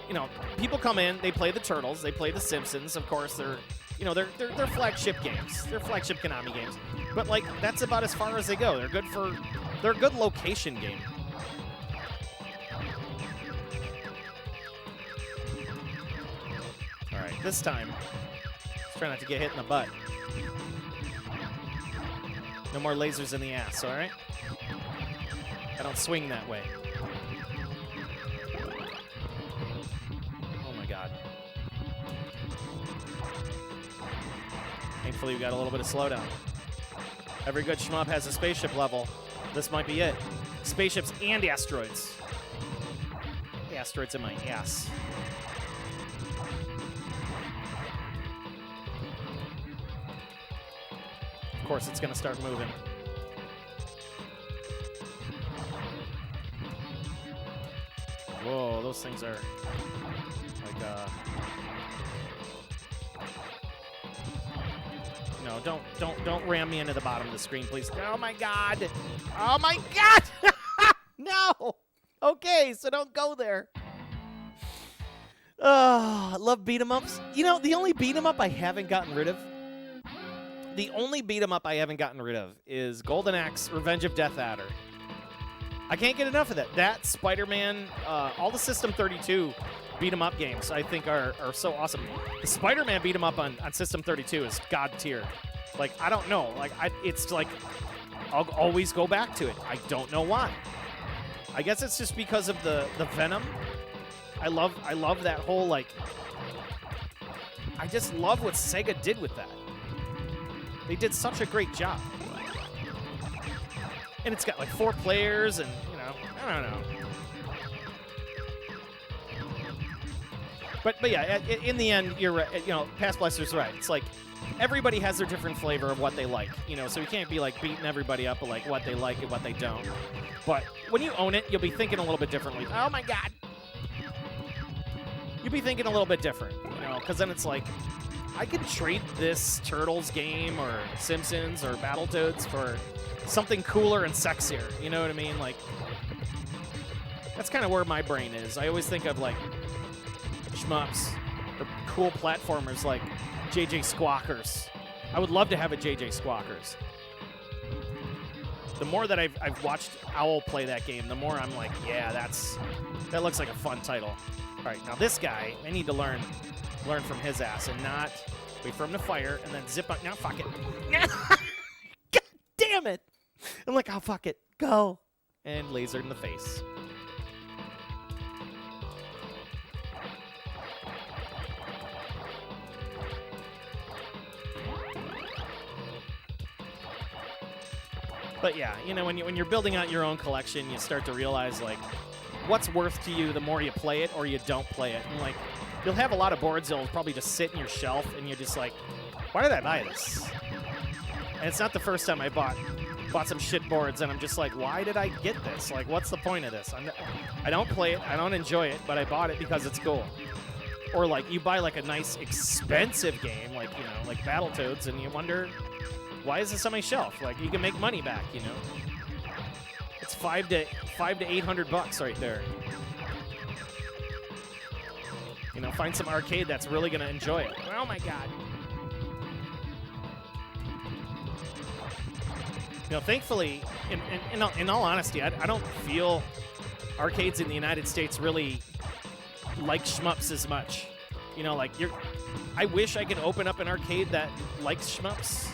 Speaker 2: you know, people come in, they play the Turtles, they play the Simpsons. Of course, they're flagship games. They're flagship Konami games. But like that's about as far as they go. They're a good location game. All right, this time, let's try not to get hit in the butt. No more lasers in the ass, all right? I don't swing that way. Oh my God. Thankfully, we got a little bit of slowdown. Every good shmup has a spaceship level. This might be it. Spaceships and asteroids. Asteroids in my ass. Of course, it's going to start moving. Whoa, those things are like, No, don't ram me into the bottom of the screen, please. Oh my God! Oh my God! No! Okay, so don't go there. Oh, I love beat 'em ups. You know, the only beat 'em up I haven't gotten rid of. The only beat 'em up I haven't gotten rid of is Golden Axe: Revenge of Death Adder. I can't get enough of that. That, Spider-Man, all the System 32 beat 'em up games I think are so awesome. The Spider-Man beat 'em up on System 32 is god tier. Like, I don't know. Like, it's like I'll always go back to it. I don't know why. I guess it's just because of the Venom. I love that whole, like, I just love what SEGA did with that. They did such a great job. And it's got like 4 players and, you know, I don't know. But yeah, in the end, you're right. You know, Past Blaster's right. It's like everybody has their different flavor of what they like. You know, so you can't be like beating everybody up with like what they like and what they don't. But when you own it, you'll be thinking a little bit differently. Oh my God. You'll be thinking a little bit different, you know, because then it's like, I could trade this Turtles game or Simpsons or Battletoads for something cooler and sexier. You know what I mean? Like, that's kind of where my brain is. I always think of like shmups or cool platformers like JJ Squawkers. I would love to have a JJ Squawkers. The more that I've watched Owl play that game, the more I'm like, yeah, that looks like a fun title. All right, now this guy, I need to learn from his ass and not wait for him to fire and then zip up. Now, fuck it. God damn it. I'm like, oh, fuck it. Go. And lasered in the face. But yeah, you know, when you're building out your own collection, you start to realize, like, what's worth to you the more you play it or you don't play it. And, like, you'll have a lot of boards that'll probably just sit in your shelf, and you're just like, why did I buy this? And it's not the first time I bought some shit boards, and I'm just like, why did I get this? Like, what's the point of this? I don't play it, I don't enjoy it, but I bought it because it's cool. Or, like, you buy, like, a nice, expensive game, like, you know, like Battletoads, and you wonder, why is this on my shelf? Like, you can make money back, you know? It's $500 to $800 right there. You know, find some arcade that's really going to enjoy it. Oh, my God. You know, thankfully, in all honesty, I don't feel arcades in the United States really like shmups as much. You know, like, I wish I could open up an arcade that likes shmups.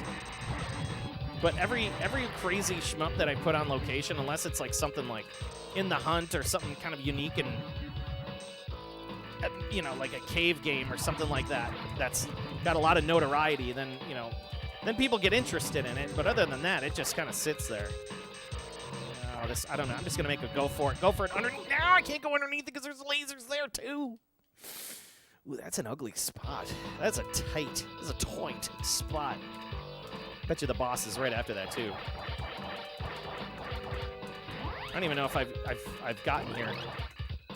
Speaker 2: But every crazy shmup that I put on location, unless it's like something like In the Hunt or something kind of unique and, you know, like a cave game or something like that, that's got a lot of notoriety, then, you know, then people get interested in it. But other than that, it just kind of sits there. I don't know. I'm just going to make a go for it. Go for it underneath. No, I can't go underneath it because there's lasers there, too. Ooh, that's an ugly spot. That's a tight spot. Bet you the boss is right after that, too. I don't even know if I've gotten here. I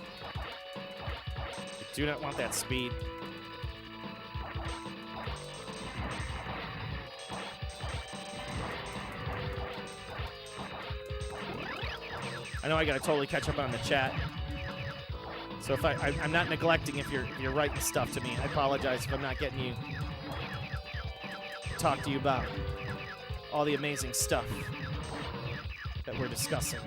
Speaker 2: do not want that speed. I know I gotta totally catch up on the chat. So if I'm not neglecting if you're writing stuff to me. I apologize if I'm not getting you talk to you about all the amazing stuff that we're discussing.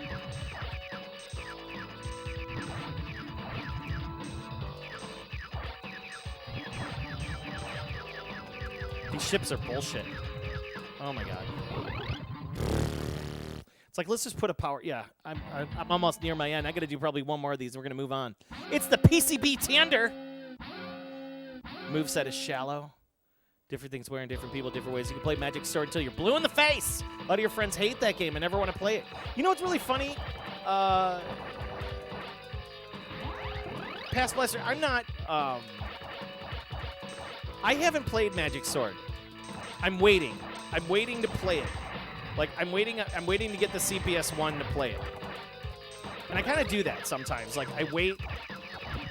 Speaker 2: These ships are bullshit. Oh my God. It's like, let's just put a power. Yeah, I'm almost near my end. I got to do probably one more of these, and we're going to move on. It's the PCB Tender. Moveset is shallow. Different things wearing different people, different ways. You can play Magic Sword until you're blue in the face. A lot of your friends hate that game and never want to play it. You know what's really funny? Past Blaster, I'm not... I haven't played Magic Sword. I'm waiting. I'm waiting to play it. Like, I'm waiting to get the CPS-1 to play it. And I kind of do that sometimes. Like, I wait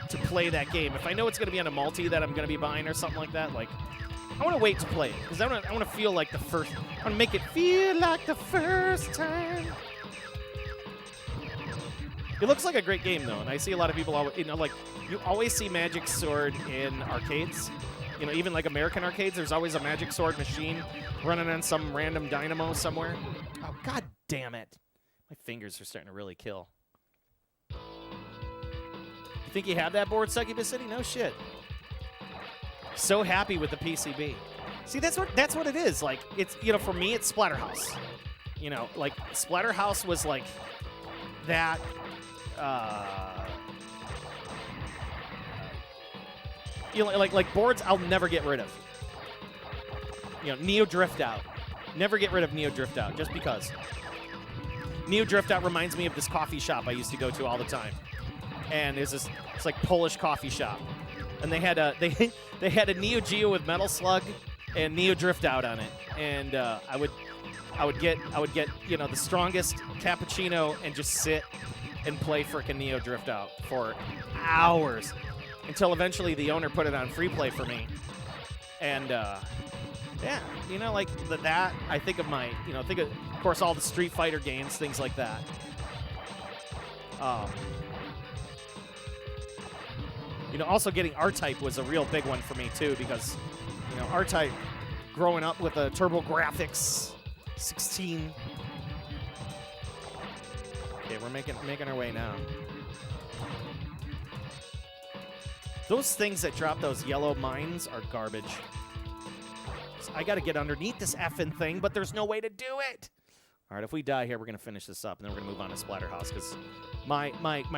Speaker 2: to play that game. If I know it's going to be on a multi that I'm going to be buying or something like that, like, I want to wait to play it. Because I want to feel like the first... I want to make it feel like the first time. It looks like a great game, though. And I see a lot of people, always, you know, like, you always see Magic Sword in arcades. You know, even like American arcades, there's always a Magic Sword machine running on some random dynamo somewhere. Oh, God damn it. My fingers are starting to really kill. You think you have that board, Succubus City? No shit. So happy with the PCB. See, that's what it is. Like, it's, you know, for me, it's Splatterhouse. You know, like, Splatterhouse was like that, you know, like boards I'll never get rid of. You know, Neo Drift Out. Never get rid of Neo Drift Out, just because. Neo Drift Out reminds me of this coffee shop I used to go to all the time. And it's like Polish coffee shop. and they had a they had a Neo Geo with Metal Slug and Neo Drift out on it, and I would get the strongest cappuccino and just sit and play frickin' Neo Drift out for hours until eventually the owner put it on free play for me, and yeah, like that. I think of my think of course all the Street Fighter games, things like that. Also getting R-Type was a real big one for me too, because R-Type, growing up with a Turbo Graphics 16. Okay, we're making our way now. Those things that drop those yellow mines are garbage. So I got to get underneath this effing thing, but there's no way to do it. All right, if we die here, we're going to finish this up, and then we're going to move on to Splatterhouse, because my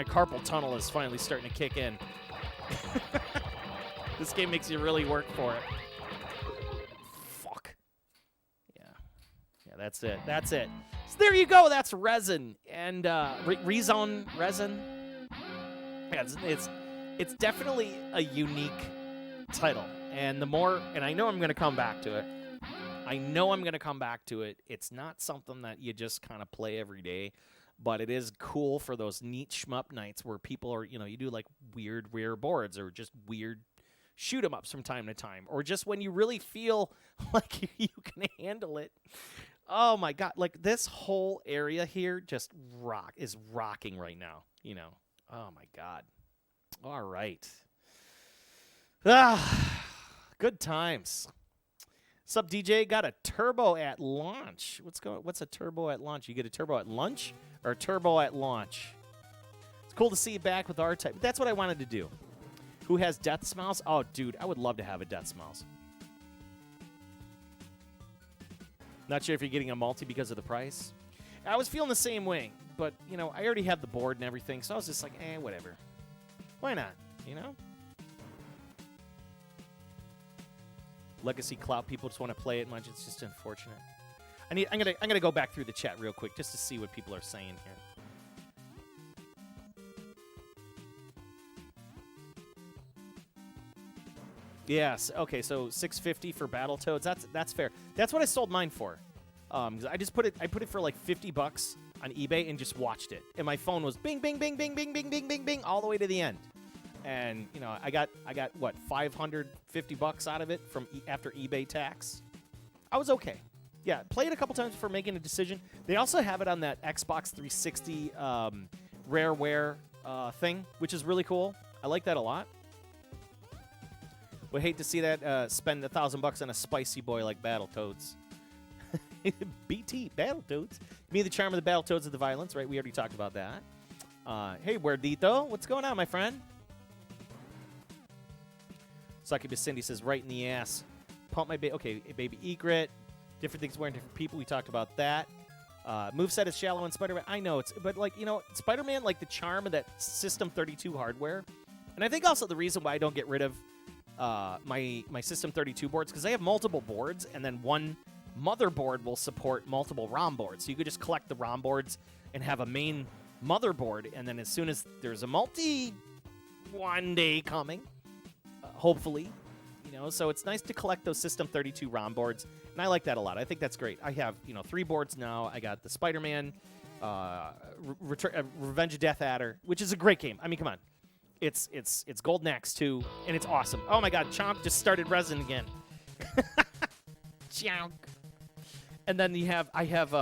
Speaker 2: carpal tunnel is finally starting to kick in. This game makes you really work for it. Fuck. Yeah, that's it. That's it. So there you go. That's REZON. And REZON. Yeah, it's definitely a unique title. And I know I'm going to come back to it. It's not something that you just kind of play every day, but it is cool for those neat shmup nights where people are, you do like weird rare boards or just weird shoot 'em ups from time to time, or just when you really feel like you can handle it. Oh my God, like this whole area here just is rocking right now, Oh my God. All right. Good times. Sup, DJ? Got a turbo at launch. What's a turbo at launch? You get a turbo at lunch or a turbo at launch? It's cool to see you back with R-Type. That's what I wanted to do. Who has Death Smiles? Oh, dude, I would love to have a Death Smiles. Not sure if you're getting a multi because of the price. I was feeling the same way, but, I already have the board and everything, so I was just like, whatever. Why not, Legacy clout people just want to play it much. It's just unfortunate. I'm gonna go back through the chat real quick just to see what people are saying here. Yes. Okay. So $650 for Battletoads. That's fair. That's what I sold mine for. I put it for like $50 on eBay and just watched it. And my phone was bing, bing, bing, bing, bing, bing, bing, bing, bing, all the way to the end. And I got what, $550 out of it from after eBay tax. I was okay. Yeah, played it a couple times before making a decision. They also have it on that Xbox 360 rareware thing, which is really cool. I like that a lot. Would hate to see that spend $1,000 on a spicy boy like Battletoads. BT Battletoads. Me, the charm of the Battletoads of the violence, right? We already talked about that. Hey, Werdito, what's going on, my friend? Succubus Cindy says, right in the ass. Pump my baby. Okay, baby egret. Different things wearing different people. We talked about that. Moveset is shallow in Spider-Man. I know but Spider-Man, like the charm of that System 32 hardware. And I think also the reason why I don't get rid of my System 32 boards, because I have multiple boards, and then one motherboard will support multiple ROM boards. So you could just collect the ROM boards and have a main motherboard, and then as soon as there's a multi one day coming, hopefully, so it's nice to collect those System 32 ROM boards, and I like that a lot. I think that's great. I have 3 boards now. I got the Spider-Man, Revenge of Death Adder, which is a great game. I mean, come on. It's Golden Axe 2, and it's awesome. Oh my God, Chomp just started REZON again. Chomp. And then I have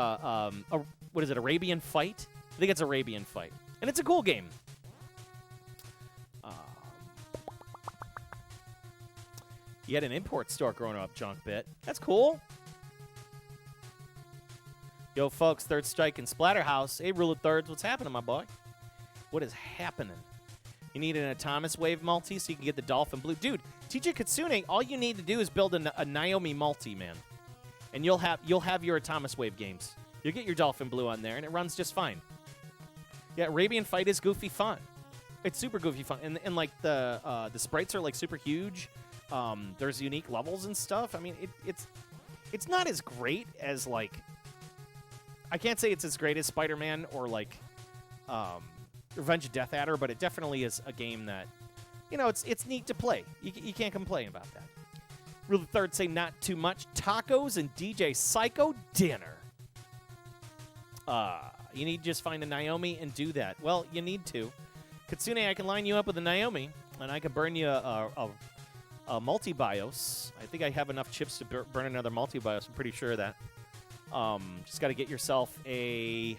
Speaker 2: what is it, Arabian Fight? I think it's Arabian Fight, and it's a cool game. You had an import store growing up, Junk Bit. That's cool. Yo, folks, Third Strike and Splatterhouse. Hey, Rule of Thirds, what's happening, my boy? What is happening? You need an Atomus Wave multi so you can get the Dolphin Blue. Dude, TJ Katsune, all you need to do is build a Naomi multi, man. And you'll have your Atomus Wave games. You'll get your Dolphin Blue on there, and it runs just fine. Yeah, Arabian Fight is goofy fun. It's super goofy fun. And like, the sprites are, like, super huge. There's unique levels and stuff. I mean, it's not as great as, like... I can't say it's as great as Spider-Man or, like, Revenge of Death Adder, but it definitely is a game that you know, it's neat to play. You can't complain about that. Rule of third, say not too much. Tacos and DJ Psycho dinner. You need to just find a Naomi and do that. Well, you need to. Katsune, I can line you up with a Naomi, and I can burn you a multi-bios. I think I have enough chips to burn another multi-bios. I'm pretty sure of that. Just got to get yourself a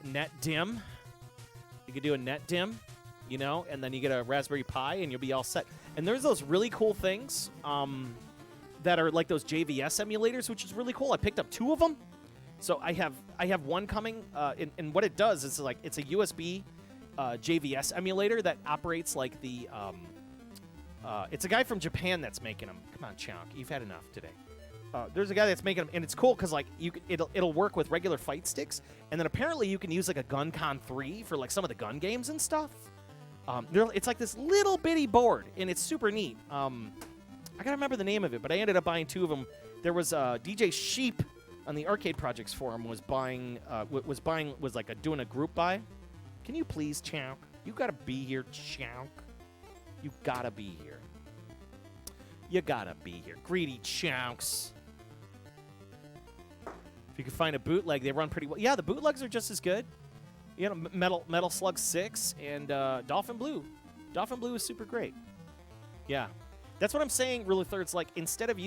Speaker 2: net dim. You could do a net dim, you know, and then you get a Raspberry Pi, and you'll be all set. And there's those really cool things that are like those JVS emulators, which is really cool. I picked up 2 of them. So I have one coming, and what it does is like it's a USB JVS emulator that operates like the. It's a guy from Japan that's making them. Come on, Chonk, you've had enough today. There's a guy that's making them, and it's cool because like it'll work with regular fight sticks, and then apparently you can use like a GunCon 3 for like some of the gun games and stuff. It's like this little bitty board, and it's super neat. I gotta remember the name of it, but I ended up buying 2 of them. There was DJ Sheep on the Arcade Projects forum was doing a group buy. Can you please, Chonk? You gotta be here, Chonk. You gotta be here. You gotta be here. Greedy Chonks. If you can find a bootleg, they run pretty well. Yeah, the bootlegs are just as good. You know, Metal Slug 6 and Dolphin Blue. Dolphin Blue is super great. Yeah. That's what I'm saying, Rule of Thirds. Like, instead of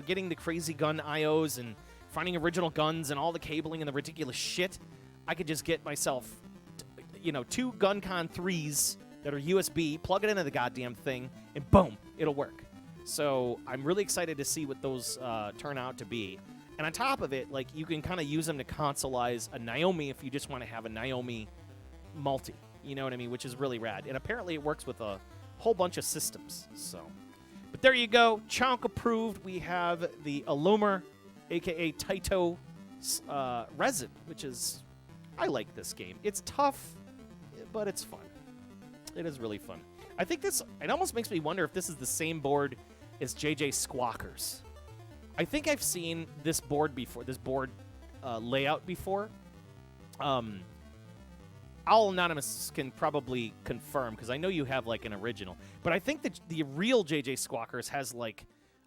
Speaker 2: getting the crazy gun IOs and finding original guns and all the cabling and the ridiculous shit, I could just get myself, 2 GunCon 3s that are USB, plug it into the goddamn thing, and boom, it'll work. So I'm really excited to see what those turn out to be. And on top of it, like, you can kind of use them to consoleize a Naomi if you just want to have a Naomi multi. You know what I mean? Which is really rad. And apparently it works with a whole bunch of systems. So, but there you go. Chonk approved. We have the Allumer, a.k.a. Taito REZON, which is... I like this game. It's tough, but it's fun. It is really fun. I think this... It almost makes me wonder if this is the same board as JJ Squawkers. I think I've seen this board before, this board layout before. Owl Anonymous can probably confirm, because I know you have, like, an original. But I think that the real JJ Squawkers has, like,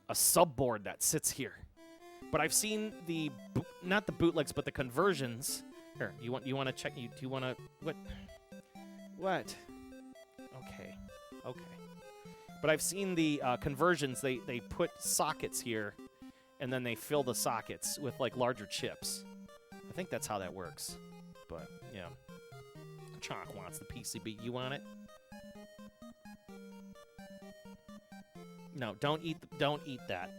Speaker 2: a subboard that sits here. But I've seen not the bootlegs, but the conversions. Here, you want to check? Do you want to what? Okay. But I've seen the conversions. They put sockets here, and then they fill the sockets with like larger chips. I think that's how that works. But yeah, Chonk wants the PCB. You want it? No, don't eat that.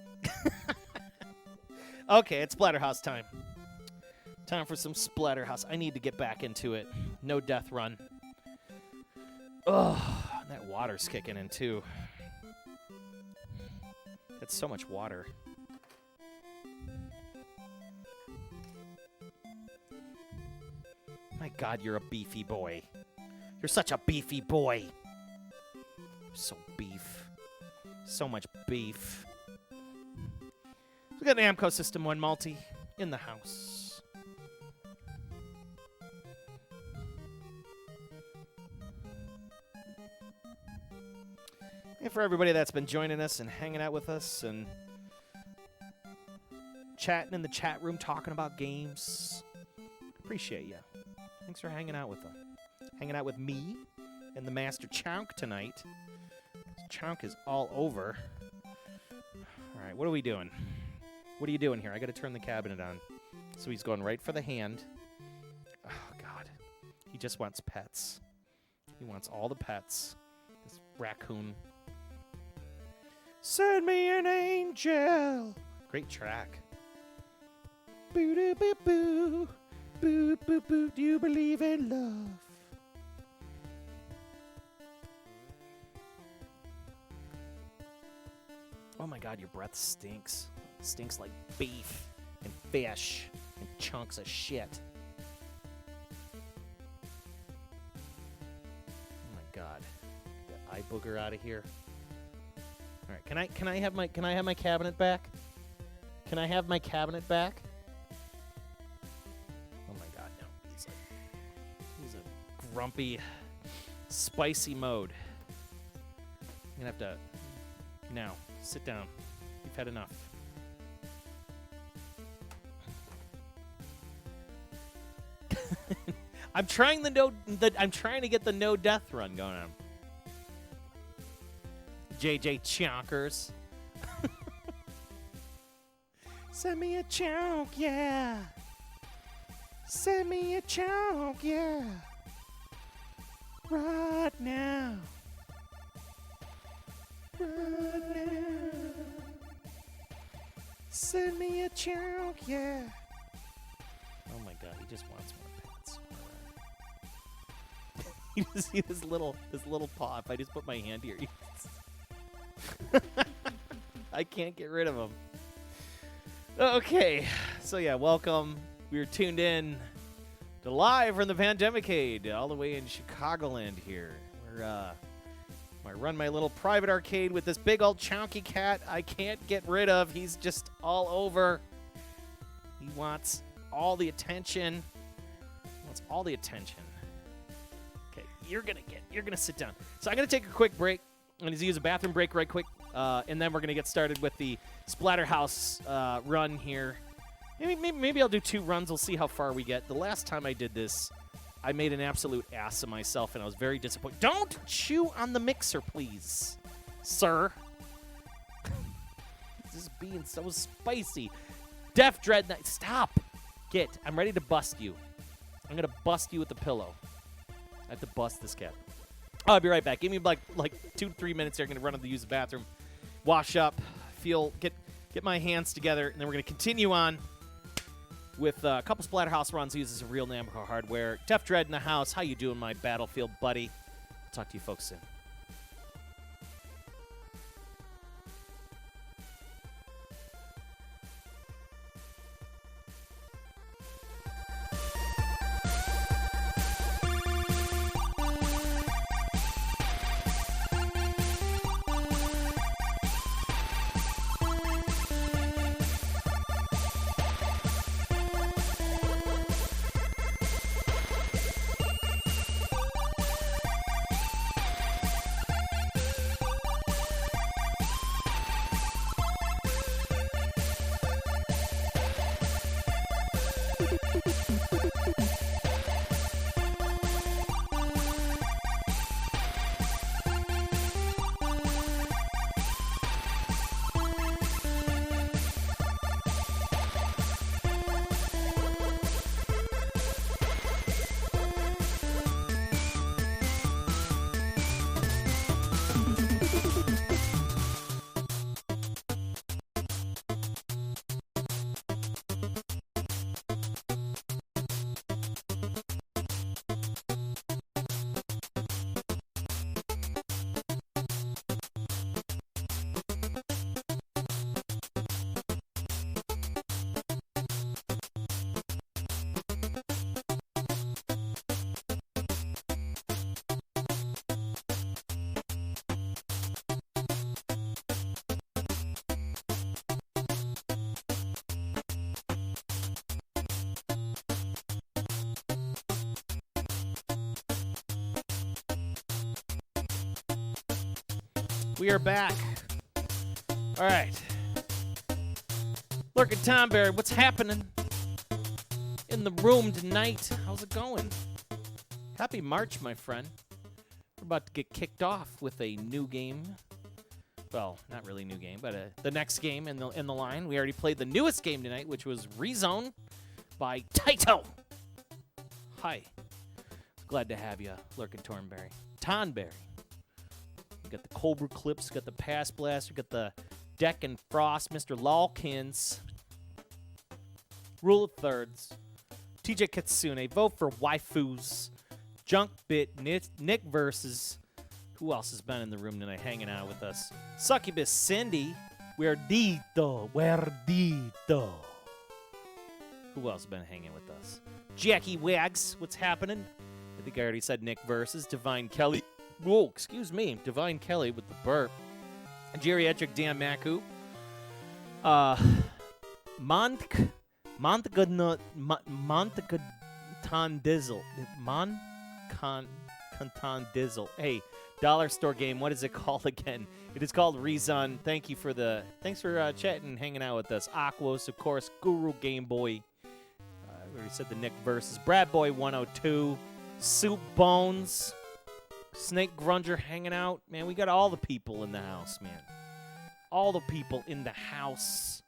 Speaker 2: Okay, it's Splatterhouse time. Time for some Splatterhouse. I need to get back into it. No death run. Ugh, that water's kicking in too. It's so much water. My God, you're a beefy boy. You're such a beefy boy. So beef. So much beef. We got Namco System 1 multi in the house. And for everybody that's been joining us and hanging out with us and chatting in the chat room, talking about games, appreciate you. Thanks for hanging out with us. Hanging out with me and the Master Chonk tonight. Chonk is all over. All right, what are we doing? What are you doing here? I got to turn the cabinet on. So he's going right for the hand. Oh, God. He just wants pets. He wants all the pets. This raccoon. Send me an angel. Great track. Boo doo boo boo. Boo boo boo. Do you believe in love? Oh my God, your breath stinks. Stinks like beef and fish and chunks of shit. Oh my God. Get that eye booger out of here. All right, can I have my cabinet back? Can I have my cabinet back? Oh my God, no. He's a grumpy spicy mode. I'm going to have to... Now, sit down. You've had enough. I'm trying I'm trying to get the no death run going on. JJ Chonkers. Send me a chonk, yeah. Send me a chonk, yeah. Right now. Right now. Send me a chonk, yeah. Oh my god, he just wants more pets. You just see this little paw. If I just put my hand here, I can't get rid of him. Okay, so yeah, welcome. We're tuned in to live from the Pandemicade, all the way in Chicagoland here. I run my little private arcade with this big old chunky cat I can't get rid of. He's just all over. He wants all the attention. He wants all the attention. Okay, you're gonna sit down. So I'm gonna take a quick break. I'm gonna use a bathroom break right quick, and then we're gonna get started with the Splatterhouse run here. Maybe I'll do 2 runs. We'll see how far we get. The last time I did this, I made an absolute ass of myself, and I was very disappointed. Don't chew on the mixer, please, sir. This is being so spicy. Def Dread Knight, stop. I'm ready to bust you. I'm going to bust you with the pillow. I have to bust this cat. I'll be right back. Give me like 2-3 minutes here. I'm going to run to use the bathroom, wash up, get my hands together, and then we're going to continue on with a couple Splatterhouse runs. Uses some real Namco hardware. Def Dread in the house. How you doing, my Battlefield buddy? Talk to you folks soon. We are back. All right. Lurking Tomberry, what's happening in the room tonight? How's it going? Happy March, my friend. We're about to get kicked off with a new game. Well, not really new game, but the next game in the line. We already played the newest game tonight, which was REZON by Taito. Hi. Glad to have you, Lurking Tonberry. Got the Cobra Clips, got the Pass Blaster, got the Deck and Frost, Mr. Lawkins. Rule of Thirds. TJ Kitsune, vote for waifus. Junk Bit, Nick versus. Who else has been in the room tonight hanging out with us? Succubus, Cindy. Werdito. Who else has been hanging with us? Jackie Wags, what's happening? I think I already said Nick versus. Divine Kelly. Whoa, excuse me. Divine Kelly with the burp. Geriatric Dan Maku. Montaga Tandizzle. Tantan Dizzle. Hey, dollar store game. What is it called again? It is called REZON. Thanks for chatting and hanging out with us. Aquos, of course. Guru Game Boy. We already said the Nick versus Brad Boy 102. Soup Bones. Snake Grunger hanging out. Man, we got all the people in the house, man. All the people in the house.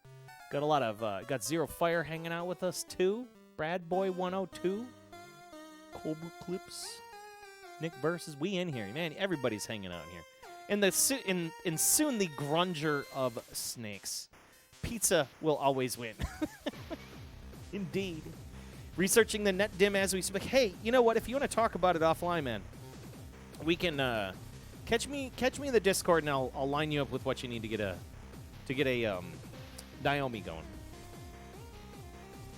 Speaker 2: Got a lot of, got Zero Fire hanging out with us, too. Brad Boy 102. Cobra Clips. Nick versus. We in here. Man, everybody's hanging out here. And soon the Grunger of snakes. Pizza will always win. Indeed. Researching the net dim as we speak. Hey, you know what? If you want to talk about it offline, man, we can catch me in the Discord, and I'll line you up with what you need to get a Naomi going.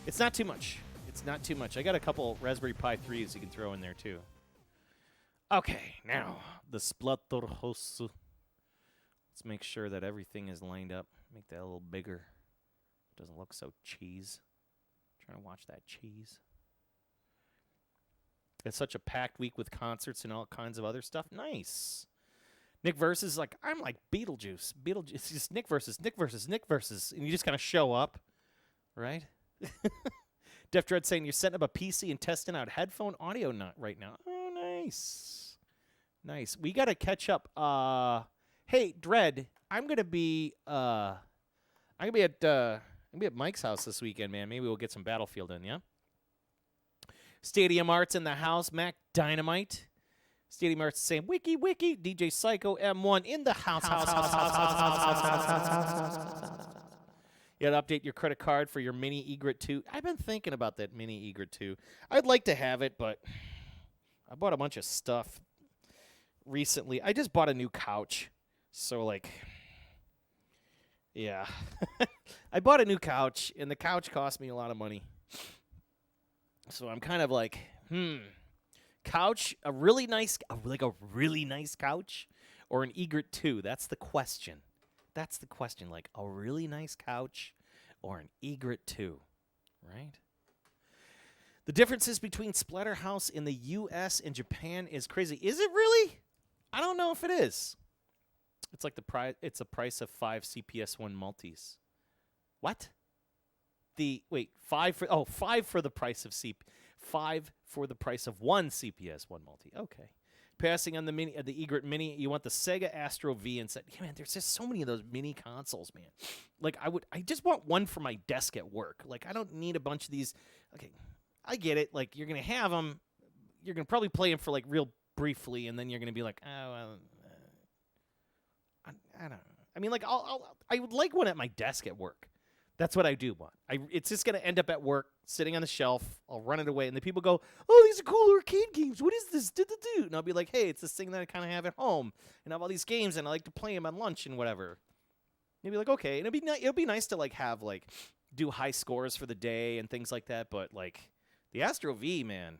Speaker 2: It's not too much. It's not too much. I got a couple Raspberry Pi 3s you can throw in there too. Okay, now the Splatterhouse. Let's make sure that everything is lined up. Make that a little bigger. Doesn't look so cheese. Trying to watch that cheese. It's such a packed week with concerts and all kinds of other stuff. Nice. Nick versus, like, I'm like Beetlejuice. It's just Nick versus. And you just kind of show up, right? Def Dread saying you're setting up a PC and testing out headphone audio right now. Oh, nice. Nice. We got to catch up. Hey, Dread, I'm going to be at Mike's house this weekend, man. Maybe we'll get some Battlefield in, yeah? Stadium Arts in the house. Mac Dynamite. Stadium Arts saying, Wiki. DJ Psycho M1 in the house. You got to update your credit card for your mini Egret 2. I've been thinking about that mini Egret 2. I'd like to have it, but I bought a bunch of stuff recently. I just bought a new couch. So, like, yeah. I bought a new couch, and the couch cost me a lot of money. So I'm kind of like, couch, a really nice couch, or an Egret 2? That's the question. Like, a really nice couch or an Egret 2, right? The differences between Splatterhouse in the U.S. and Japan is crazy. Is it really? I don't know if it is. It's like it's the price of 5 CPS1 multis. What? 5 for the price of 5 for the price of 1 CPS1 multi. Okay. Passing on the Egret Mini, you want the Sega Astro V and said, yeah, man, there's just so many of those mini consoles, man. Like, I just want one for my desk at work. Like, I don't need a bunch of these. Okay, I get it. Like, you're going to have them. You're going to probably play them for, like, real briefly, and then you're going to be like, oh, well, I don't know. I mean, like, I would like one at my desk at work. That's what I do want. It's just going to end up at work, sitting on the shelf. I'll run it away, and the people go, oh, these are cool arcade games. What is this? And I'll be like, hey, it's this thing that I kind of have at home. And I have all these games, and I like to play them on lunch and whatever. You'll be like, okay. And it'll be nice to, like, have, like, do high scores for the day and things like that. But, like, the Astro V, man,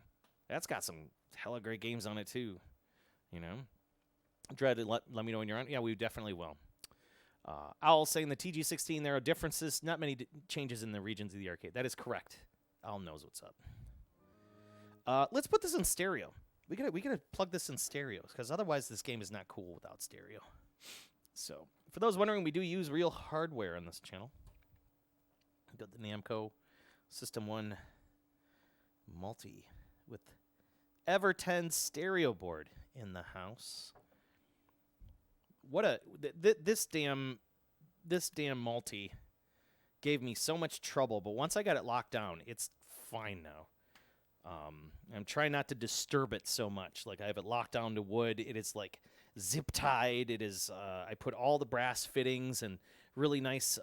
Speaker 2: that's got some hella great games on it, too. You know? Dread, let me know when you're on. Yeah, we definitely will. Owl saying the TG16, there are differences, not many changes in the regions of the arcade. That is correct. Owl knows what's up. Let's put this in stereo. We gotta plug this in stereo, because otherwise this game is not cool without stereo. So, for those wondering, we do use real hardware on this channel. We've got the Namco System 1 Multi with Ever10 stereo board in the house. This damn multi gave me so much trouble, but once I got it locked down, it's fine now. I'm trying not to disturb it so much. Like, I have it locked down to wood. It is like zip tied. It is. I put all the brass fittings and really nice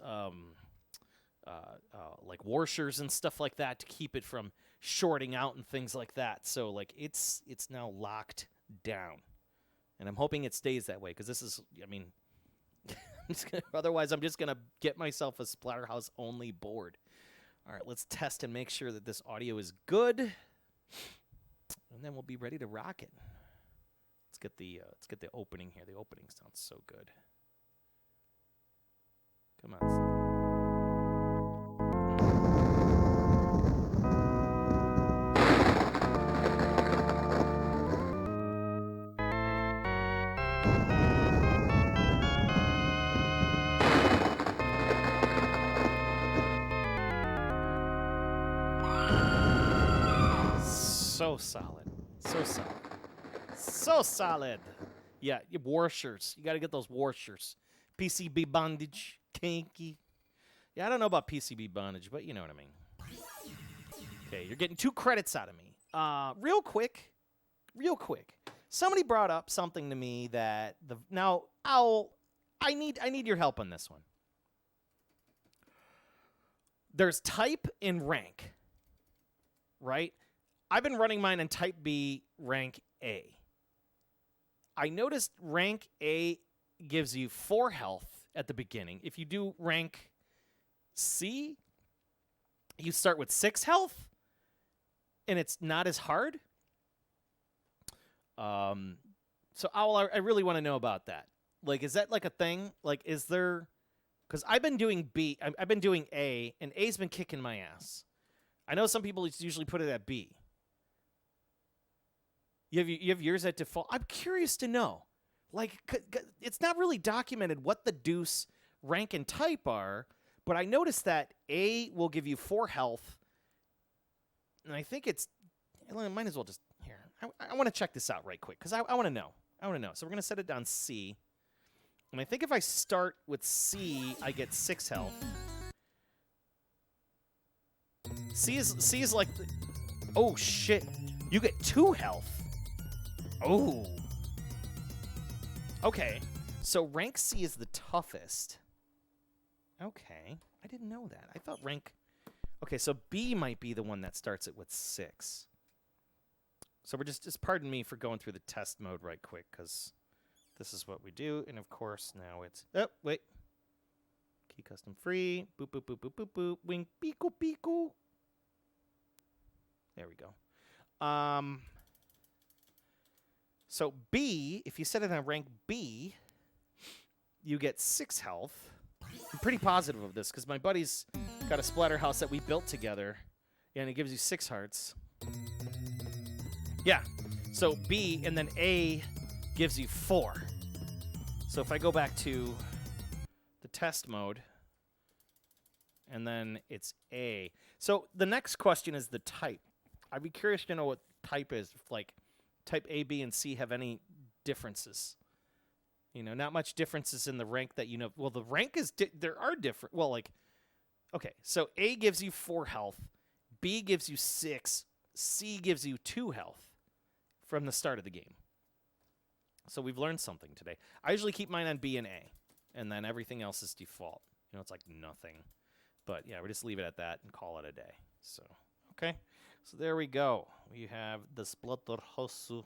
Speaker 2: like washers and stuff like that to keep it from shorting out and things like that. So, like, it's now locked down. And I'm hoping it stays that way, because this is, I mean, otherwise I'm just going to get myself a Splatterhouse only board. All right, let's test and make sure that this audio is good, and then we'll be ready to rock it. Let's get the opening here. The opening sounds so good. Come on. so solid. So solid. So solid. Yeah, your washers. You got to get those washers. PCB bondage. Kinky. Yeah, I don't know about PCB bondage, but you know what I mean. Okay, you're getting 2 credits out of me. Real quick. Somebody brought up something to me that I need your help on this one. There's type and rank, right? I've been running mine in type B, rank A. I noticed rank A gives you 4 health at the beginning. If you do rank C, you start with 6 health, and it's not as hard. So Owl, I really want to know about that. Like, is that like a thing? Like, is there? Because I've been doing B, I've been doing A, and A's been kicking my ass. I know some people usually put it at B. You have yours at default. I'm curious to know. Like, it's not really documented what the deuce rank and type are, but I noticed that A will give you 4 health, and I think it's. I might as well just here. I want to check this out right quick because I want to know. So we're gonna set it down C, and I think if I start with C, I get 6 health. C is like, oh shit, you get 2 health. Oh. Okay, so rank C is the toughest. Okay, I didn't know that. I thought rank. Okay, so B might be the one that starts it with 6. So we're just pardon me for going through the test mode right quick, because this is what we do. And of course, now it's, oh, wait. Key custom free. Boop, boop, boop, boop, boop, boop. Wing, peekoo, peekoo. There we go. So B, if you set it on rank B, you get 6 health. I'm pretty positive of this, because my buddy's got a Splatterhouse that we built together, and it gives you 6 hearts. Yeah, so B and then A gives you 4. So if I go back to the test mode, and then it's A. So the next question is the type. I'd be curious to know what type is, if like type A, B, and C have any differences. You know, not much differences in the rank that you know. Well, the rank is, there are different. Well, like, okay, so A gives you 4 health, B gives you 6, C gives you 2 health from the start of the game. So we've learned something today. I usually keep mine on B and A, and then everything else is default. You know, it's like nothing. But yeah, we just leave it at that and call it a day. So, okay. So there we go. We have the Splatterhouse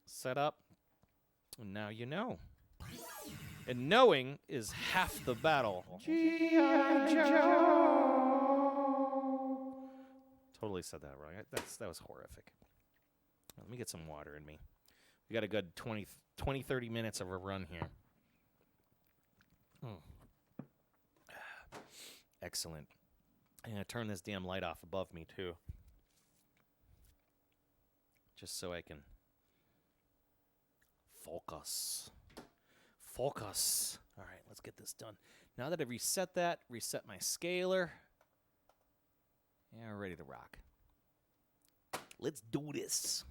Speaker 2: set up. And now you know. And knowing is half the battle. G.I. Joe! Totally said that wrong. That was horrific. Let me get some water in me. We got a good 20, 30 minutes of a run here. Excellent. I'm going to turn this damn light off above me, too. Just so I can focus. Focus. All right, let's get this done. Now that I've reset that, reset my scaler. Yeah, we're ready to rock. Let's do this.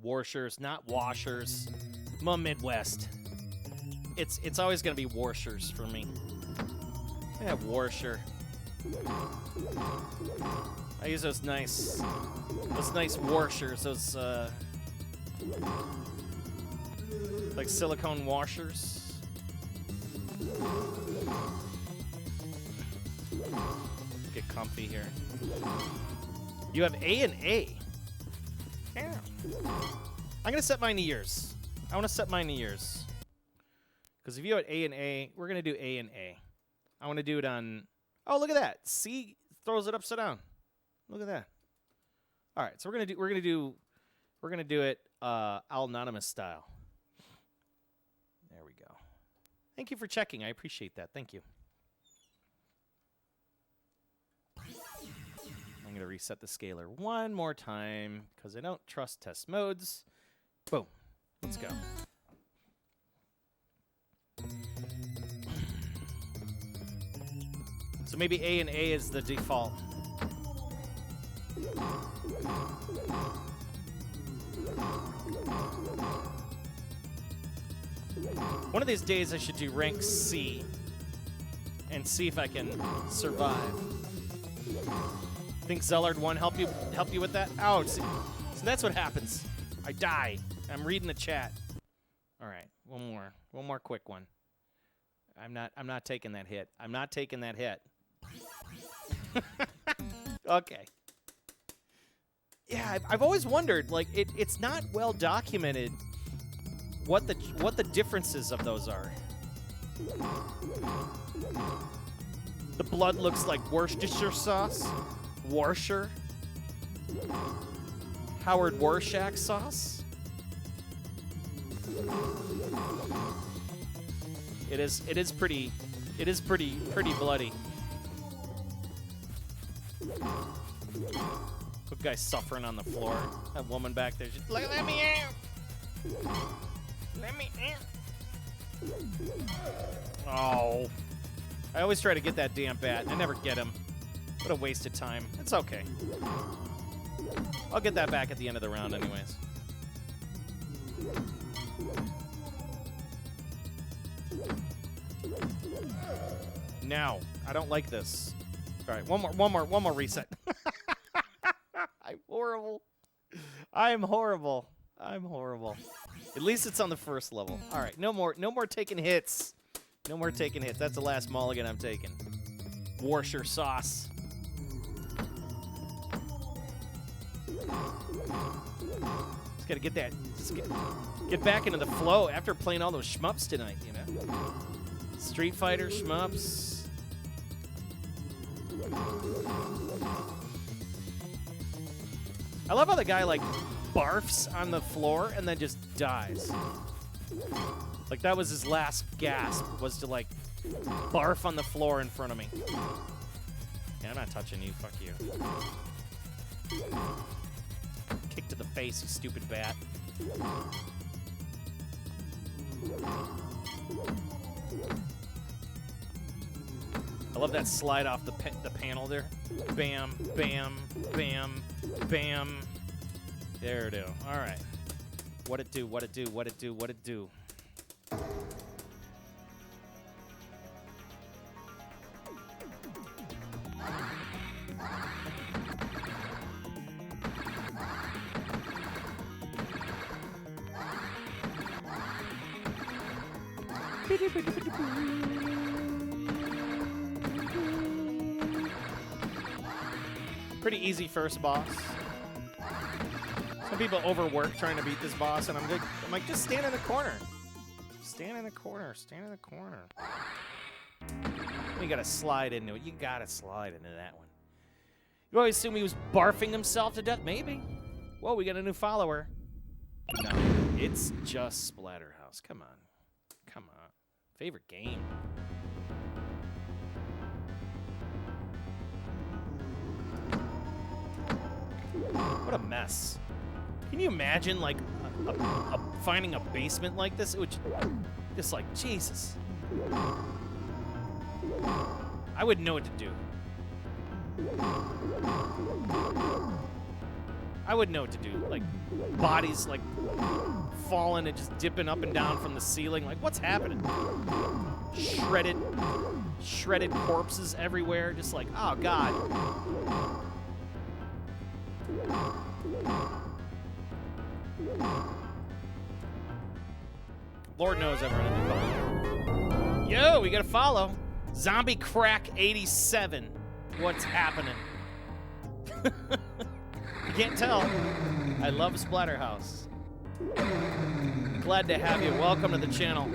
Speaker 2: Warshers, not washers. I'm a Midwest. It's always gonna be warshers for me. Yeah, warsher. I use those nice washers, those like silicone washers. Get comfy here. You have A and A. Yeah. I'm gonna set mine to yours. I want to set mine to yours. Because if you have A and A, we're gonna do A and A. I want to do it on. Oh, look at that! C throws it upside down. Look at that. All right, so we're gonna do it anonymous style. There we go. Thank you for checking. I appreciate that. Thank you. I'm gonna reset the scaler one more time because I don't trust test modes. Boom. Let's go. So maybe A and A is the default. One of these days I should do rank C and see if I can survive. Think Zellard 1 help you with that? Oh, so that's what happens. I die. I'm reading the chat. All right, one more quick one. I'm not taking that hit. I'm not taking that hit. Okay. Yeah, I've always wondered, like, it's not well documented what the differences of those are. The blood looks like Worcestershire sauce. Warsher. Howard Warshak sauce. It is pretty bloody. Good guy suffering on the floor. That woman back there, just let me out. Let me out. Oh. I always try to get that damn bat, and I never get him. What a waste of time. It's okay. I'll get that back at the end of the round anyways. Now, I don't like this. All right, one more reset. I'm horrible. I'm horrible. I'm horrible. At least it's on the first level. All right, no more taking hits. No more taking hits. That's the last mulligan I'm taking. Worcestershire sauce. Just gotta get that. Just get back into the flow after playing all those shmups tonight, you know? Street Fighter shmups. I love how the guy, like, barfs on the floor and then just dies. Like, that was his last gasp, was to, like, barf on the floor in front of me. Yeah, I'm not touching you. Fuck you. Kick to the face, you stupid bat. I love that slide off the panel there. Bam, bam, bam, bam. There it is. All right. What it do, what it do, what it do, what it do. Pretty easy first boss. Some people overwork trying to beat this boss, and I'm like, just stand in the corner. Stand in the corner. Stand in the corner. You gotta slide into it. You gotta slide into that one. You always assume he was barfing himself to death. Maybe. Whoa, we got a new follower. No, it's just Splatterhouse. Come on. Come on. Favorite game. What a mess. Can you imagine, like, finding a basement like this? It would just like, Jesus. I wouldn't know what to do. I wouldn't know what to do. Like, bodies, like, falling and just dipping up and down from the ceiling. Like, what's happening? Shredded corpses everywhere. Just like, oh, God. Lord knows I've run into follow. Yo, we got a follow. Zombie Crack 87. What's happening? You can't tell. I love Splatterhouse. Glad to have you. Welcome to the channel.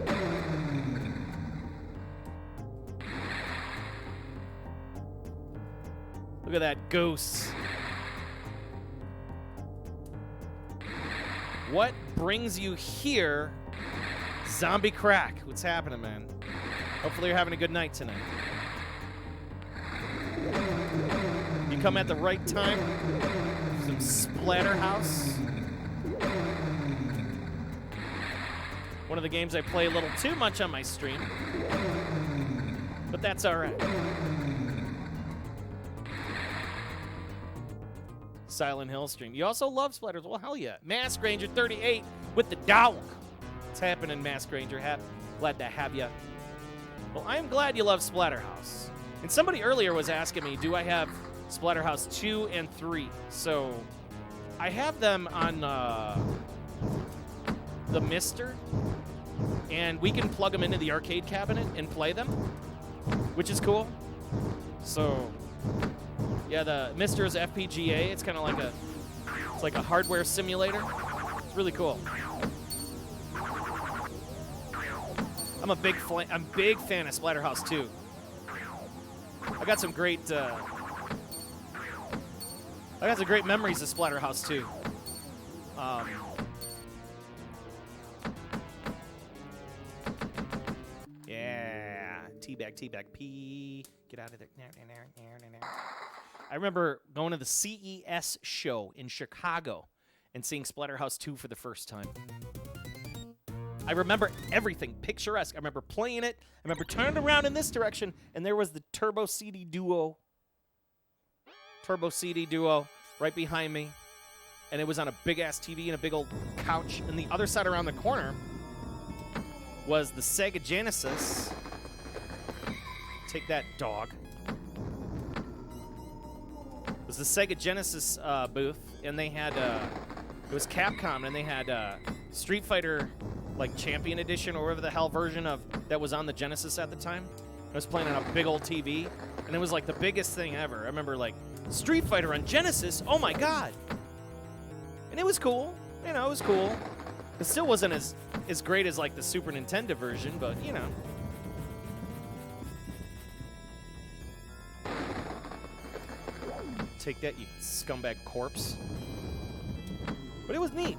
Speaker 2: Look at that goose. What brings you here, Zombie Crack? What's happening, man? Hopefully you're having a good night tonight. You come at the right time. Some Splatterhouse. One of the games I play a little too much on my stream. But that's all right. Silent Hill stream. You also love Splatterhouse. Well, hell yeah. Mask Ranger 38 with the dog. What's happening, Mask Ranger? Glad to have you. Well, I am glad you love Splatterhouse. And somebody earlier was asking me, do I have Splatterhouse 2 and 3? So I have them on the Mister, and we can plug them into the arcade cabinet and play them, which is cool. So yeah, the Mister is FPGA. It's kind of like a hardware simulator. It's really cool. I'm a big fan of Splatterhouse 2. I got some great memories of Splatterhouse 2. Yeah, teabag, pee. Get out of there. I remember going to the CES show in Chicago and seeing Splatterhouse 2 for the first time. I remember everything picturesque. I remember playing it. I remember turning around in this direction, and there was the Turbo CD Duo right behind me. And it was on a big-ass TV and a big old couch. And the other side around the corner was the Sega Genesis. Take that, dog. It was the Sega Genesis booth, and they had, it was Capcom, and they had Street Fighter, like, Champion Edition, or whatever the hell version of that was on the Genesis at the time. I was playing on a big old TV, and it was, like, the biggest thing ever. I remember, like, Street Fighter on Genesis, oh my god! And it was cool. You know, it was cool. It still wasn't as great as, like, the Super Nintendo version, but, you know. Take that, you scumbag corpse. But it was neat.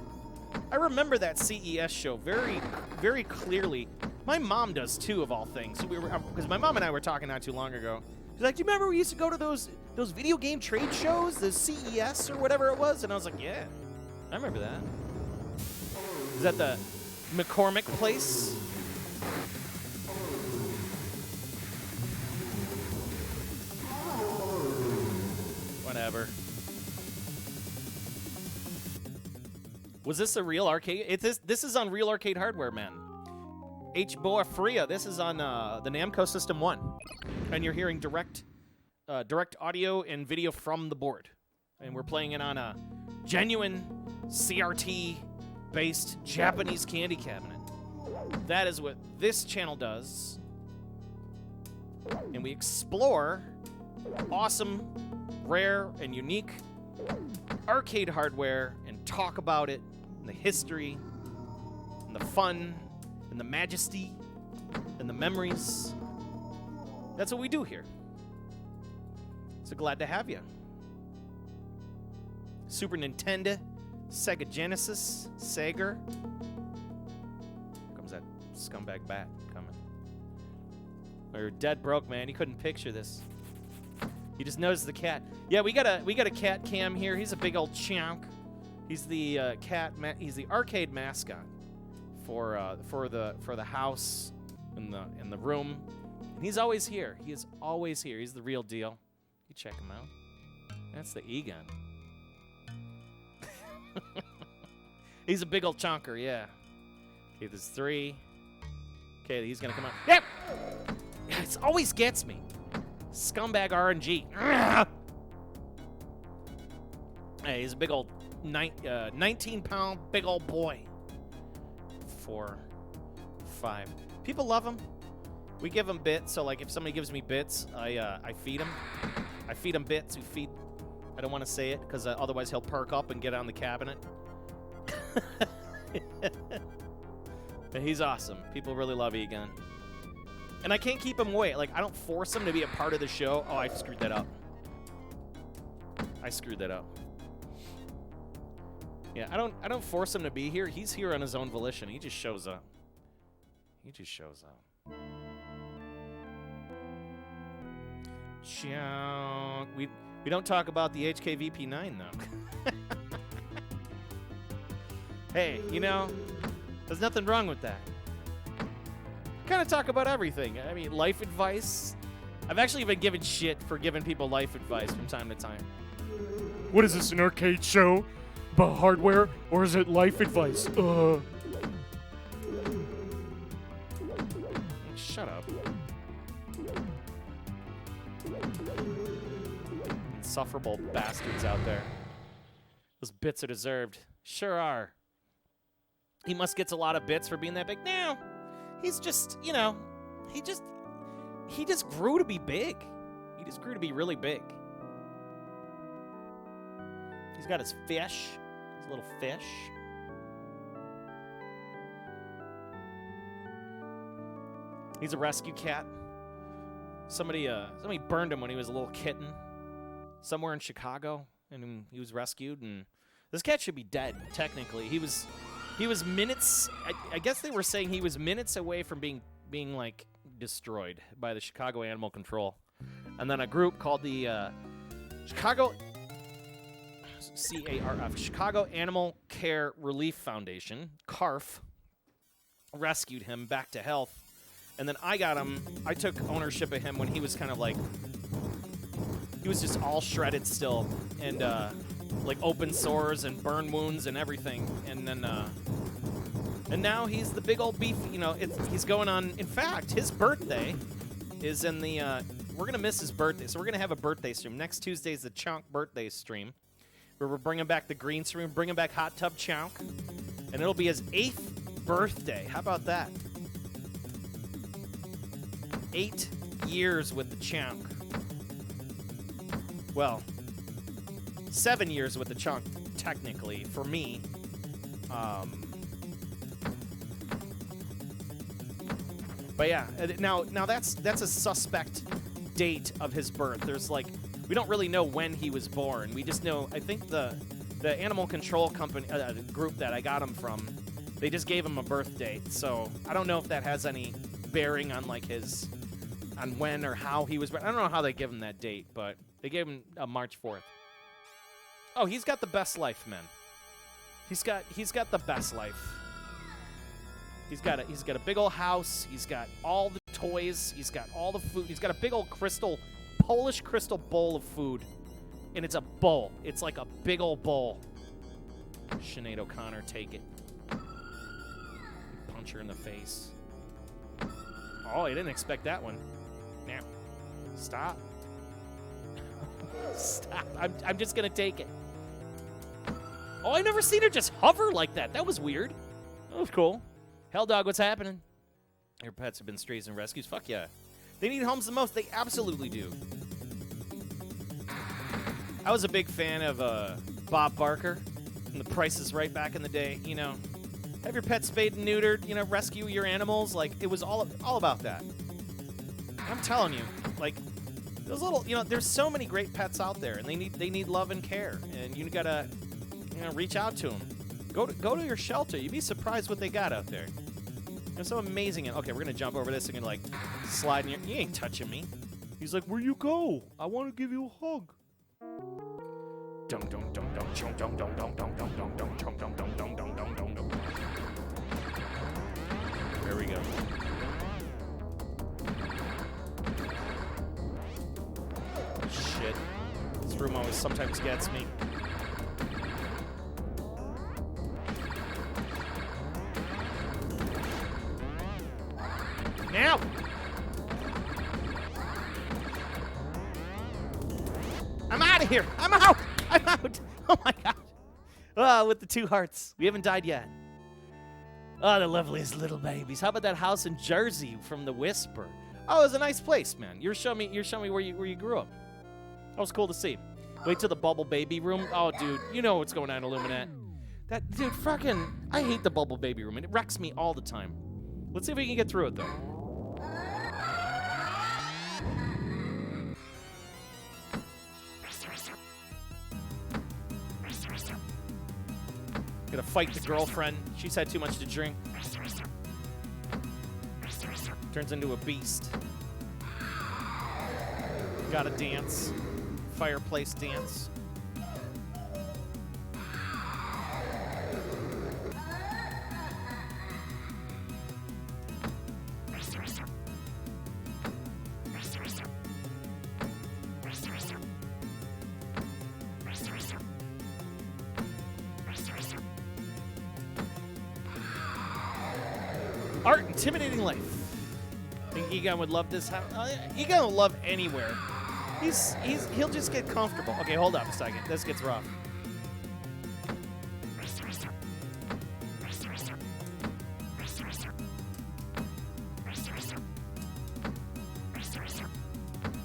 Speaker 2: I remember that CES show very, very clearly. My mom does too, of all things. Because my mom and I were talking not too long ago. She's like, "Do you remember we used to go to those video game trade shows, the CES or whatever it was?" And I was like, "Yeah, I remember that." Is that the McCormick place? Whatever. Was this a real arcade? This is on real arcade hardware, man. H. Boa Fria. This is on the Namco System 1. And you're hearing direct audio and video from the board. And we're playing it on a genuine CRT-based Japanese candy cabinet. That is what this channel does. And we explore awesome, rare, and unique arcade hardware and talk about it, and the history, and the fun, and the majesty, and the memories. That's what we do here. So glad to have you. Super Nintendo, Sega Genesis, Sega. Here comes that scumbag bat coming. We're dead broke, man. You couldn't picture this. You just noticed the cat. Yeah, we got a cat cam here. He's a big old chunk. He's the he's the arcade mascot for the house in the room. And he's always here. He is always here. He's the real deal. You check him out. That's the E-gun. He's a big old chonker, yeah. Okay, there's 3. Okay, he's gonna come out. Yep. Yeah, it always gets me. Scumbag RNG. Hey, he's a big old 19-pound big old boy. 4, 5. People love him. We give him bits, so like if somebody gives me bits, I feed him. I feed him bits. I don't want to say it because otherwise he'll perk up and get on the cabinet. But he's awesome. People really love Egon. And I can't keep him away. Like, I don't force him to be a part of the show. Oh, I screwed that up. Yeah, I don't force him to be here. He's here on his own volition. He just shows up. We don't talk about the HKVP9 though. Hey, you know, there's nothing wrong with that. kind of talk about everything. I mean, life advice. I've actually been given shit for giving people life advice from time to time.
Speaker 5: What is this, an arcade show about hardware, or is it life advice?
Speaker 2: Shut up. Insufferable bastards out there. Those bits are deserved. Sure are. He must get a lot of bits for being that big. No, he's just, you know, he just grew to be big. He just grew to be really big. He's got his fish, his little fish. He's a rescue cat. Somebody burned him when he was a little kitten, somewhere in Chicago, and he was rescued. And this cat should be dead, technically. He was minutes. I guess they were saying he was minutes away from being like destroyed by the Chicago Animal Control, and then a group called the Chicago CARF, Chicago Animal Care Relief Foundation, CARF, rescued him back to health. And then I got him. I took ownership of him when he was kind of like, he was just all shredded still, and like open sores and burn wounds and everything. And then, and now he's the big old beef. You know, he's going on. In fact, his birthday is in the. We're gonna miss his birthday, so we're gonna have a birthday stream next Tuesday. Is the Chonk birthday stream, where we're bringing back the green screen, bringing back Hot Tub Chonk, and it'll be his 8th birthday. How about that? 8 years with the Chonk. Well, 7 years with the Chonk, technically, for me. But yeah, now that's a suspect date of his birth. There's like, we don't really know when he was born. We just know, I think the animal control company group that I got him from, they just gave him a birth date. So I don't know if that has any bearing on like on when or how he was born. I don't know how they give him that date, but they gave him March 4th. Oh, he's got the best life, man. He's got the best life. He's got a big old house. He's got all the toys. He's got all the food. He's got a big old Polish crystal bowl of food, and it's a bowl. It's like a big old bowl. Sinead O'Connor, take it. Punch her in the face. Oh, I didn't expect that one. Now, stop. Stop. I'm just gonna take it. Oh, I never seen her just hover like that. That was weird. That was cool. Hell Dog, what's happening? Your pets have been strays and rescues. Fuck yeah. They need homes the most. They absolutely do. I was a big fan of Bob Barker and The Price is Right back in the day. You know, have your pet spayed and neutered. You know, rescue your animals. Like, it was all about that. I'm telling you, like, those little, you know, there's so many great pets out there, and they need love and care, and you gotta, you know, reach out to them. Go to your shelter. You'd be surprised what they got out there. There's some amazing. Okay, we're gonna jump over this and gonna like slide in your. You ain't touching me. He's like, where you go? I want to give you a hug. There we go. Shit. This room always sometimes gets me. Now! I'm out of here! I'm out! I'm out! Oh my god. Oh, with the 2 hearts. We haven't died yet. Oh, the loveliest little babies. How about that house in Jersey from The Whisper? Oh, it was a nice place, man. You're showing me where you grew up. That was cool to see. Wait till the bubble baby room. Oh, dude, you know what's going on, Illuminat. That dude, fucking, I hate the bubble baby room. It wrecks me all the time. Let's see if we can get through it though. Gonna fight the girlfriend. She's had too much to drink. Turns into a beast. Gotta dance. Fireplace dance. Art, intimidating life. Think Egon would love this house? Egon will love anywhere. He'll just get comfortable. Okay, hold up a second. This gets rough.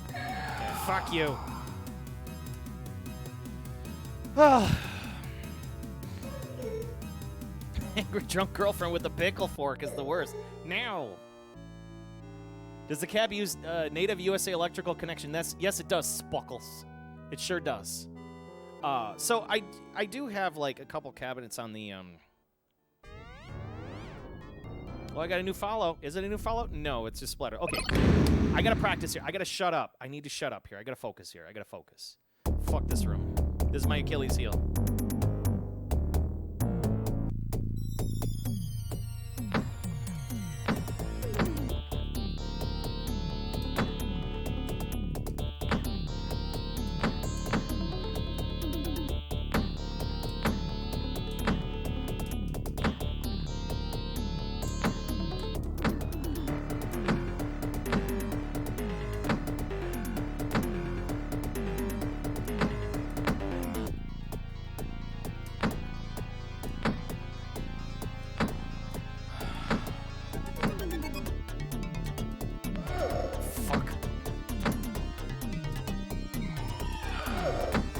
Speaker 2: Okay, fuck you. Angry drunk girlfriend with a pickle fork is the worst. Now, does the cab use native USA electrical connection? Yes, it does, Spuckles. It sure does. So I do have like a couple cabinets on the Well, I got a new follow. Is it a new follow? No, it's just Splatter. Okay, I gotta practice here. I gotta shut up. I need to shut up here. I gotta focus here. I gotta focus. Fuck this room. This is my Achilles heel.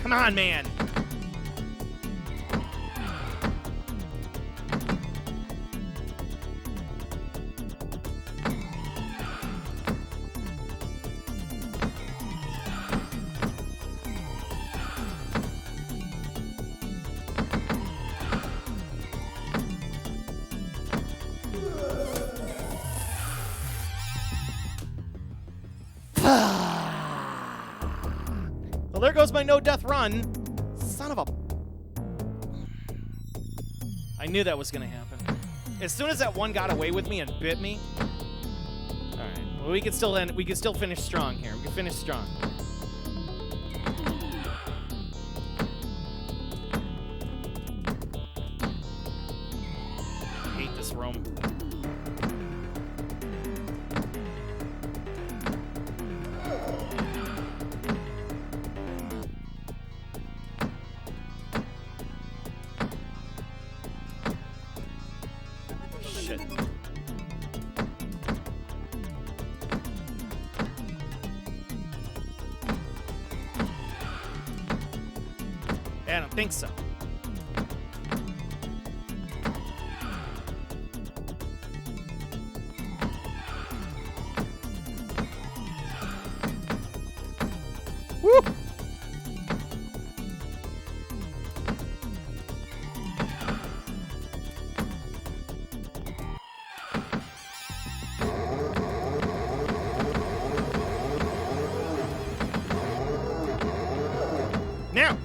Speaker 2: Come on, man. Well, there goes my no-death run. Son of a... I knew that was going to happen. As soon as that one got away with me and bit me... Alright. Well, we can still finish strong here. We can finish strong. I hate this room. I don't think so. Woo! Now!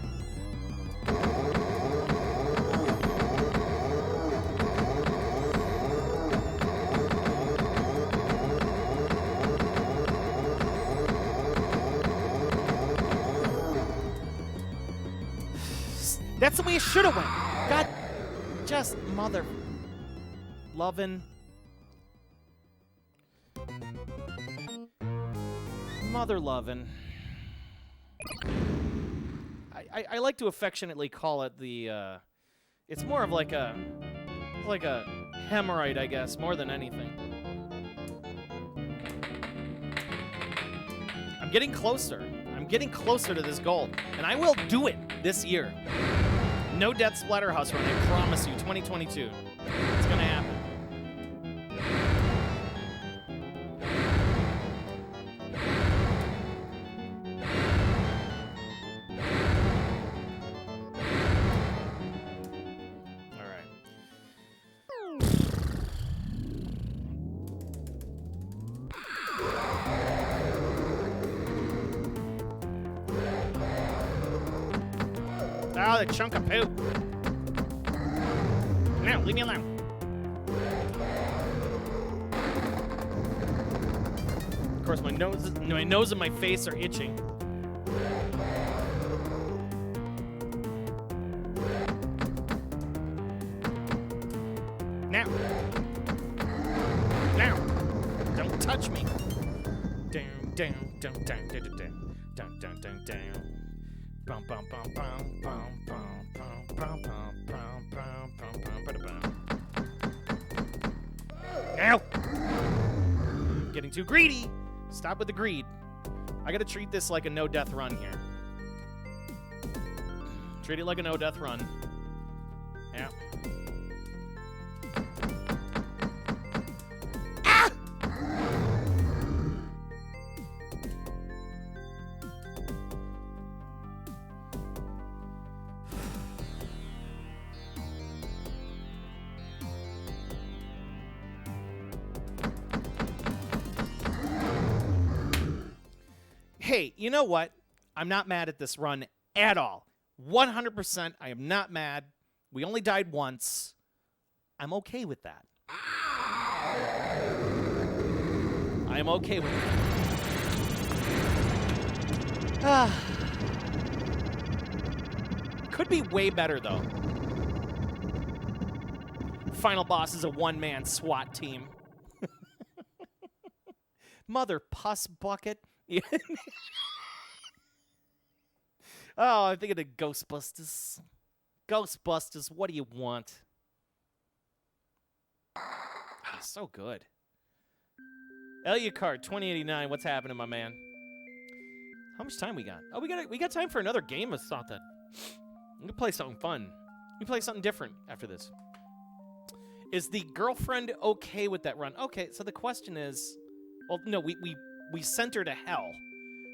Speaker 2: That's the way it should have went. God, just mother lovin'. Mother lovin'. I like to affectionately call it the, it's more of like a hemorrhoid, I guess, more than anything. I'm getting closer. I'm getting closer to this goal, and I will do it this year. No death Splatterhouse run, I promise you, 2022. It's gonna happen. Oh, the chunk of poop. No, leave me alone. Of course, my nose and my face are itching. Now. touch me. Down, down, down, down, down, down, down, down, down, down. Bum, bum, bum, bum, bum, bum, bum, bum, bum, bum, bum, bum, bum, bum. Ow! Getting too greedy. Stop with the greed. I gotta treat this like a no-death run here. Treat it like a no-death run. Yeah. Ah! Hey, you know what? I'm not mad at this run at all. 100%, I am not mad. We only died once. I'm okay with that. I am okay with that. Could be way better, though. Final boss is a one-man SWAT team. Mother puss bucket. Oh, I'm thinking of Ghostbusters. Ghostbusters, what do you want? Ah, so good. Card 2089, what's happening, my man? How much time we got? Oh, we got time for another game of something. We can play something fun. We can play something different after this. Is the girlfriend okay with that run? Okay, so the question is, well, no, we sent her to hell.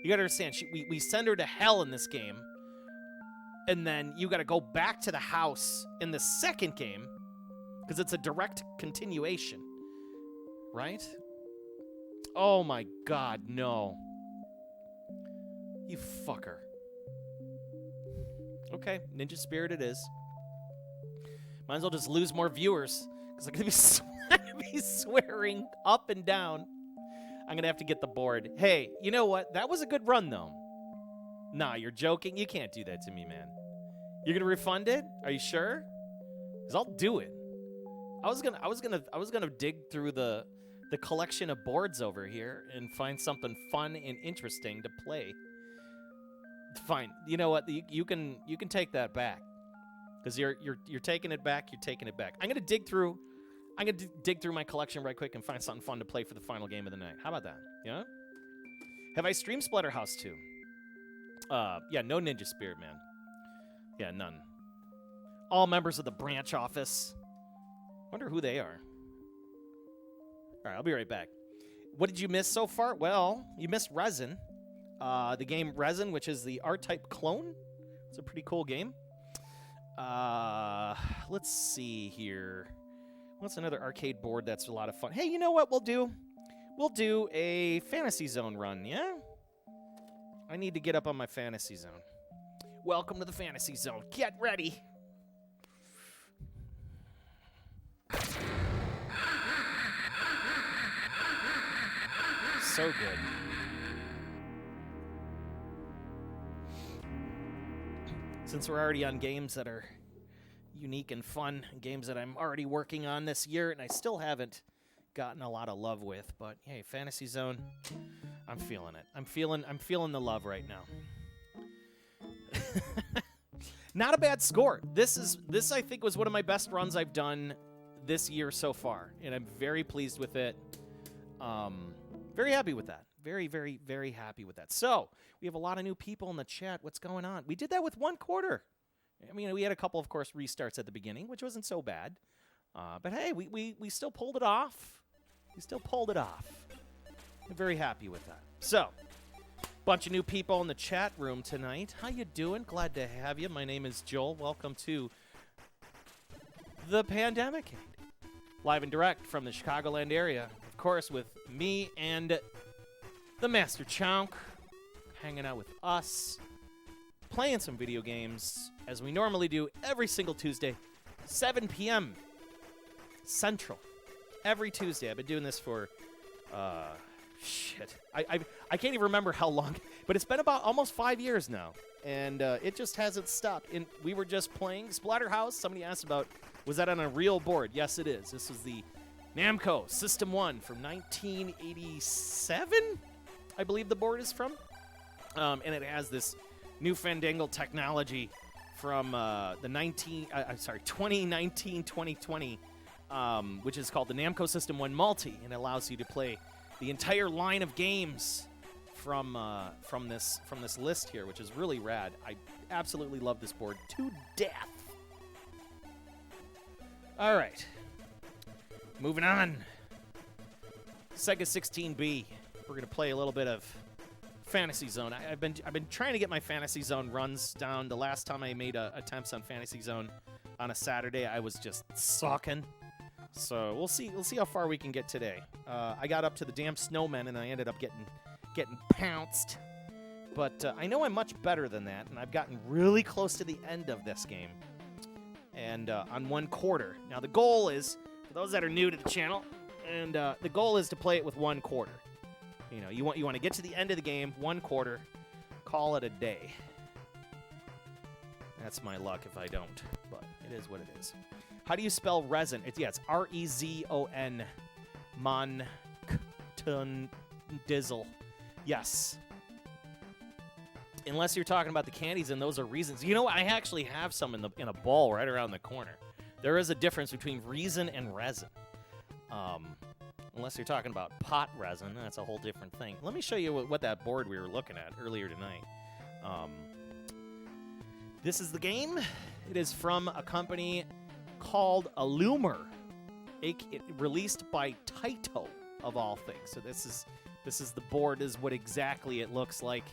Speaker 2: You gotta understand, we send her to hell in this game, and then you gotta go back to the house in the second game, because it's a direct continuation, right? Oh my god, no. You fucker. Okay, Ninja Spirit it is. Might as well just lose more viewers, because I'm gonna be swearing up and down. I'm going to have to get the board. Hey, you know what? That was a good run, though. Nah, you're joking. You can't do that to me, man. You're going to refund it? Are you sure? Because I'll do it. I was gonna dig through the collection of boards over here and find something fun and interesting to play. Fine. You know what? You can take that back. Because you're taking it back. You're taking it back. I'm going to dig through my collection right quick and find something fun to play for the final game of the night. How about that? Yeah? Have I streamed Splatterhouse 2? Yeah, no Ninja Spirit, man. Yeah, none. All members of the branch office. Wonder who they are. All right, I'll be right back. What did you miss so far? Well, you missed REZON. The game REZON, which is the R-Type clone. It's a pretty cool game. Let's see here. What's another arcade board that's a lot of fun? Hey, you know what we'll do? We'll do a Fantasy Zone run, yeah? I need to get up on my Fantasy Zone. Welcome to the Fantasy Zone. Get ready. So good. Since we're already on games that are unique and fun, games that I'm already working on this year and I still haven't gotten a lot of love with, but hey, Fantasy Zone, I'm feeling it. I'm feeling the love right now. Not a bad score. This I think was one of my best runs I've done this year so far, and I'm very pleased with it. Very happy with that. Very, very, very happy with that. So, we have a lot of new people in the chat. What's going on? We did that with one quarter. I mean, we had a couple, of course, restarts at the beginning, which wasn't so bad. But hey, we still pulled it off. We still pulled it off. I'm very happy with that. So, bunch of new people in the chat room tonight. How you doing? Glad to have you. My name is Joel. Welcome to the Pandemic. Live and direct from the Chicagoland area. Of course, with me and the Master Chonk hanging out with us, playing some video games, as we normally do every single Tuesday, 7 p.m. Central. Every Tuesday. I've been doing this for, shit. I can't even remember how long, but it's been about almost 5 years now, and it just hasn't stopped. And we were just playing Splatterhouse. Somebody asked about, was that on a real board? Yes, it is. This was the Namco System 1 from 1987, I believe the board is from. And it has this new fandangled technology from the 2019-2020, which is called the Namco System 1 Multi, and it allows you to play the entire line of games from this list here, which is really rad. I absolutely love this board to death. All right, moving on. Sega 16B. We're gonna play a little bit of Fantasy Zone. I've been trying to get my Fantasy Zone runs down. The last time I made attempts on Fantasy Zone on a Saturday, I was just sucking. So we'll see how far we can get today. I got up to the damn snowmen and I ended up getting pounced. But I know I'm much better than that, and I've gotten really close to the end of this game. And on 1/4. Now the goal is, for those that are new to the channel, and the goal is to play it with 1/4. You know, you want to get to the end of the game, 1/4, call it a day. That's my luck if I don't, but it is what it is. How do you spell REZON? It's R-E-Z-O-N. Dizzle. Yes. Unless you're talking about the candies, and those are reasons. You know what? I actually have some in a ball right around the corner. There is a difference between reason and resin. Unless you're talking about pot resin, that's a whole different thing. Let me show you what that board we were looking at earlier tonight. This is the game. It is from a company called Allumer, released by Taito, of all things. So this is the board, is what exactly it looks like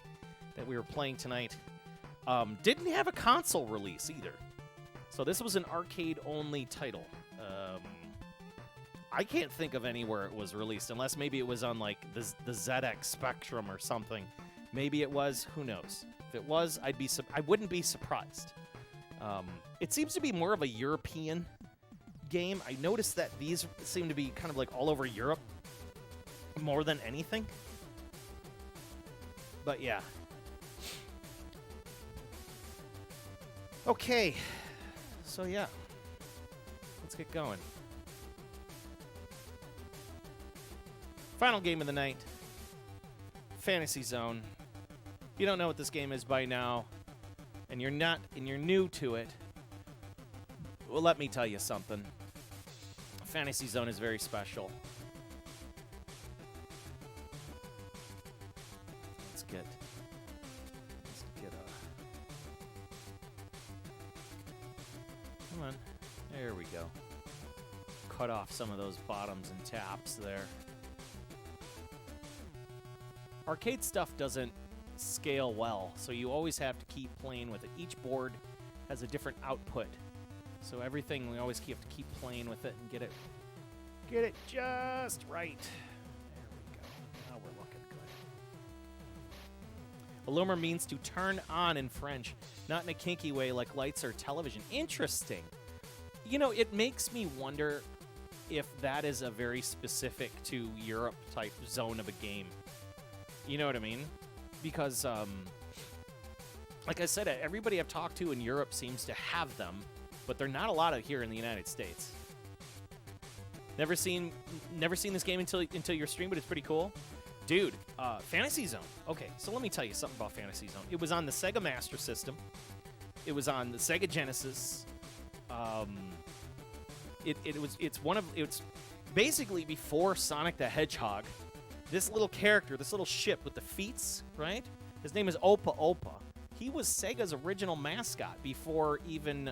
Speaker 2: that we were playing tonight. Didn't have a console release either. So this was an arcade-only title. I can't think of anywhere it was released, unless maybe it was on like the ZX Spectrum or something. Maybe it was. Who knows? If it was, I wouldn't be surprised. It seems to be more of a European game. I noticed that these seem to be kind of like all over Europe more than anything. But yeah. Okay. So yeah. Let's get going. Final game of the night. Fantasy Zone. If you don't know what this game is by now, and you're new to it, well, let me tell you something. Fantasy Zone is very special. Let's get come on. There we go. Cut off some of those bottoms and taps there. Arcade stuff doesn't scale well, so you always have to keep playing with it. Each board has a different output, so everything, we always have to keep playing with it and get it just right. There we go. Now we're looking good. Allumer means to turn on in French, not in a kinky way like lights or television. Interesting. You know, it makes me wonder if that is a very specific to Europe type zone of a game. You know what I mean? Because, like I said, everybody I've talked to in Europe seems to have them, but they're not a lot of here in the United States. Never seen this game until your stream, but it's pretty cool. Dude, Fantasy Zone. Okay, so let me tell you something about Fantasy Zone. It was on the Sega Master System. It was on the Sega Genesis. It's basically before Sonic the Hedgehog. This little character, this little ship with the feets, right? His name is Opa Opa. He was Sega's original mascot before even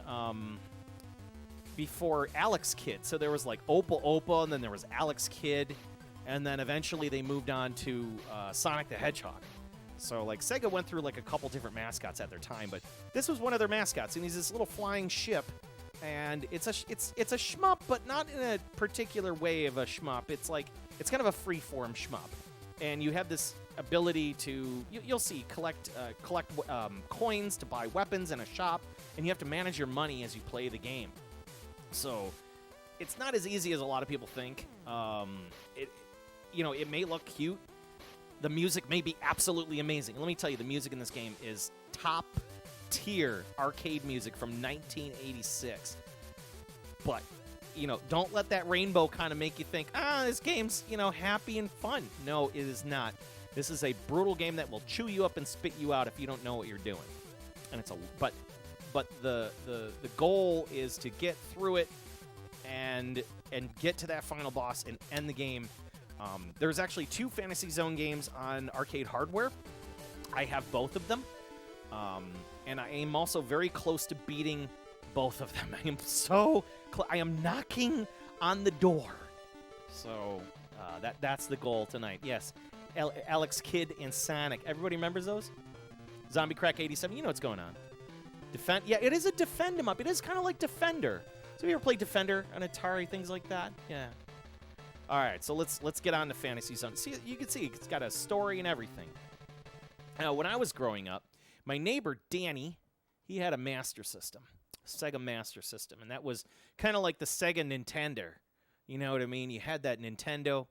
Speaker 2: before Alex Kidd. So there was like Opa Opa, and then there was Alex Kidd, and then eventually they moved on to Sonic the Hedgehog. So like Sega went through like a couple different mascots at their time, but this was one of their mascots, and he's this little flying ship. And it's a shmup, but not in a particular way of a shmup. It's kind of a free-form shmup, and you have this ability to you'll see collect coins to buy weapons in a shop, and you have to manage your money as you play the game. So it's not as easy as a lot of people think. It may look cute. The music may be absolutely amazing. Let me tell you, the music in this game is top tier arcade music from 1986. But don't let that rainbow kind of make you think, this game's, happy and fun. No, it is not. This is a brutal game that will chew you up and spit you out if you don't know what you're doing. And but the goal is to get through it and get to that final boss and end the game. There's actually 2 Fantasy Zone games on arcade hardware. I have both of them. And I am also very close to beating both of them. I am knocking on the door. So that's the goal tonight. Yes, Alex Kidd and Sonic. Everybody remembers those? Zombie Crack 87. You know what's going on. Defend. Yeah, it is a defend 'em up. It is kind of like Defender. So you ever play Defender on Atari, things like that? Yeah. All right, so let's get on to Fantasy Zone. See, you can see it's got a story and everything. Now, when I was growing up, my neighbor Danny, he had a Master System, Sega Master System, and that was kind of like the Sega Nintendo. You know what I mean? You had that Nintendo,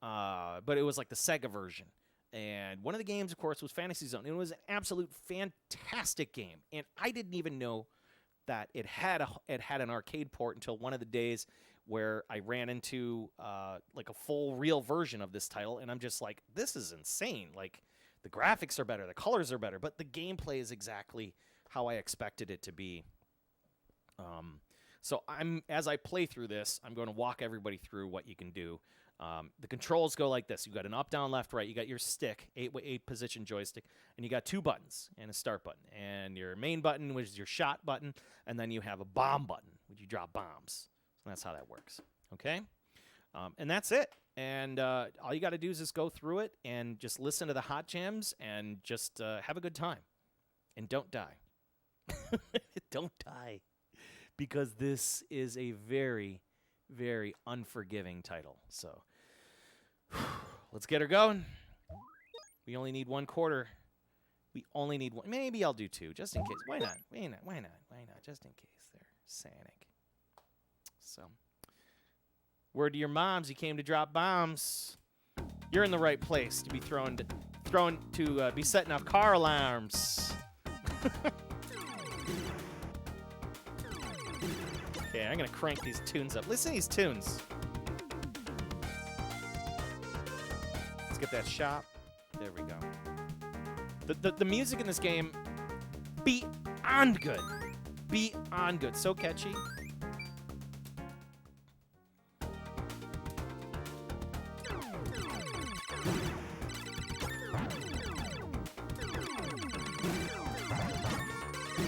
Speaker 2: but it was like the Sega version. And one of the games, of course, was Fantasy Zone. It was an absolute fantastic game, and I didn't even know that it had an arcade port until one of the days where I ran into like a full real version of this title, and I'm just like, this is insane. Like, the graphics are better, the colors are better, but the gameplay is exactly how I expected it to be. So as I play through this, I'm going to walk everybody through what you can do. The controls go like this. You've got an up, down, left, right. You got your stick, 8-position joystick, and you got 2 buttons and a start button. And your main button, which is your shot button, and then you have a bomb button, which you drop bombs. So that's how that works, okay? And that's it. And all you got to do is just go through it and just listen to the hot jams and just have a good time. And don't die. Don't die. Because this is a very, very unforgiving title. So let's get her going. We only need 1 quarter. We only need 1. Maybe I'll do 2, just in case. Why not? Why not? Just in case there, Sonic. So, word to your moms, you came to drop bombs. You're in the right place to be be setting off car alarms. Okay, I'm gonna crank these tunes up. Listen to these tunes. Let's get that shop. There we go. The music in this game, beyond good. Beyond good. So catchy.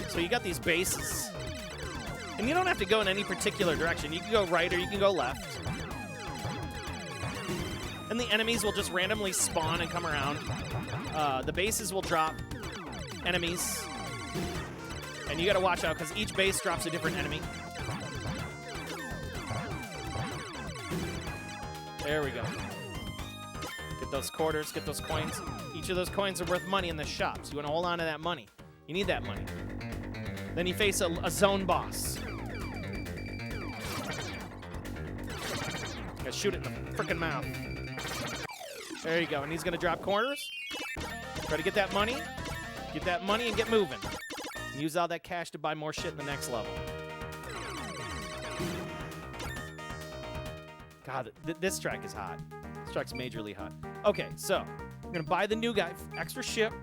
Speaker 2: So you got these bases. And you don't have to go in any particular direction. You can go right or you can go left. And the enemies will just randomly spawn and come around. The bases will drop enemies. And you gotta watch out because each base drops a different enemy. There we go. Get those quarters, get those coins. Each of those coins are worth money in the shop, so you wanna hold on to that money. You need that money. Then you face a zone boss. You gotta shoot it in the frickin' mouth. There you go, and he's gonna drop corners. Try to get that money. Get that money and get moving. And use all that cash to buy more shit in the next level. God, this track is hot. This track's majorly hot. Okay, so we're gonna buy the new guy, extra ship.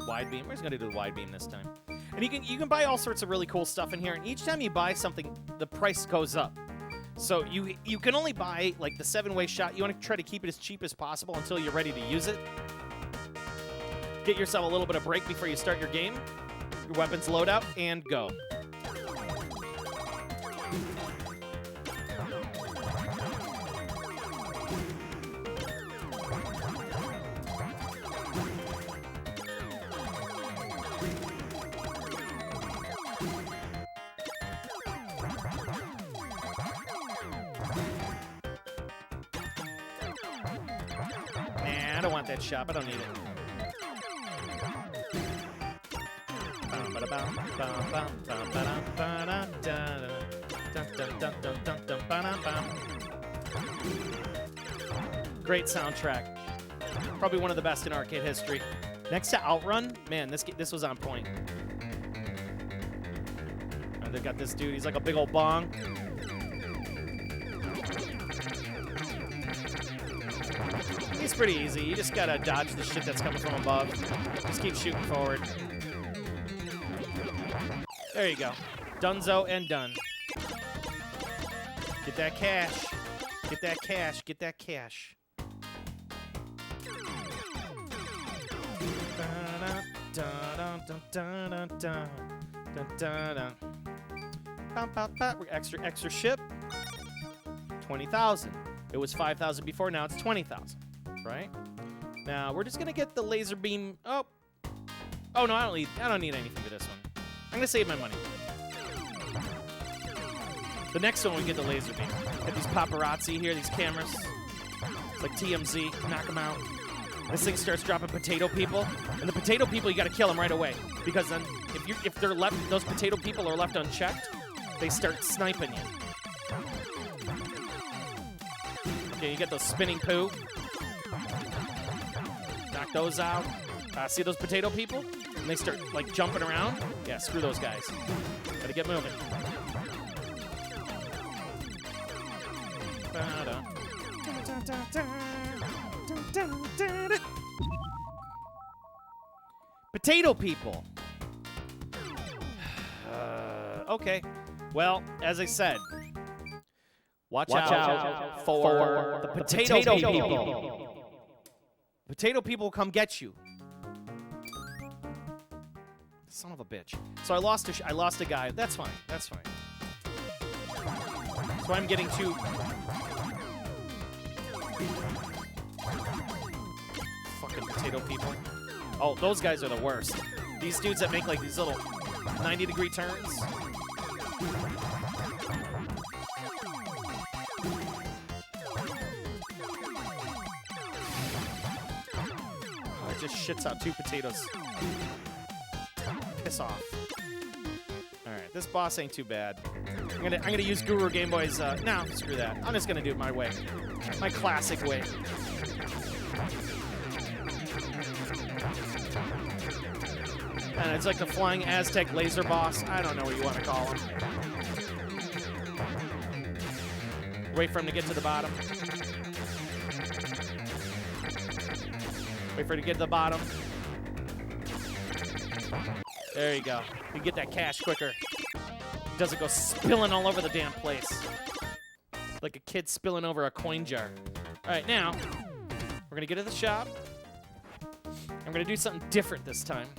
Speaker 2: Wide beam. We're just gonna do the wide beam this time. And you can buy all sorts of really cool stuff in here. And each time you buy something, the price goes up. So you can only buy like the 7-way shot. You want to try to keep it as cheap as possible until you're ready to use it. Get yourself a little bit of break before you start your game. Your weapons loadout and go. I don't want that shop. I don't need it. Great soundtrack. Probably one of the best in arcade history. Next to Outrun, man, this was on point. And they've got this dude. He's like a big old bong. He's pretty easy. You just gotta dodge the shit that's coming from above. Just keep shooting forward. There you go. Dunzo and done. Get that cash. Get that cash. Get that cash. Extra ship. 20,000. It was 5,000 before. Now it's 20,000. Right? Now we're just gonna get the laser beam. Oh no, I don't need anything for this one. I'm gonna save my money. The next one we get the laser beam. Get these paparazzi here, these cameras. It's like TMZ. Knock them out. This thing starts dropping potato people, and the potato people you gotta kill them right away because then if they're left, those potato people are left unchecked, they start sniping you. Okay, you get those spinning poo. Knock those out. See those potato people? And they start like jumping around. Yeah, screw those guys. Gotta get moving. Potato people. Okay. Well, as I said, watch out for the potato people. Potato people will come get you. Son of a bitch. So I lost a guy. That's fine. That's fine. That's why I'm getting two. Fucking potato people. Oh, those guys are the worst. These dudes that make like these little 90-degree turns. Oh, it just shits out two potatoes. Piss off. All right, this boss ain't too bad. I'm gonna use Guru Game Boy's. No, screw that. I'm just gonna do it my way, my classic way. And it's like the flying Aztec laser boss. I don't know what you want to call him. Wait for him to get to the bottom. Wait for him to get to the bottom. There you go. You can get that cash quicker. Doesn't go spilling all over the damn place. Like a kid spilling over a coin jar. All right, now, we're going to get to the shop. I'm going to do something different this time.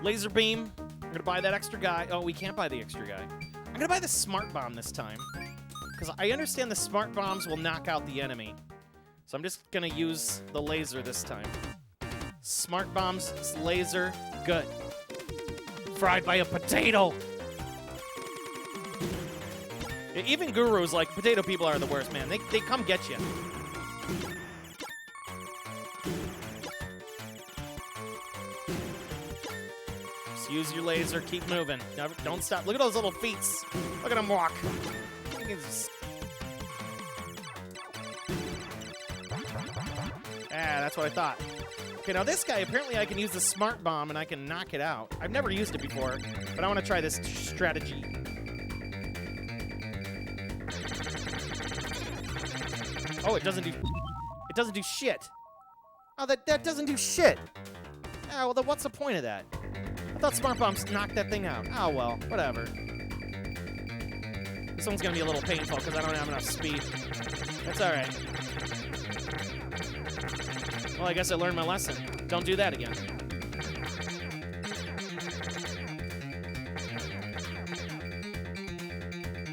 Speaker 2: Laser beam. I'm going to buy that extra guy. Oh, we can't buy the extra guy. I'm going to buy the smart bomb this time. Because I understand the smart bombs will knock out the enemy. So I'm just going to use the laser this time. Smart bombs, laser, good. Fried by a potato. Yeah, even Guru's like, potato people are the worst, man. They come get you. Just use your laser, keep moving. Never, don't stop. Look at those little feet. Look at them walk. That's what I thought. Okay, now this guy, apparently I can use the smart bomb and I can knock it out. I've never used it before, but I want to try this strategy. Oh, it doesn't do shit. Oh, that doesn't do shit. Oh, well, then what's the point of that? I thought smart bombs knocked that thing out. Oh, well, whatever. This one's going to be a little painful because I don't have enough speed. That's all right. Well, I guess I learned my lesson. Don't do that again.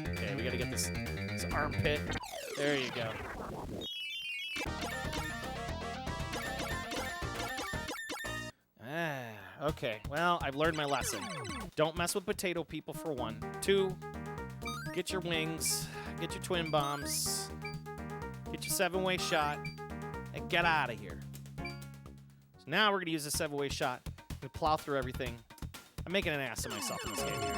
Speaker 2: Okay, we gotta get this armpit. There you go. Okay. Well, I've learned my lesson. Don't mess with potato people for 1. 2, get your wings, get your twin bombs, get your 7-way shot, and get out of here. Now we're going to use the 7-way shot to plow through everything. I'm making an ass of myself in this game here.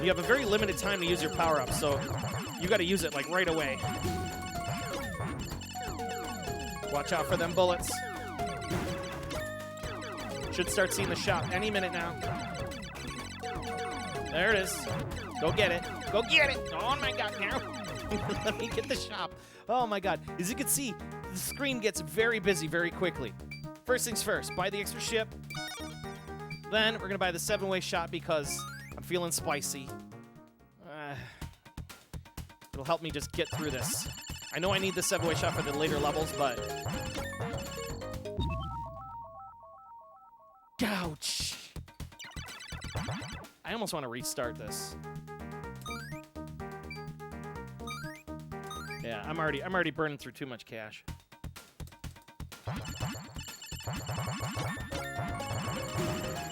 Speaker 2: You have a very limited time to use your power-up, so you got to use it like right away. Watch out for them bullets. Should start seeing the shop any minute now. There it is. Go get it. Go get it. Oh my god, now. Let me get the shop. Oh my god. As you can see, the screen gets very busy very quickly. First things first, buy the extra ship. Then we're gonna buy the 7-way shot because I'm feeling spicy. It'll help me just get through this. I know I need the 7-way shot for the later levels, but... Ouch! I almost want to restart this. Yeah, I'm already burning through too much cash.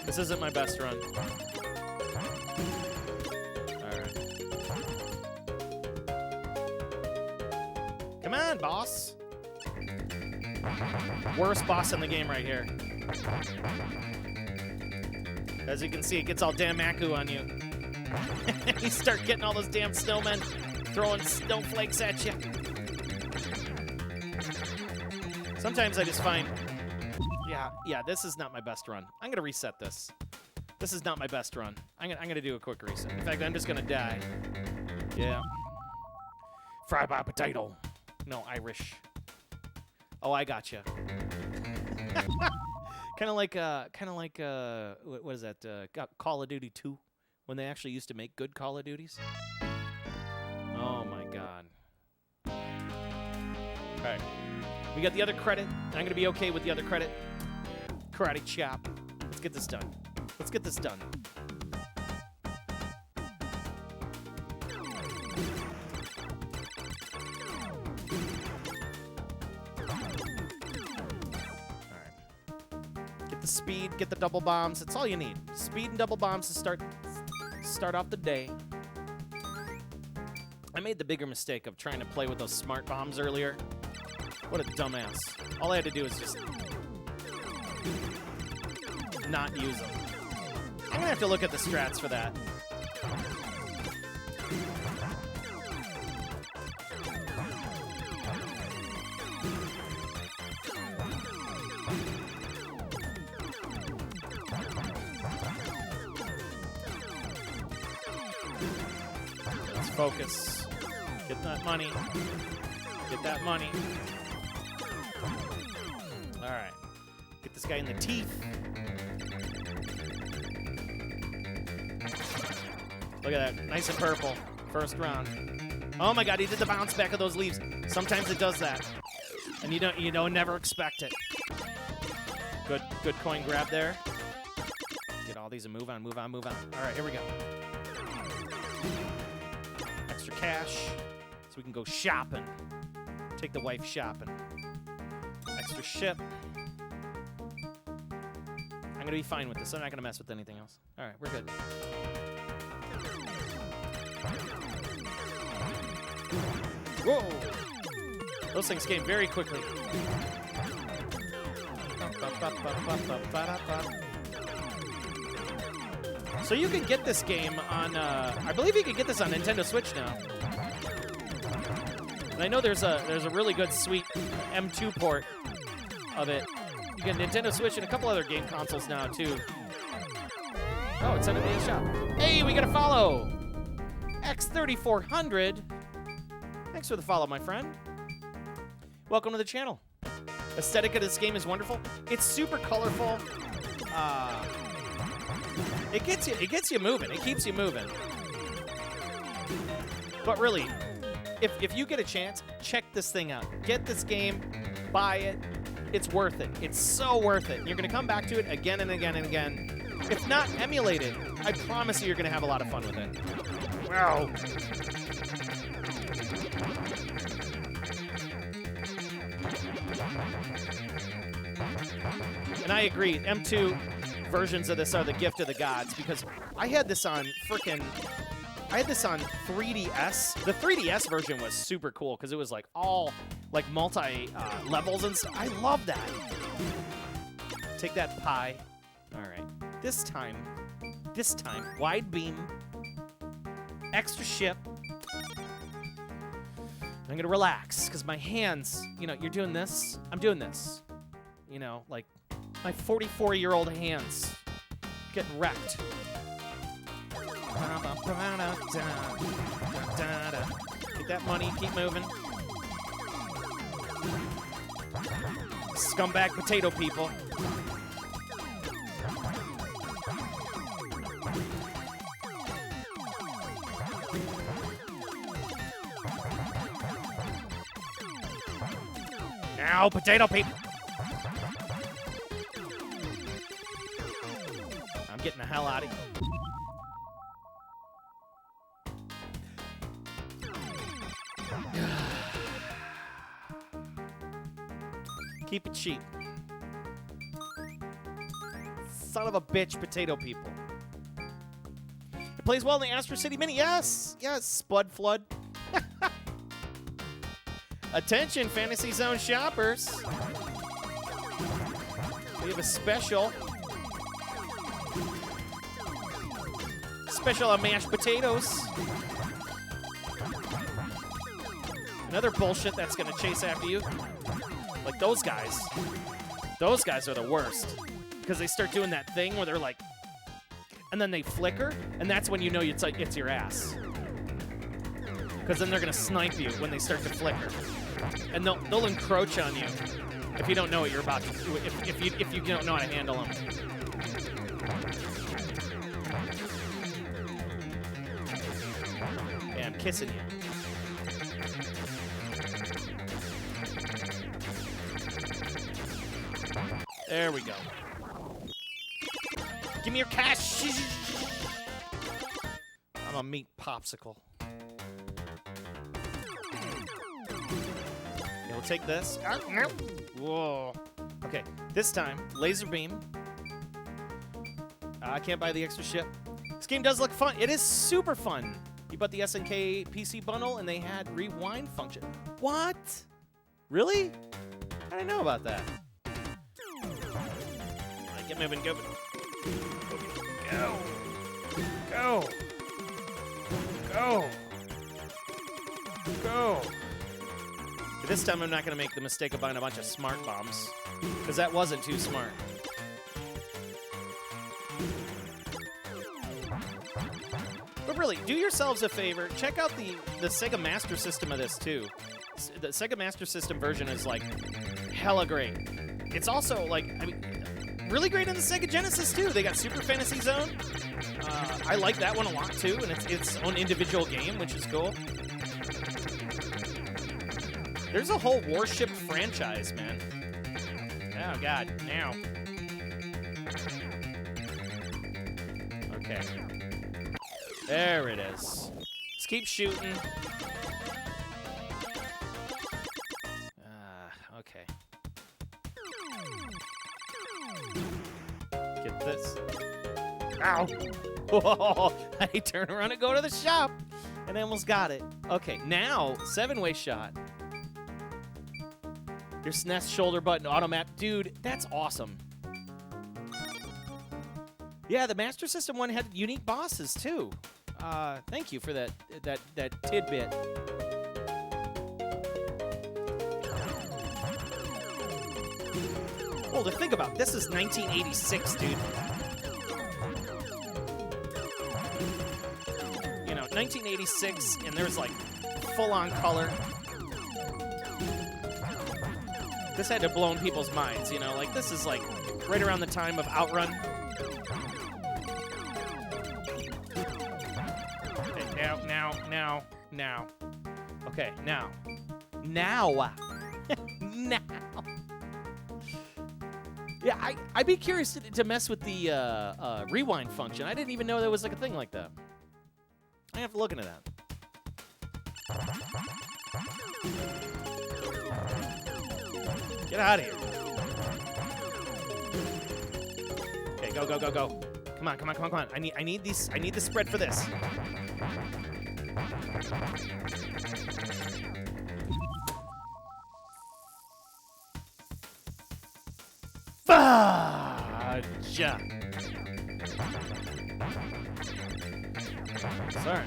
Speaker 2: This isn't my best run. Alright. Come on, boss! Worst boss in the game right here. As you can see, it gets all damn Maku on you. You start getting all those damn snowmen throwing snowflakes at you. Sometimes I just find, yeah, this is not my best run. I'm gonna reset this. This is not my best run. I'm gonna do a quick reset. In fact, I'm just gonna die. Yeah. Fry by potato. No, Irish. Oh, I gotcha. Kind of like, what is that? Call of Duty 2, when they actually used to make good Call of Duties. Oh my god. All right, we got the other credit. I'm gonna be okay with the other credit. Karate chop. Let's get this done. Let's get this done. Speed, get the double bombs. That's all you need. Speed and double bombs to start off the day. I made the bigger mistake of trying to play with those smart bombs earlier. What a dumbass. All I had to do was just not use them. I'm gonna have to look at the strats for that. Focus. Get that money. Get that money. All right. Get this guy in the teeth. Look at that. Nice and purple. First round. Oh my god, he did the bounce back of those leaves. Sometimes it does that. And you don't never expect it. Good coin grab there. Get all these and move on, move on, move on. All right, here we go. Extra cash, so we can go shopping. Take the wife shopping. Extra ship. I'm gonna be fine with this. I'm not gonna mess with anything else. All right, we're good. Whoa! Those things came very quickly. So you can get this game on, I believe you can get this on Nintendo Switch now. And I know there's a really good, sweet M2 port of it. You get Nintendo Switch and a couple other game consoles now, too. Oh, it's under the shop. Hey, we got a follow! X3400. Thanks for the follow, my friend. Welcome to the channel. Aesthetic of this game is wonderful. It's super colorful. It gets you moving. It keeps you moving. But really, if you get a chance, check this thing out. Get this game, buy it. It's worth it. It's so worth it. You're gonna come back to it again and again and again. If not, emulate it. I promise you're gonna have a lot of fun with it. Wow. And I agree, M2 versions of this are the gift of the gods, because I had this on 3DS. The 3DS version was super cool because it was like all like multi levels and stuff. I love that. Take that pie. All right. This time, wide beam. extra ship. I'm gonna relax because my hands, you know, you're doing this, I'm doing this. You know, like my 44-year-old hands getting wrecked. Get that money, keep moving. Scumbag potato people. Now, potato people. I'm getting the hell out of here. Keep it cheap. Son of a bitch, potato people. It plays well in the Astro City Mini. Yes, yes, Spud Flood. Attention, Fantasy Zone shoppers. We have a special on mashed potatoes. Another bullshit that's gonna chase after you. Like those guys. Those guys are the worst. Because they start doing that thing where they're like, and then they flicker, and that's when you know it's like it's your ass. Because then they're gonna snipe you when they start to flicker. And they'll encroach on you if you don't know what you're about to do, if you don't know how to handle them. Yeah, I'm kissing you. There we go. Give me your cash. I'm a meat popsicle. Yeah, we'll take this. Whoa. Okay, this time, laser beam. I can't buy the extra ship. This game does look fun. It is super fun. You bought the SNK PC bundle, and they had rewind function. What? Really? I didn't know about that. Get moving, go. Go. Go. Go. Go. This time I'm not going to make the mistake of buying a bunch of smart bombs, because that wasn't too smart. But really, do yourselves a favor. Check out the Sega Master System of this, too. The Sega Master System version is, like, hella great. It's also, like, I mean, really great in the Sega Genesis, too. They got Super Fantasy Zone. I like that one a lot, too, and it's its own individual game, which is cool. There's a whole Warship franchise, man. Oh, God. Now. Okay. There it is. Let's keep shooting. Okay. Get this. Ow! Whoa! I turn around and go to the shop, and I almost got it. Okay, now 7-way shot. Your SNES shoulder button automatic, dude. That's awesome. Yeah, the Master System one had unique bosses too. Thank you for that tidbit. Well, to think about, this is 1986, dude. You know, 1986, and there's like full-on color. This had to have blown people's minds, you know? Like, this is like right around the time of Outrun. Okay, now. Okay, now. Now. Yeah, I'd be curious to mess with the rewind function. I didn't even know there was like a thing like that. I have to look into that. Get out of here. Okay, go. Come on. I need the spread for this. Fudge. Sorry.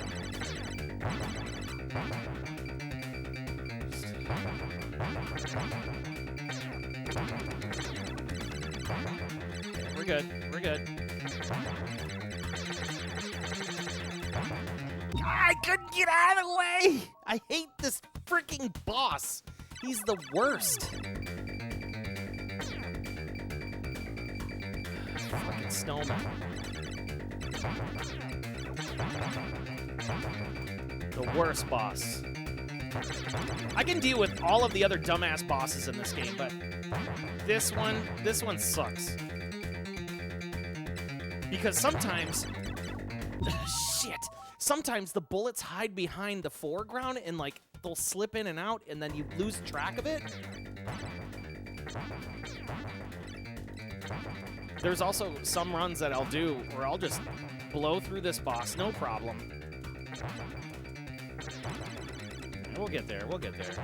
Speaker 2: We're good. We're good. I couldn't get out of the way! I hate this freaking boss. He's the worst. Fucking snowman. The worst boss. I can deal with all of the other dumbass bosses in this game, but this one sucks. Because sometimes, shit, sometimes the bullets hide behind the foreground and like they'll slip in and out and then you lose track of it. There's also some runs that I'll do where I'll just blow through this boss, no problem. Yeah, we'll get there, we'll get there.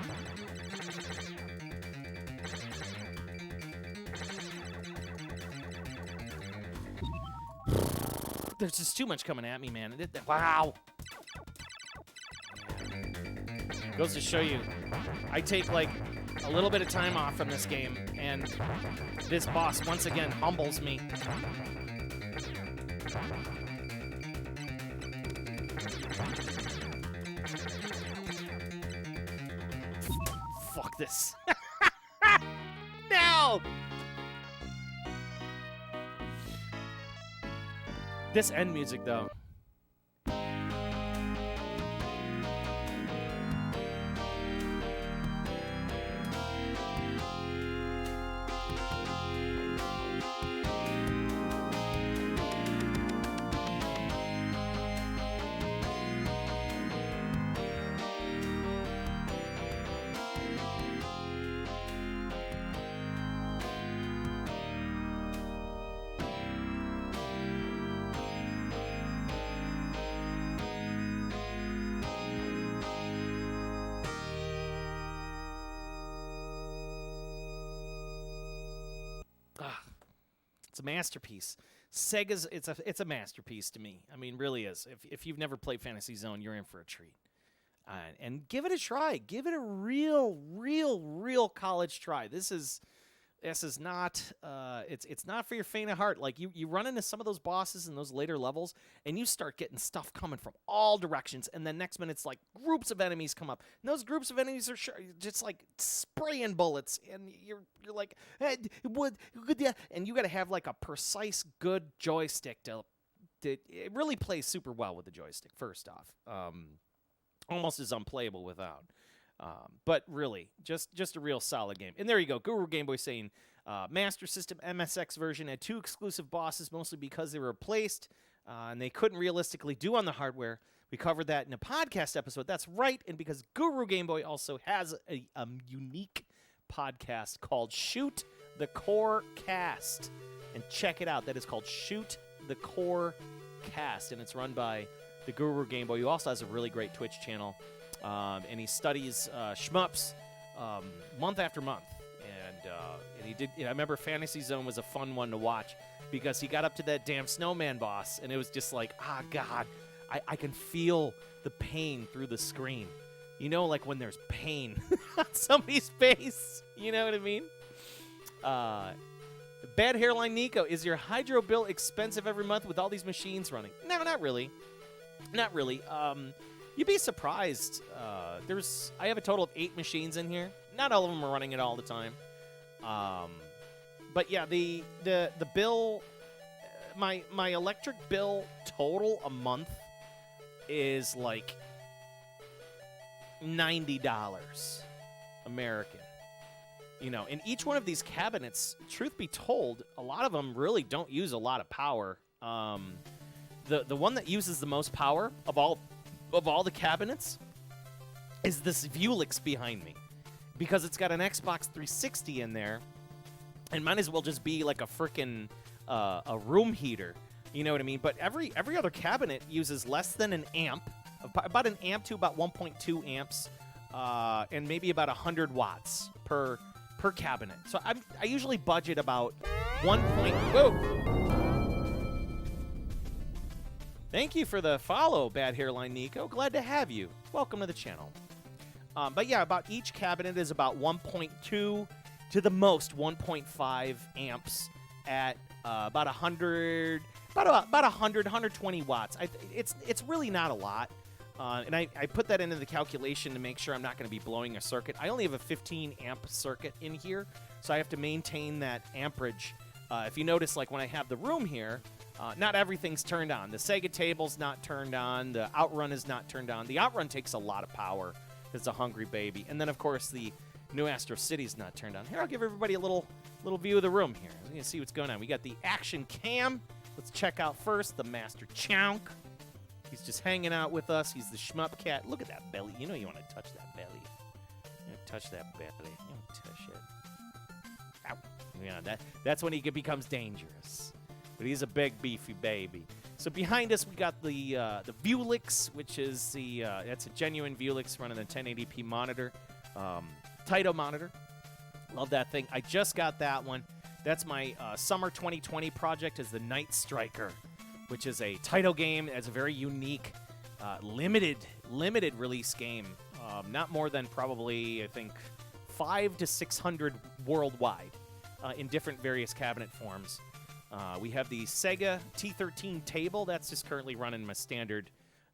Speaker 2: There's just too much coming at me, man. Wow. Goes to show you, I take like a little bit of time off from this game, and this boss once again humbles me. Fuck this. No! This end music, though. It's a masterpiece. Sega's it's a masterpiece to me. I mean, really is. If you've never played Fantasy Zone, you're in for a treat. And give it a try. Give it a real college try. This is not it's not for your faint of heart. Like you run into some of those bosses in those later levels and you start getting stuff coming from all directions, and then next minute it's like groups of enemies come up. And those groups of enemies are just like spraying bullets, and you're like, hey, and you got to have like a precise good joystick to it really plays super well with the joystick. First off, almost as unplayable without. But really, just a real solid game. And there you go. Guru Game Boy saying, Master System MSX version had 2 exclusive bosses, mostly because they were replaced, and they couldn't realistically do on the hardware. We covered that in a podcast episode. That's right, and because Guru Game Boy also has a unique podcast called Shoot the Core Cast. And check it out. That is called Shoot the Core Cast, and it's run by the Guru Game Boy, who also has a really great Twitch channel. And he studies shmups month after month. And he did. I remember Fantasy Zone was a fun one to watch because he got up to that damn snowman boss, and it was just like, God, I can feel the pain through the screen. You know, like when there's pain on somebody's face. You know what I mean? Bad Hairline Nico, is your hydro bill expensive every month with all these machines running? No, not really. Not really. You'd be surprised. I have a total of 8 machines in here. Not all of them are running it all the time. But yeah, the bill, my electric bill total a month is like $90 American. You know, and each one of these cabinets, truth be told, a lot of them really don't use a lot of power. The one that uses the most power of all the cabinets is this Vuelix behind me, because it's got an Xbox 360 in there, and might as well just be like a frickin' a room heater. You know what I mean? But every other cabinet uses less than an amp, about an amp to about 1.2 amps, and maybe about 100 watts per cabinet. So I usually budget about 1. Whoa. Thank you for the follow, Bad Hairline Nico. Glad to have you. Welcome to the channel. But yeah, about each cabinet is about 1.2 to the most 1.5 amps at about 100, about 120 watts. It's really not a lot. And I put that into the calculation to make sure I'm not going to be blowing a circuit. I only have a 15 amp circuit in here, so I have to maintain that amperage. If you notice, like when I have the room here, not everything's turned on. The Sega table's not turned on. The Outrun is not turned on. The Outrun takes a lot of power. It's a hungry baby. And then, of course, the New Astro City's not turned on. Here, I'll give everybody a little view of the room here. You can see what's going on. We got the action cam. Let's check out first the Master Chunk. He's just hanging out with us. He's the shmup cat. Look at that belly. You know you want to touch that belly. You want to touch that belly. You want to touch it. Ow. Yeah, that's when he becomes dangerous. But he's a big, beefy baby. So behind us, we got the Vuelix, which is that's a genuine Vuelix running a 1080p monitor. Taito monitor. Love that thing. I just got that one. That's my summer 2020 project, is the Night Striker, which is a Taito game. It's a very unique, limited release game. Not more than probably, I think, 500 to 600 worldwide in different various cabinet forms. We have the Sega T13 table. That's just currently running my standard.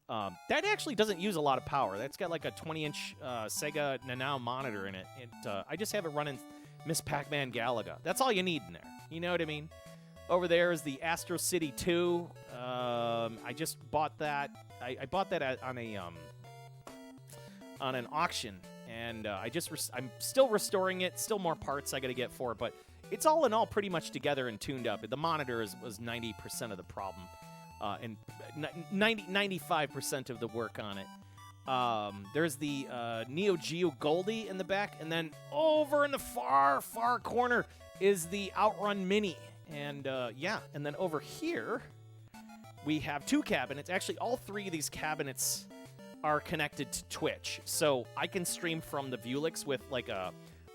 Speaker 2: That actually doesn't use a lot of power. That's got like a 20-inch Sega Nanao monitor in it. I just have it running Miss Pac-Man Galaga. That's all you need in there. You know what I mean? Over there is the Astro City 2. I just bought that. I bought that on an auction, and I'm still restoring it. Still more parts I got to get for it, but it's all in all pretty much together and tuned up. The monitor was 90% of the problem, and 95% of the work on it. There's the Neo Geo Goldie in the back, and then over in the far corner is the Outrun Mini. And yeah, and then over here we have two cabinets. Actually, all three of these cabinets are connected to Twitch, so I can stream from the Vuelix with like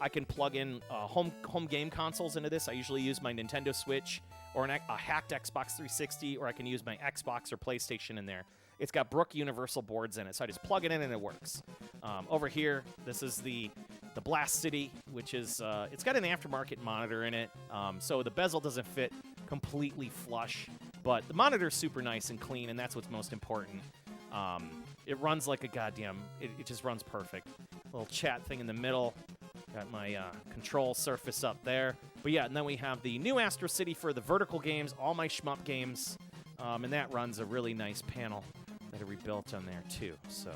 Speaker 2: I can plug in home game consoles into this. I usually use my Nintendo Switch or a hacked Xbox 360, or I can use my Xbox or PlayStation in there. It's got Brook Universal boards in it, so I just plug it in and it works. Over here, this is the Blast City, which is it's got an aftermarket monitor in it, so the bezel doesn't fit completely flush, but the monitor's super nice and clean, and that's what's most important. It runs like a goddamn, it just runs perfect. Little chat thing in the middle. Got my control surface up there. But yeah, and then we have the new Astro City for the vertical games, all my shmup games, and that runs a really nice panel that I rebuilt on there too. So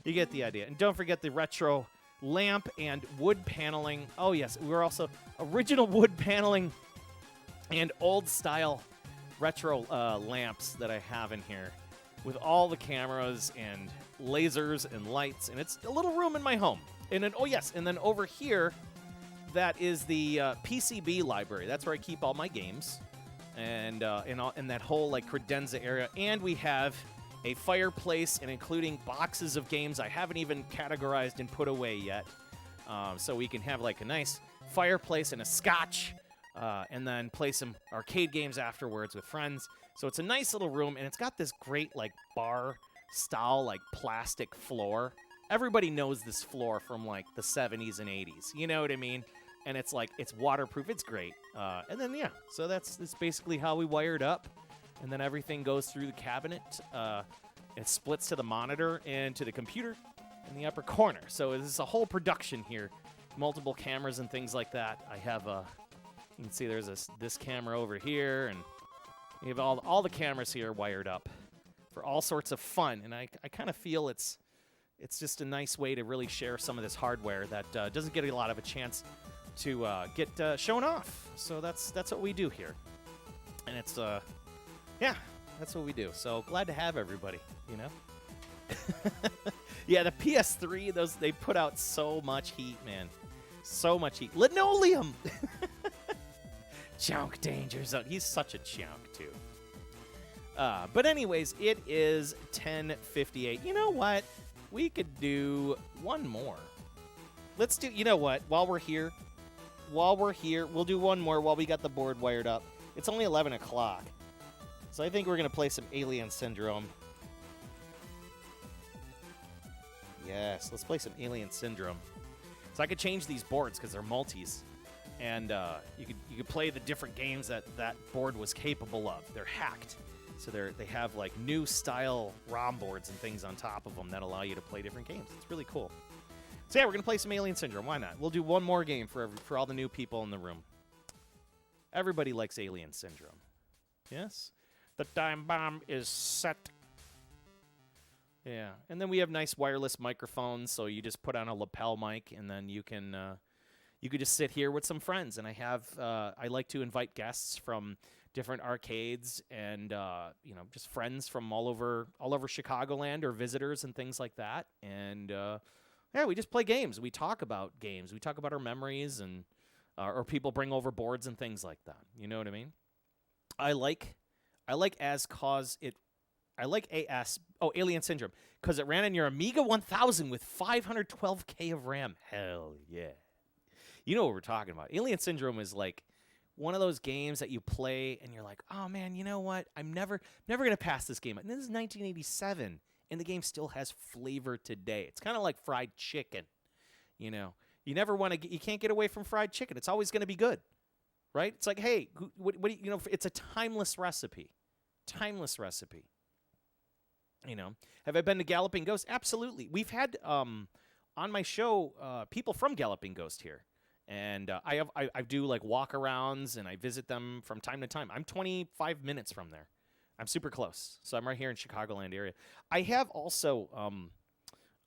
Speaker 2: you get the idea. And don't forget the retro lamp and wood paneling. Oh yes, we're also original wood paneling and old style retro lamps that I have in here with all the cameras and lasers and lights, and it's a little room in my home. And then, oh yes, and then over here, that is the PCB library. That's where I keep all my games, and in that whole like credenza area. And we have a fireplace, and including boxes of games I haven't even categorized and put away yet. So we can have like a nice fireplace and a scotch, and then play some arcade games afterwards with friends. So it's a nice little room, and it's got this great like bar style like plastic floor. Everybody knows this floor from like the 70s and 80s. You know what I mean? And it's like, it's waterproof. It's great. And then, yeah, so that's basically how we wired up. And then everything goes through the cabinet. It splits to the monitor and to the computer in the upper corner. So this is a whole production here. Multiple cameras and things like that. I have you can see there's this camera over here. And we have all the cameras here wired up for all sorts of fun. And I kind of feel it's just a nice way to really share some of this hardware that doesn't get a lot of a chance to get shown off. So that's what we do here, and it's yeah, that's what we do. So glad to have everybody, you know. Yeah, the PS3, they put out so much heat, man, so much heat. Linoleum. Chunk Danger Zone. He's such a chunk too. But anyways, it is 10:58. You know what? We could do one more. Let's do, you know what? While we're here, we'll do one more while we got the board wired up. It's only 11 o'clock. So I think we're going to play some Alien Syndrome. Yes, let's play some Alien Syndrome. So I could change these boards because they're multis. And you could play the different games that board was capable of. They're hacked. So they have like new style ROM boards and things on top of them that allow you to play different games. It's really cool. So yeah, we're going to play some Alien Syndrome. Why not? We'll do one more game for all the new people in the room. Everybody likes Alien Syndrome. Yes? The time bomb is set. Yeah, and then we have nice wireless microphones, so you just put on a lapel mic, and then you can you could just sit here with some friends. And I like to invite guests from different arcades and just friends from all over Chicagoland or visitors and things like that. And yeah, we just play games. We talk about games. We talk about our memories and or people bring over boards and things like that. You know what I mean? I like Alien Syndrome because it ran on your Amiga 1000 with 512K of RAM. Hell yeah. You know what we're talking about. Alien Syndrome is like one of those games that you play and you're like, oh man, you know what? I'm never going to pass this game. And this is 1987 and the game still has flavor today. It's kind of like fried chicken. You know, you can't get away from fried chicken. It's always going to be good. Right? It's like, hey, it's a timeless recipe. Timeless recipe. You know, have I been to Galloping Ghost? Absolutely. We've had on my show people from Galloping Ghost here, and I do like walk-arounds and I visit them from time to time. I'm 25 minutes from there. I'm super close, so I'm right here in Chicagoland area. I have also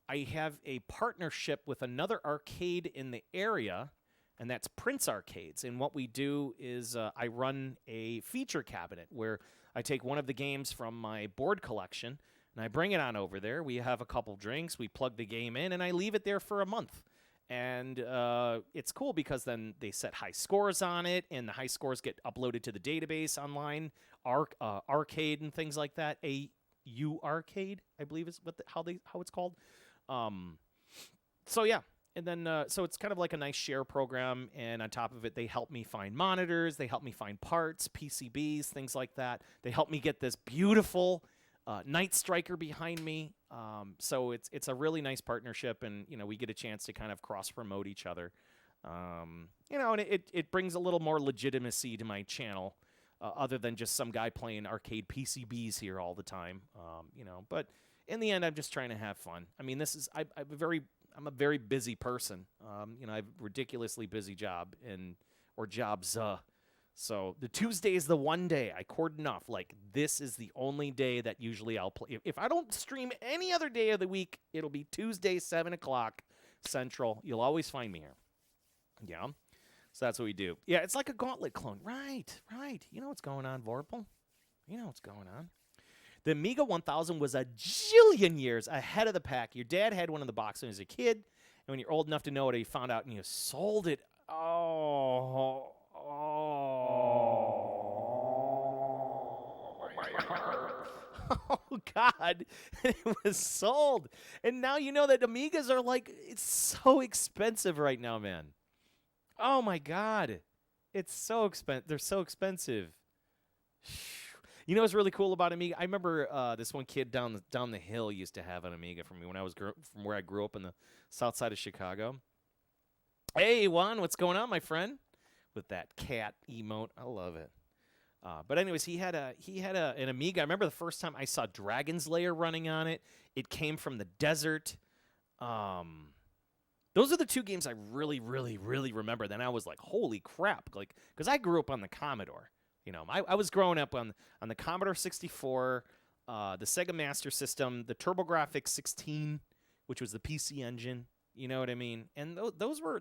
Speaker 2: I have a partnership with another arcade in the area, and that's Prince Arcades. And what we do is I run a feature cabinet where I take one of the games from my board collection and I bring it on over there. We have a couple drinks. We plug the game in, and I leave it there for a month. And it's cool because then they set high scores on it, and the high scores get uploaded to the database online, arcade and things like that. AU Arcade, I believe is how it's called. So yeah. And then, so it's kind of like a nice share program, and on top of it, they help me find monitors, they help me find parts, PCBs, things like that. They help me get this beautiful Night Striker behind me. So it's a really nice partnership, and we get a chance to kind of cross promote each other. And it brings a little more legitimacy to my channel, other than just some guy playing arcade PCBs here all the time. But in the end, I'm just trying to have fun. I mean, I'm a very busy person. I have a ridiculously busy job or jobs. So the Tuesday is the one day I cordon off. Like, this is the only day that usually I'll play. If I don't stream any other day of the week, it'll be Tuesday, 7 o'clock Central. You'll always find me here. Yeah. So that's what we do. Yeah, it's like a Gauntlet clone. Right. You know what's going on, Vorpal? You know what's going on. The Amiga 1000 was a jillion years ahead of the pack. Your dad had one in the box when he was a kid, and when you're old enough to know it, you found out and you sold it. Oh, my heart. Oh, God. It was sold. And now you know that Amigas are it's so expensive right now, man. Oh, my God. It's so expensive. They're so expensive. You know what's really cool about Amiga? I remember this one kid down the hill used to have an Amiga from me when I was from where I grew up in the south side of Chicago. Hey, Juan, what's going on, my friend? With that cat emote, I love it. But anyways, he had an Amiga. I remember the first time I saw Dragon's Lair running on it. It came from the desert. Those are the two games I really, really, really remember. Then I was like, holy crap! Because I grew up on the Commodore. I was growing up on the Commodore 64, the Sega Master System, the TurboGrafx 16, which was the PC Engine. You know what I mean? And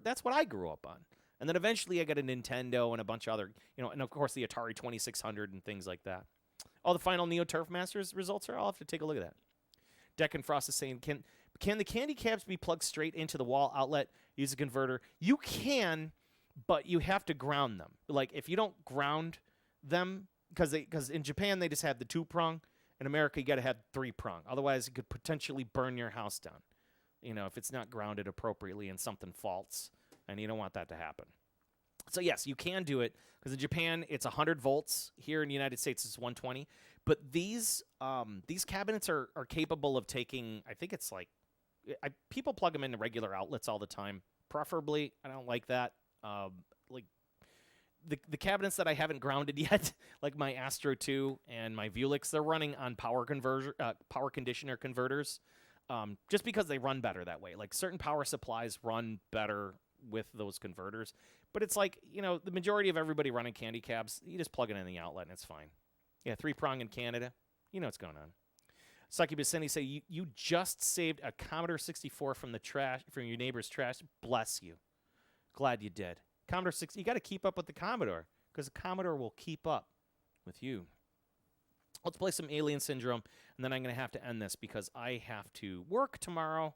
Speaker 2: that's what I grew up on. And then eventually I got a Nintendo and a bunch of other, and of course the Atari 2600 and things like that. All the final Neo Turf Masters results I'll have to take a look at that. Deck and Frost is saying, can the candy caps be plugged straight into the wall outlet? Use a converter. You can, but you have to ground them. Like if you don't ground them, because in Japan they just have the 2-prong. In America you got to have 3-prong. Otherwise it could potentially burn your house down. If it's not grounded appropriately and something faults, and you don't want that to happen. So yes, you can do it, because in Japan it's 100 volts. Here in the United States it's 120. But these cabinets are capable of taking, I think it's like, people plug them into regular outlets all the time. Preferably, I don't like that. Like the cabinets that I haven't grounded yet, like my Astro 2 and my Vuelix, they're running on power conditioner converters, just because they run better that way. Like certain power supplies run better with those converters. But it's like, you know, the majority of everybody running candy cabs, you just plug it in the outlet and it's fine. Yeah, 3-prong in Canada. You know what's going on. Succubus Cindy say, you just saved a Commodore 64 from the trash, from your neighbor's trash. Bless you. Glad you did. Commodore 60, you got to keep up with the Commodore, because the Commodore will keep up with you. Let's play some Alien Syndrome, and then I'm going to have to end this because I have to work tomorrow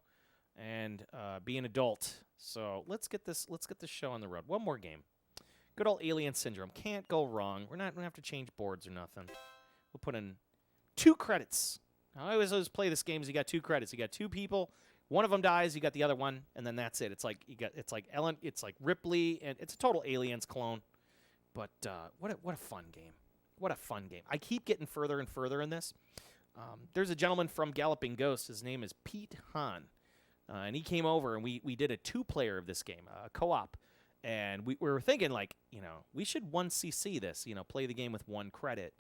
Speaker 2: and be an adult. So let's get this show on the road. One more game. Good old Alien Syndrome. Can't go wrong. We're not going to have to change boards or nothing. We'll put in 2 credits. I always play this game as you got 2 credits. You got 2 people. One of them dies. You got the other one, and then that's it. It's like Ellen. It's like Ripley, and it's a total Aliens clone. But what a fun game. What a fun game. I keep getting further and further in this. There's a gentleman from Galloping Ghost. His name is Pete Hahn, and he came over and we did a 2-player of this game, a co-op. And we were thinking, like, you know, we should 1cc this, you know, play the game with 1 credit.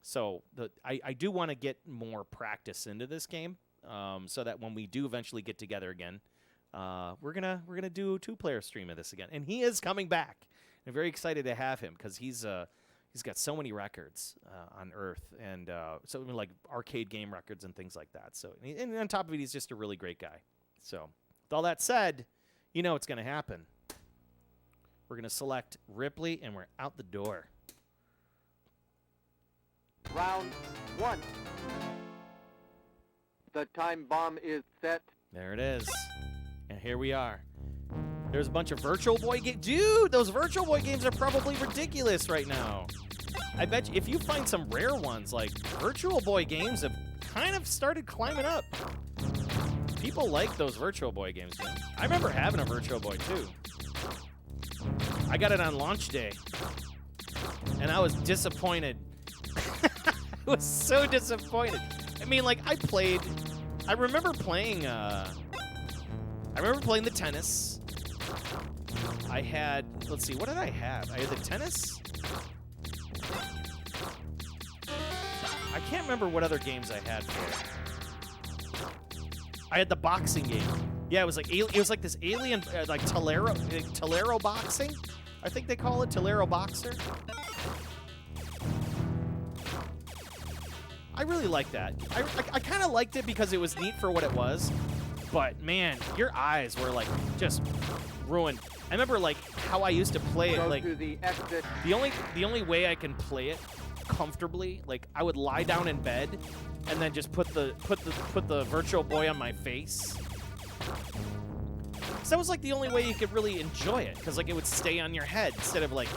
Speaker 2: So I do want to get more practice into this game, so that when we do eventually get together again, we're gonna do a 2-player stream of this again. And he is coming back. I'm very excited to have him because he's got so many records on Earth, and so like arcade game records and things like that. So and on top of it, he's just a really great guy. So with all that said, you know what's gonna happen. We're going to select Ripley, and we're out the door.
Speaker 6: Round 1. The time bomb is set.
Speaker 2: There it is. And here we are. There's a bunch of Virtual Boy games. Dude, those Virtual Boy games are probably ridiculous right now. I bet you if you find some rare ones, like Virtual Boy games have kind of started climbing up. People like those Virtual Boy games, man. I remember having a Virtual Boy, too. I got it on launch day, and I was disappointed. I was so disappointed. I mean, like, I remember playing the tennis. I had, let's see, what did I have? I had the tennis. I can't remember what other games I had for it. I had the boxing game. Yeah, it was like this alien, like Tolero boxing. I think they call it Tolero Boxer. I really liked that. I kind of liked it because it was neat for what it was. But man, your eyes were like just ruined. I remember like how I used to play it. Like the only way I can play it comfortably, like I would lie down in bed and then just put the Virtual Boy on my face. So that was like the only way you could really enjoy it, because like it would stay on your head instead of like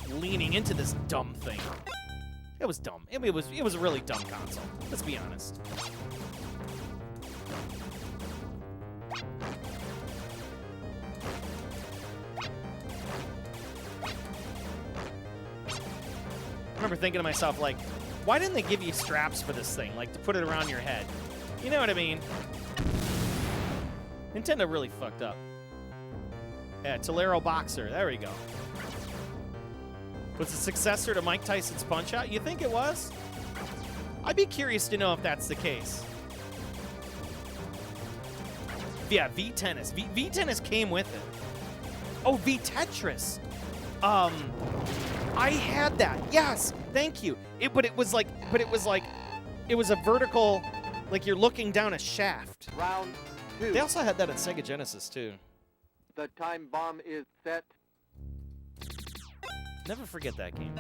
Speaker 2: leaning into this dumb thing. It was dumb. It was a really dumb console. Let's be honest. I remember thinking to myself, like, why didn't they give you straps for this thing, like to put it around your head? You know what I mean? Nintendo really fucked up. Yeah, Tolero Boxer. There we go. Was the successor to Mike Tyson's Punch-Out? You think it was? I'd be curious to know if that's the case. Yeah, V-Tennis. V-Tennis came with it. Oh, V-Tetris. I had that. Yes, thank you. It was a vertical, like you're looking down a shaft.
Speaker 6: Round 2.
Speaker 2: They also had that on Sega Genesis too.
Speaker 6: The time bomb is set.
Speaker 2: Never forget that game.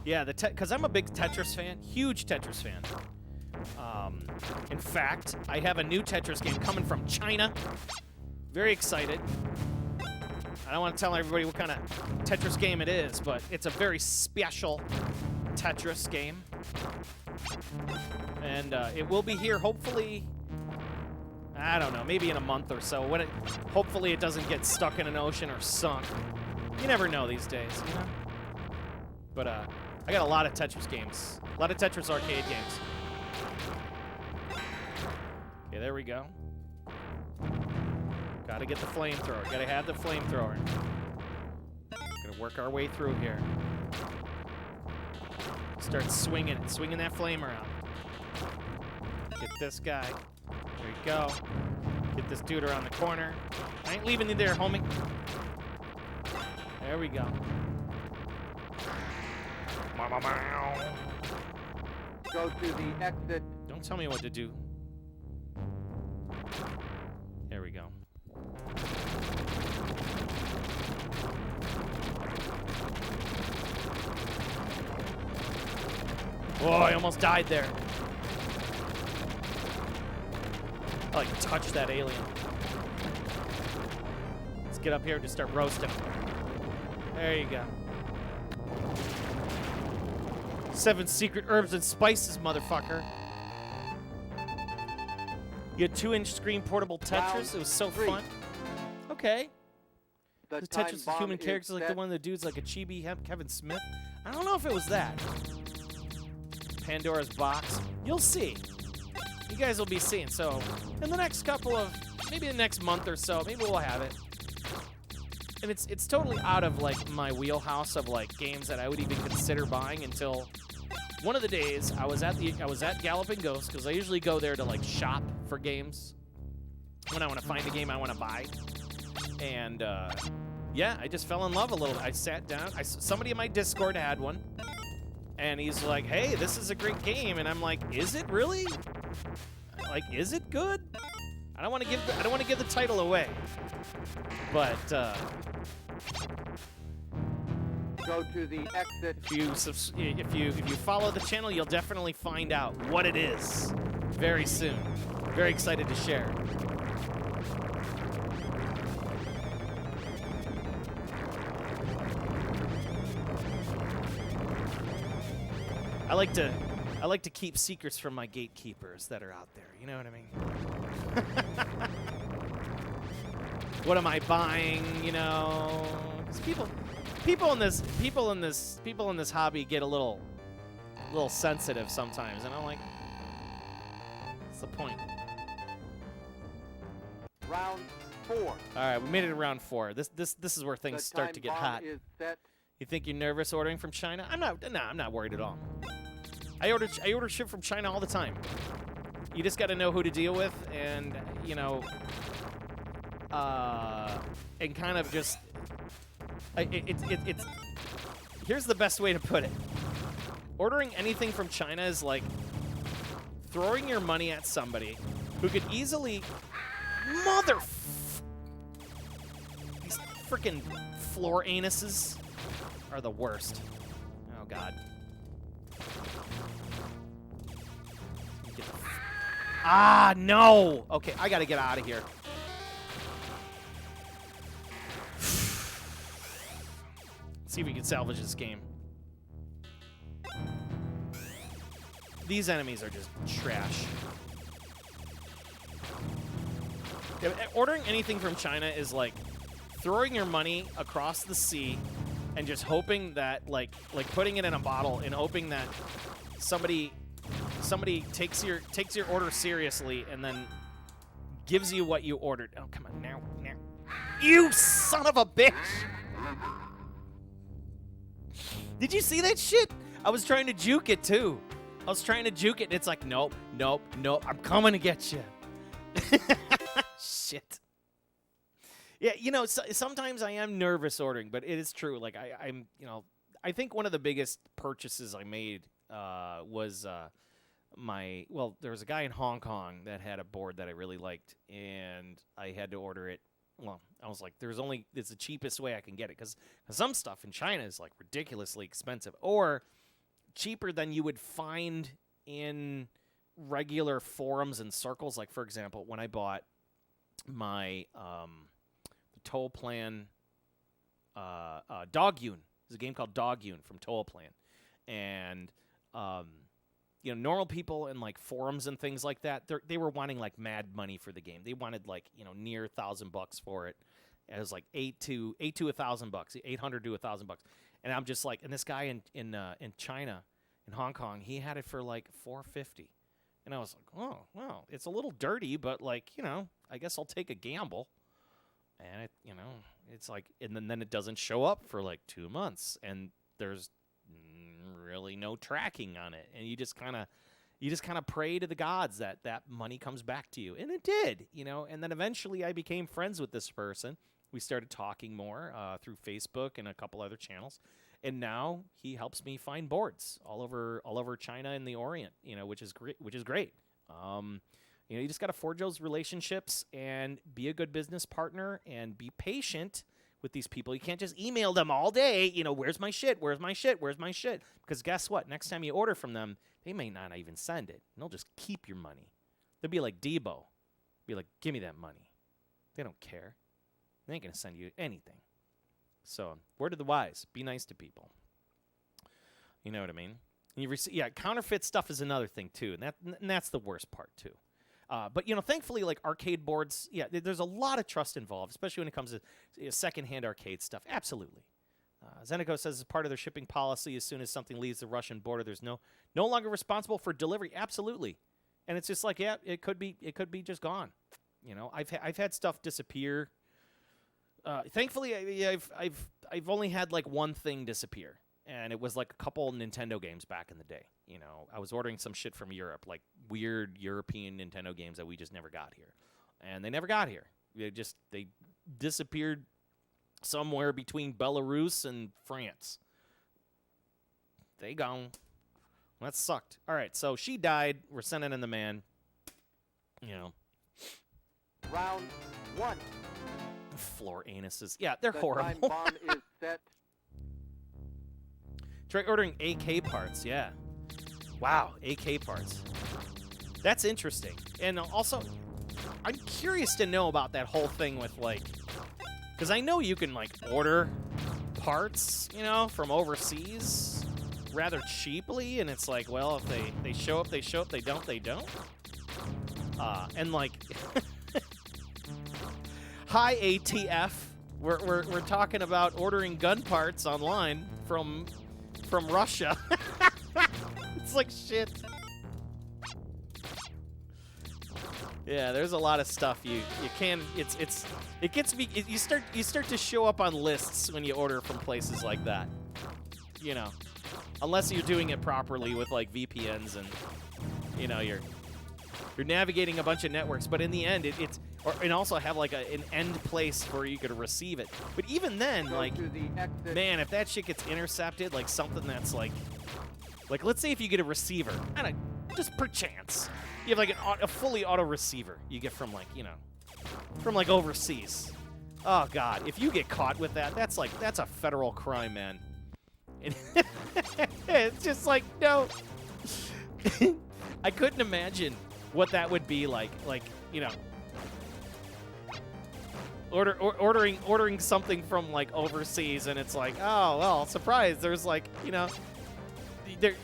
Speaker 2: Yeah, because I'm a big Tetris fan, huge Tetris fan. In fact, I have a new Tetris game coming from China. Very excited. I don't want to tell everybody what kind of Tetris game it is, but it's a very special Tetris game. And it will be here hopefully, I don't know, maybe in a month or so. Hopefully it doesn't get stuck in an ocean or sunk. You never know these days, you know? But I got a lot of Tetris games. A lot of Tetris arcade games. Okay, there we go. Gotta get the flamethrower. Gotta have the flamethrower. Gonna work our way through here. Start swinging it. Swinging that flame around. Get this guy. There you go. Get this dude around the corner. I ain't leaving you there, homie. There we go.
Speaker 6: Go to the exit.
Speaker 2: Don't tell me what to do. There we go. Whoa, I almost died there. I like touched that alien. Let's get up here and just start roasting him. There you go. 7 secret herbs and spices, motherfucker. You had 2-inch screen portable Tetris. It was so fun. Okay.
Speaker 6: The
Speaker 2: The
Speaker 6: time
Speaker 2: Tetris with
Speaker 6: bomb
Speaker 2: human
Speaker 6: is
Speaker 2: characters like the
Speaker 6: set.
Speaker 2: one of the dudes like a chibi Kevin Smith. I don't know if it was that. Pandora's box. You'll see. You guys will be seeing. So in the next couple of, maybe the next month or so, maybe we'll have it. And it's totally out of like my wheelhouse of like games that I would even consider buying until one of the days I was at Galloping Ghost, because I usually go there to like shop for games when I want to find a game I want to buy. And yeah, I just fell in love a little. I sat down. Somebody in my Discord had one, and he's like, "Hey, this is a great game," and I'm like, "Is it really? Like, is it good?" I don't want to give the title away, but
Speaker 6: Go to the exit.
Speaker 2: if you follow the channel, you'll definitely find out what it is very soon. Very excited to share. I like to keep secrets from my gatekeepers that are out there. You know what I mean? What am I buying? You know, 'cause people in this hobby get a little sensitive sometimes, and I'm like, what's the point?
Speaker 6: Round 4.
Speaker 2: All right, we made it to round 4. This is where things
Speaker 6: The
Speaker 2: start
Speaker 6: time
Speaker 2: to get
Speaker 6: bomb
Speaker 2: hot.
Speaker 6: is set.
Speaker 2: You think you're nervous ordering from China? I'm not worried at all. I order shit from China all the time. You just got to know who to deal with, and you know, and kind of just it's. Here's the best way to put it. Ordering anything from China is like throwing your money at somebody who could easily these freaking floor anuses are the worst. Oh God. Ah, no! Okay, I gotta get out of here. Let's see if we can salvage this game. These enemies are just trash. Yeah, ordering anything from China is like throwing your money across the sea and just hoping that, like putting it in a bottle and hoping that somebody takes your order seriously and then gives you what you ordered. Oh, come on, now. You son of a bitch! Did you see that shit? I was trying to juke it, too. I was trying to juke it, and it's like, nope, I'm coming to get you. Shit. Yeah, you know, sometimes I am nervous ordering, but it is true. Like, I'm, you know, I think one of the biggest purchases I made was there was a guy in Hong Kong that had a board that I really liked, and I had to order it. Well, I was like, it's the cheapest way I can get it, because some stuff in China is like ridiculously expensive, or cheaper than you would find in regular forums and circles. Like, for example, when I bought my the Toll Plan Dog Yun. There's a game called Dog Yun from Toll Plan, and you know, normal people in like forums and things like that, they were wanting like mad money for the game. They wanted like, you know, near $1,000 for it, It was like $800 to $1,000, $800 to $1,000, and I'm just like, and this guy in China, in Hong Kong, he had it for like $450, and I was like, oh well, it's a little dirty, but like, you know, I guess I'll take a gamble, and it, you know, it's like, and then it doesn't show up for like 2 months, and there's really no tracking on it, and you just kind of pray to the gods that that money comes back to you, and it did, you know. And then eventually I became friends with this person. We started talking more through Facebook and a couple other channels, and now he helps me find boards all over China and the Orient, you know, which is great. You know, you just got to forge those relationships and be a good business partner and be patient with these people. You can't just email them all day, you know, where's my shit, where's my shit, where's my shit? Because guess what? Next time you order from them, they may not even send it. And they'll just keep your money. They'll be like Debo. Be like, give me that money. They don't care. They ain't going to send you anything. So, word of the wise, be nice to people. You know what I mean? And yeah, counterfeit stuff is another thing, too. And that's the worst part, too. But, you know, thankfully, like arcade boards, yeah, there's a lot of trust involved, especially when it comes to secondhand arcade stuff. Absolutely. Zenico says as part of their shipping policy, as soon as something leaves the Russian border, there's no longer responsible for delivery. Absolutely. And it's just like, yeah, it could be just gone. You know, I've had stuff disappear. Thankfully, I've only had like one thing disappear, and it was like a couple Nintendo games back in the day. You know, I was ordering some shit from Europe, like weird European Nintendo games that we just never got here, and they never got here. They disappeared somewhere between Belarus and France. They gone. That sucked. All right, so she died. We're sending in the man. You know.
Speaker 6: Round 1.
Speaker 2: Floor anuses. Yeah, they're
Speaker 6: The
Speaker 2: horrible.
Speaker 6: time bomb is set.
Speaker 2: Try ordering AK parts, yeah. Wow, AK parts. That's interesting. And also, I'm curious to know about that whole thing with, like, because I know you can, like, order parts, you know, from overseas rather cheaply, and it's like, well, if they show up, they show up, they don't, they don't. And, like, hi, ATF. We're talking about ordering gun parts online from Russia. It's like shit. Yeah, there's a lot of stuff you can. It gets me. You start to show up on lists when you order from places like that. You know, unless you're doing it properly with like VPNs and, you know, you're navigating a bunch of networks. But in the end, and also have like an end place where you could receive it. But even then, like, man, if that shit gets intercepted, like something that's like let's say if you get a receiver, I don't know, just perchance, you have like a fully auto receiver you get from like, you know, from like overseas. Oh God, if you get caught with that, that's a federal crime, man. And it's just like, no. I couldn't imagine what that would be like, you know, ordering something from like overseas, and it's like, oh well, surprise, there's like, you know, there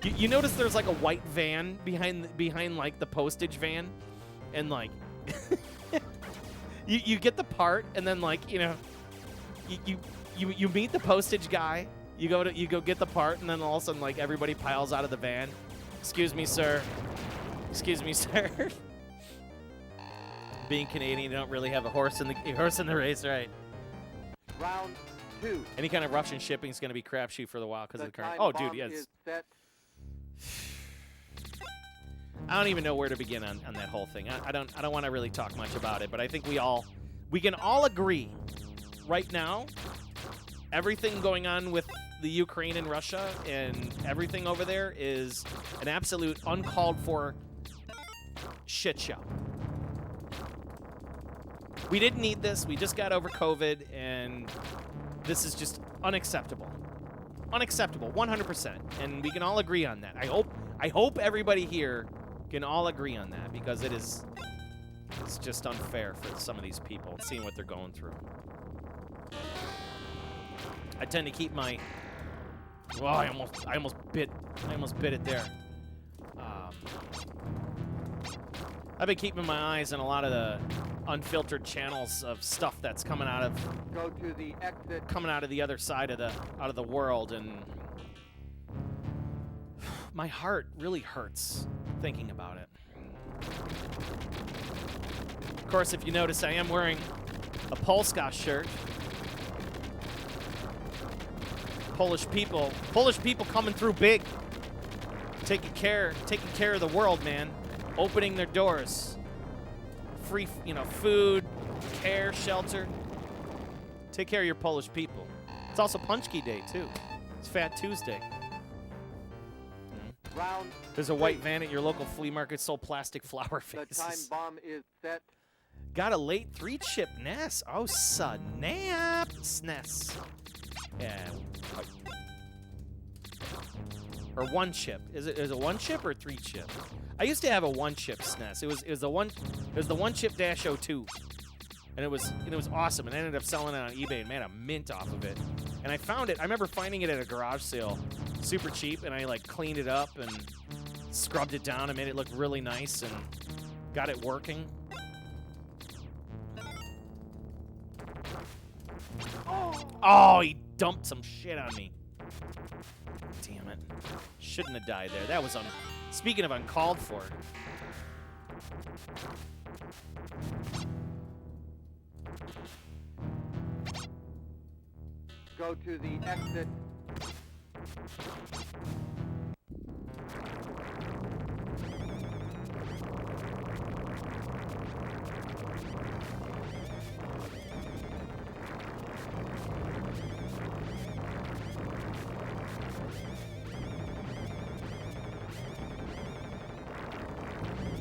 Speaker 2: you notice there's like a white van behind like the postage van, and like you get the part, and then like, you know, you meet the postage guy, you go get the part, and then all of a sudden like everybody piles out of the van. Excuse me, sir. Excuse me, sir. Being Canadian, you don't really have a horse in the race, right?
Speaker 6: Round 2.
Speaker 2: Any kind of Russian shipping is going to be crapshoot for the while because of the current.
Speaker 6: time
Speaker 2: Oh, dude,
Speaker 6: bomb
Speaker 2: yes.
Speaker 6: is set.
Speaker 2: I don't even know where to begin on that whole thing. I don't want to really talk much about it, but I think we can all agree right now, everything going on with the Ukraine and Russia and everything over there is an absolute uncalled for shit show. We didn't need this. We just got over COVID, and this is just unacceptable. Unacceptable, 100%. And we can all agree on that. I hope everybody here can all agree on that, because it's just unfair for some of these people, seeing what they're going through. I tend to keep my. Oh, I almost bit it there. I've been keeping my eyes on a lot of unfiltered channels of stuff that's coming out of
Speaker 6: Go to the exit.
Speaker 2: the other side of the world, and my heart really hurts thinking about it. Of course, if you notice, I am wearing a Polska shirt. Polish people coming through big, taking care of the world, man, opening their doors, free, food, care, shelter. Take care of your Polish people. It's also Punchki Day too. It's Fat Tuesday.
Speaker 6: Round.
Speaker 2: There's a white van at your local flea market sold plastic flower
Speaker 6: The time
Speaker 2: faces.
Speaker 6: bomb is set.
Speaker 2: Got a late 3-chip NES. Oh, snap. SNES. Yeah. Or 1-chip. Is it 1-chip or 3-chip? I used to have a 1-chip SNES. It was the 1-chip -02. And it was awesome. And I ended up selling it on eBay and made a mint off of it. And I found it. I remember finding it at a garage sale, super cheap, and I like cleaned it up and scrubbed it down and made it look really nice and got it working. Oh, he dumped some shit on me. Damn it. Shouldn't have died there. That was speaking of uncalled for.
Speaker 6: Go to the exit.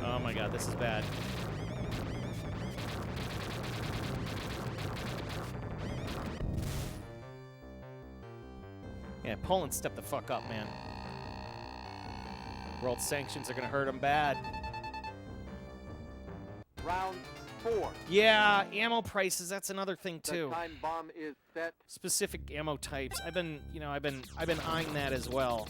Speaker 2: Oh my god, this is bad. Yeah, Poland stepped the fuck up, man. World sanctions are gonna hurt them bad.
Speaker 6: Round 4.
Speaker 2: Yeah, ammo prices, that's another thing
Speaker 6: The
Speaker 2: too.
Speaker 6: time bomb is set.
Speaker 2: Specific ammo types. I've been eyeing that as well.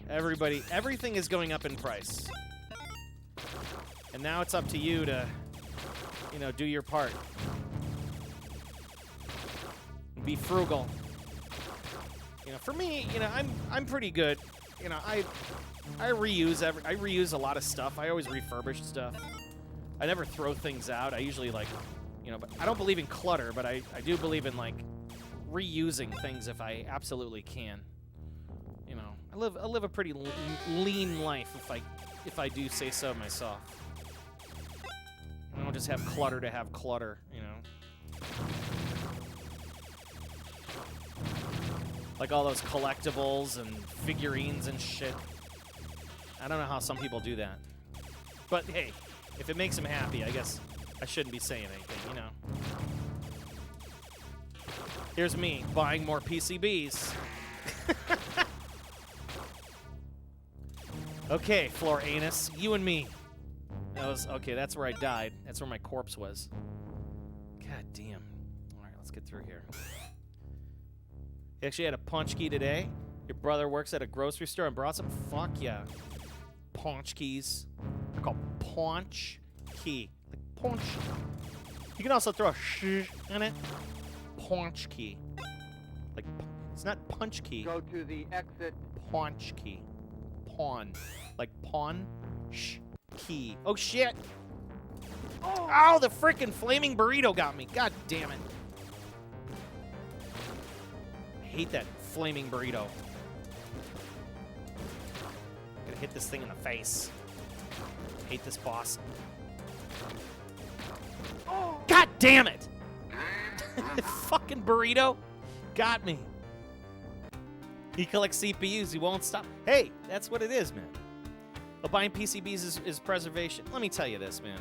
Speaker 2: Everything is going up in price. And now it's up to you to, do your part. Be frugal. For me, I'm pretty good. I reuse a lot of stuff. I always refurbish stuff. I never throw things out. I usually but I don't believe in clutter, but I do believe in reusing things if I absolutely can. I live a pretty lean life if I do say so myself. I don't just have clutter to have clutter, Like all those collectibles and figurines and shit. I don't know how some people do that. But hey, if it makes them happy, I guess I shouldn't be saying anything, Here's me buying more PCBs. Okay, Floor Anus, you and me. Okay, that's where I died. That's where my corpse was. God damn. All right, let's get through here. You actually had a punch key today? Your brother works at a grocery store and brought some? Fuck yeah. Punch keys. They're called punch key. Like punch. You can also throw a sh in it. Punch key. Like, it's not punch key.
Speaker 6: Go to the exit.
Speaker 2: Punch key. Pawn. Like pawn. Key. Oh shit! Oh, the frickin' flaming burrito got me. God damn it. I hate that flaming burrito. I'm gonna hit this thing in the face. I hate this boss. God damn it! Fucking burrito got me. He collects CPUs. He won't stop. Hey, that's what it is, man. But buying PCBs is preservation. Let me tell you this, man.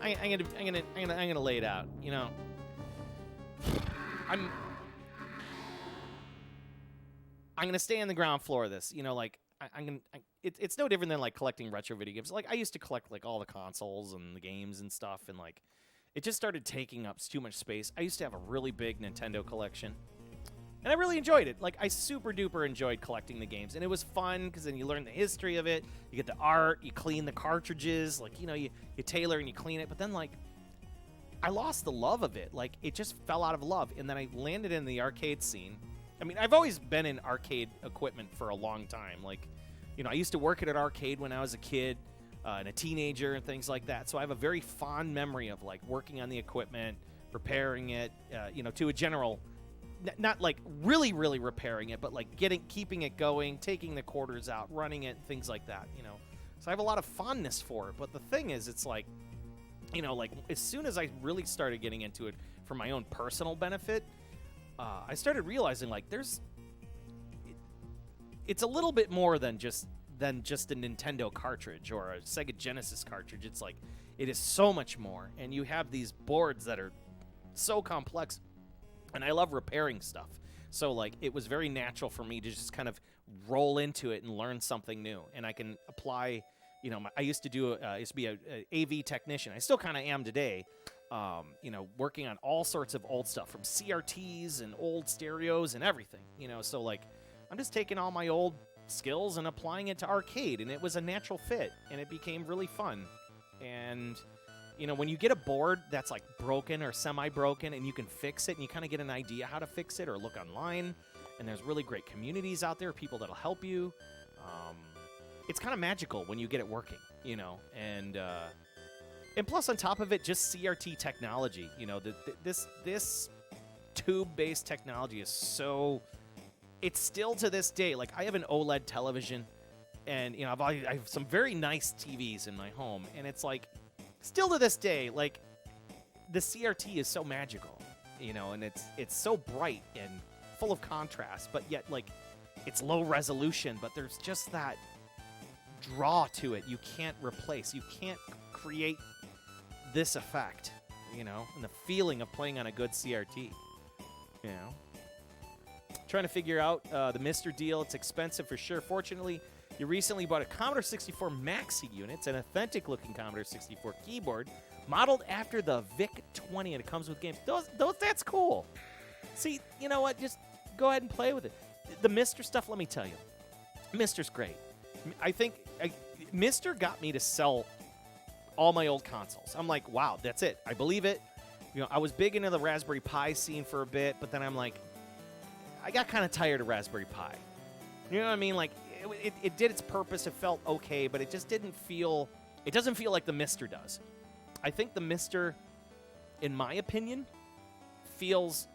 Speaker 2: I'm gonna lay it out. I'm gonna stay on the ground floor of this. It's no different than collecting retro video games. I used to collect all the consoles and the games and stuff, and it just started taking up too much space. I used to have a really big Nintendo collection. And I really enjoyed it. Like, I super duper enjoyed collecting the games. And it was fun because then you learn the history of it. You get the art. You clean the cartridges. Like, you know, you tailor and you clean it. But then, like, I lost the love of it. Like, it just fell out of love. And then I landed in the arcade scene. I mean, I've always been in arcade equipment for a long time. Like, you know, I used to work at an arcade when I was a kid and a teenager and things like that. So I have a very fond memory of, like, working on the equipment, repairing it, you know, to a general... Not like really repairing it, but like keeping it going, taking the quarters out, running it, things like that, you know. So I have a lot of fondness for it. But the thing is, it's like, you know, like as soon as I really started getting into it for my own personal benefit, I started realizing like it's a little bit more than just a Nintendo cartridge or a Sega Genesis cartridge. It's like it is so much more, and you have these boards that are so complex. And I love repairing stuff. So, like, it was very natural for me to just kind of roll into it and learn something new. And I can apply, you know, I used to be a AV technician. I still kind of am today, you know, working on all sorts of old stuff from CRTs and old stereos and everything, you know. So, like, I'm just taking all my old skills and applying it to arcade. And it was a natural fit. And it became really fun. And... you know, when you get a board that's like broken or semi-broken and you can fix it and you kind of get an idea how to fix it or look online, and there's really great communities out there, people that'll help you. It's kind of magical when you get it working, you know, and plus on top of it, just CRT technology, you know, this tube-based technology is so, it's still to this day, like I have an OLED television and, you know, I have some very nice TVs in my home, and it's like, still to this day, like, the CRT is so magical, you know, and it's so bright and full of contrast, but yet, like, it's low resolution, but there's just that draw to it you can't replace. You can't create this effect, you know, and the feeling of playing on a good CRT, you know. Trying to figure out the Mr. deal. It's expensive for sure. Fortunately, you recently bought a Commodore 64 Maxi unit. It's an authentic-looking Commodore 64 keyboard, modeled after the VIC-20, and it comes with games. That's cool. See, you know what? Just go ahead and play with it. The Mr. stuff, let me tell you, Mr.'s great. I think Mr. got me to sell all my old consoles. I'm like, wow, that's it. I believe it. You know, I was big into the Raspberry Pi scene for a bit, but then I'm like, I got kind of tired of Raspberry Pi. You know what I mean? Like, it did its purpose. It felt okay, but it just didn't feel... It doesn't feel like the Mr. does. I think the Mr., in my opinion, feels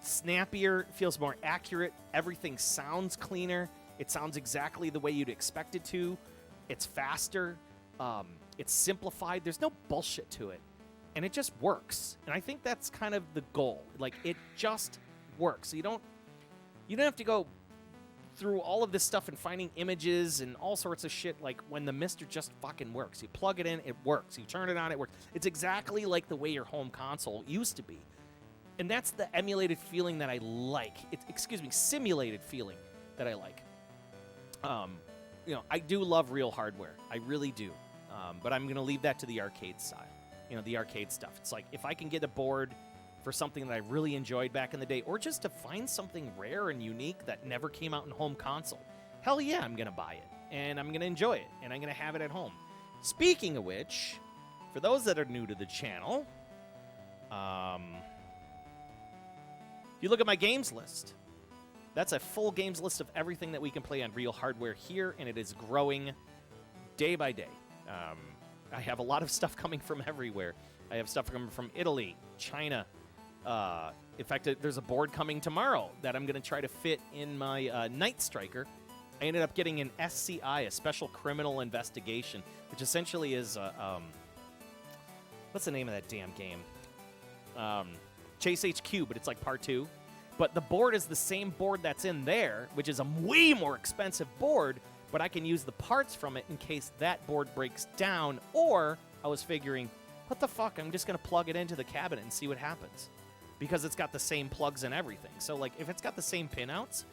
Speaker 2: snappier, feels more accurate. Everything sounds cleaner. It sounds exactly the way you'd expect it to. It's faster. It's simplified. There's no bullshit to it. And it just works. And I think that's kind of the goal. Like, it just works. So you don't have to go through all of this stuff and finding images and all sorts of shit, like when the Mr. just fucking works. You plug it in, it works. You turn it on, it works. It's exactly like the way your home console used to be. And that's the emulated feeling that I like. Simulated feeling that I like. You know, I do love real hardware. I really do. But I'm going to leave that to the arcade side. You know, the arcade stuff. It's like, if I can get a board for something that I really enjoyed back in the day, or just to find something rare and unique that never came out in home console, hell yeah, I'm going to buy it. And I'm going to enjoy it. And I'm going to have it at home. Speaking of which, for those that are new to the channel, if you look at my games list, that's a full games list of everything that we can play on real hardware here, and it is growing day by day. I have a lot of stuff coming from everywhere. I have stuff coming from Italy, China. In fact, there's a board coming tomorrow that I'm going to try to fit in my Night Striker. I ended up getting an SCI, a Special Criminal Investigation, which essentially is, what's the name of that damn game? Chase HQ, but it's like part 2. But the board is the same board that's in there, which is a way more expensive board, but I can use the parts from it in case that board breaks down, or I was figuring, what the fuck, I'm just going to plug it into the cabinet and see what happens. Because it's got the same plugs and everything. So, like, if it's got the same pinouts,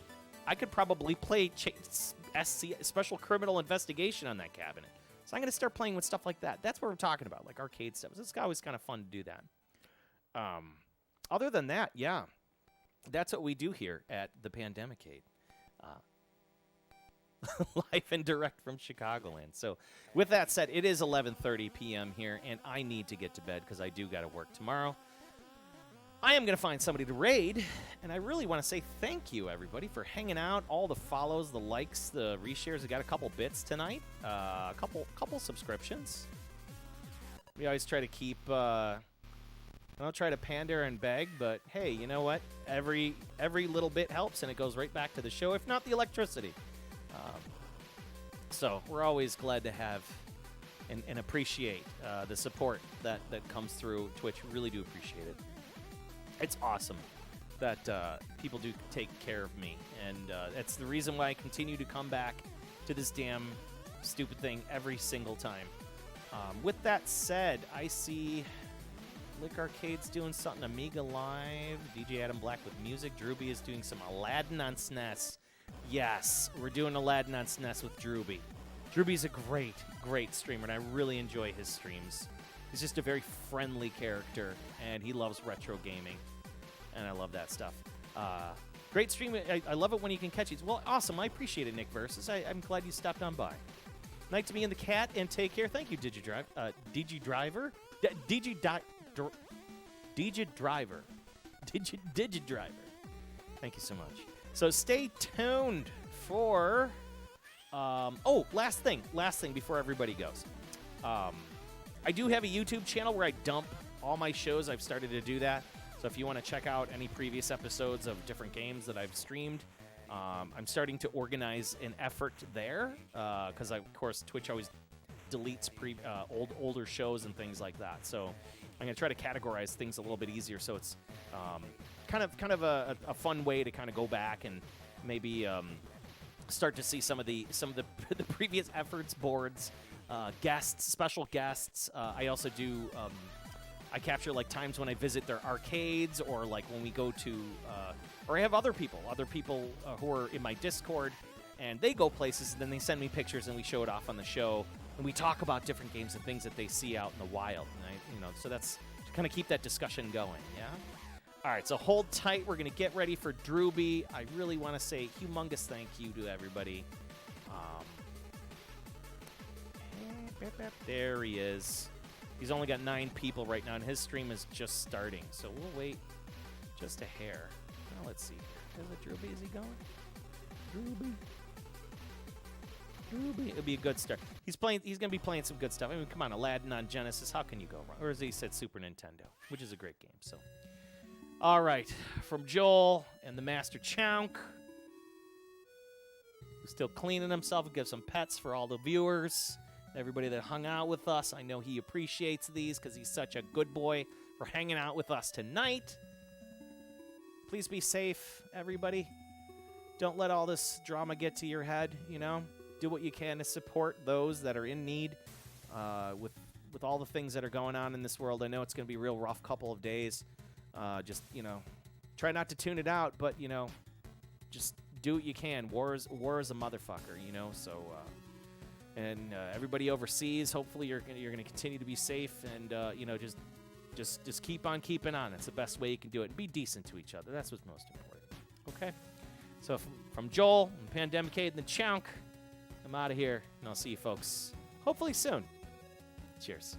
Speaker 2: I could probably play Special Criminal Investigation on that cabinet. So I'm going to start playing with stuff like that. That's what we're talking about, like arcade stuff. It's always kind of fun to do that. Other than that, yeah. That's what we do here at the Pandemicade. Live and direct from Chicagoland. So with that said, it is 11:30 p.m. here, and I need to get to bed because I do got to work tomorrow. I am going to find somebody to raid, and I really want to say thank you, everybody, for hanging out. All the follows, the likes, the reshares. I got a couple bits tonight, a couple subscriptions. We always try to keep, I don't try to pander and beg, but hey, you know what? Every little bit helps, and it goes right back to the show, if not the electricity. So we're always glad to have and appreciate the support that comes through Twitch. Really do appreciate it. It's awesome that people do take care of me, and that's the reason why I continue to come back to this damn stupid thing every single time. With that said, I see Lick Arcade's doing something, Amiga Live, DJ Adam Black with music, Drewby is doing some Aladdin on SNES. Yes, we're doing Aladdin on SNES with Drewby. Drewby's a great streamer, and I really enjoy his streams. He's just a very friendly character, and he loves retro gaming, and I love that stuff. Great stream. I love it when you can catch it. Well, awesome. I appreciate it, Nick Versus. I'm glad you stopped on by. Night to me and the cat, and take care. Thank you, DigiDriver. DigiDriver? DigiDriver. DigiDriver. Thank you so much. So stay tuned for... last thing before everybody goes. I do have a YouTube channel where I dump all my shows. I've started to do that. So if you want to check out any previous episodes of different games that I've streamed, I'm starting to organize an effort there because, of course, Twitch always deletes older shows and things like that. So I'm going to try to categorize things a little bit easier, so it's kind of a fun way to kind of go back and maybe start to see some of the previous efforts, boards, guests, special guests. I also do. I capture like times when I visit their arcades, or like when we go to, or I have other people who are in my Discord, and they go places, and then they send me pictures, and we show it off on the show, and we talk about different games and things that they see out in the wild. And so that's to kind of keep that discussion going. Yeah. All right, so hold tight. We're going to get ready for Drewby. I really want to say humongous thank you to everybody. There he is. He's only got 9 people right now, and his stream is just starting. So we'll wait just a hair. Now let's see. Is it Drewby? Is he going? Drewby. It'll be a good start. He's going to be playing some good stuff. I mean, come on, Aladdin on Genesis. How can you go wrong? Or as he said, Super Nintendo, which is a great game. So, all right. From Joel and the Master Chunk, who's still cleaning himself and gives some pets for all the viewers. Everybody that hung out with us, I know he appreciates these because he's such a good boy for hanging out with us tonight. Please be safe, everybody. Don't let all this drama get to your head, Do what you can to support those that are in need with all the things that are going on in this world. I know it's going to be a real rough couple of days. Just, try not to tune it out, but, just do what you can. War is a motherfucker, so... And everybody overseas, hopefully you're going to continue to be safe, and just keep on keeping on. That's the best way you can do it. And be decent to each other. That's what's most important. Okay. So from Joel and Pandemicade and the Chunk, I'm out of here, and I'll see you folks hopefully soon. Cheers.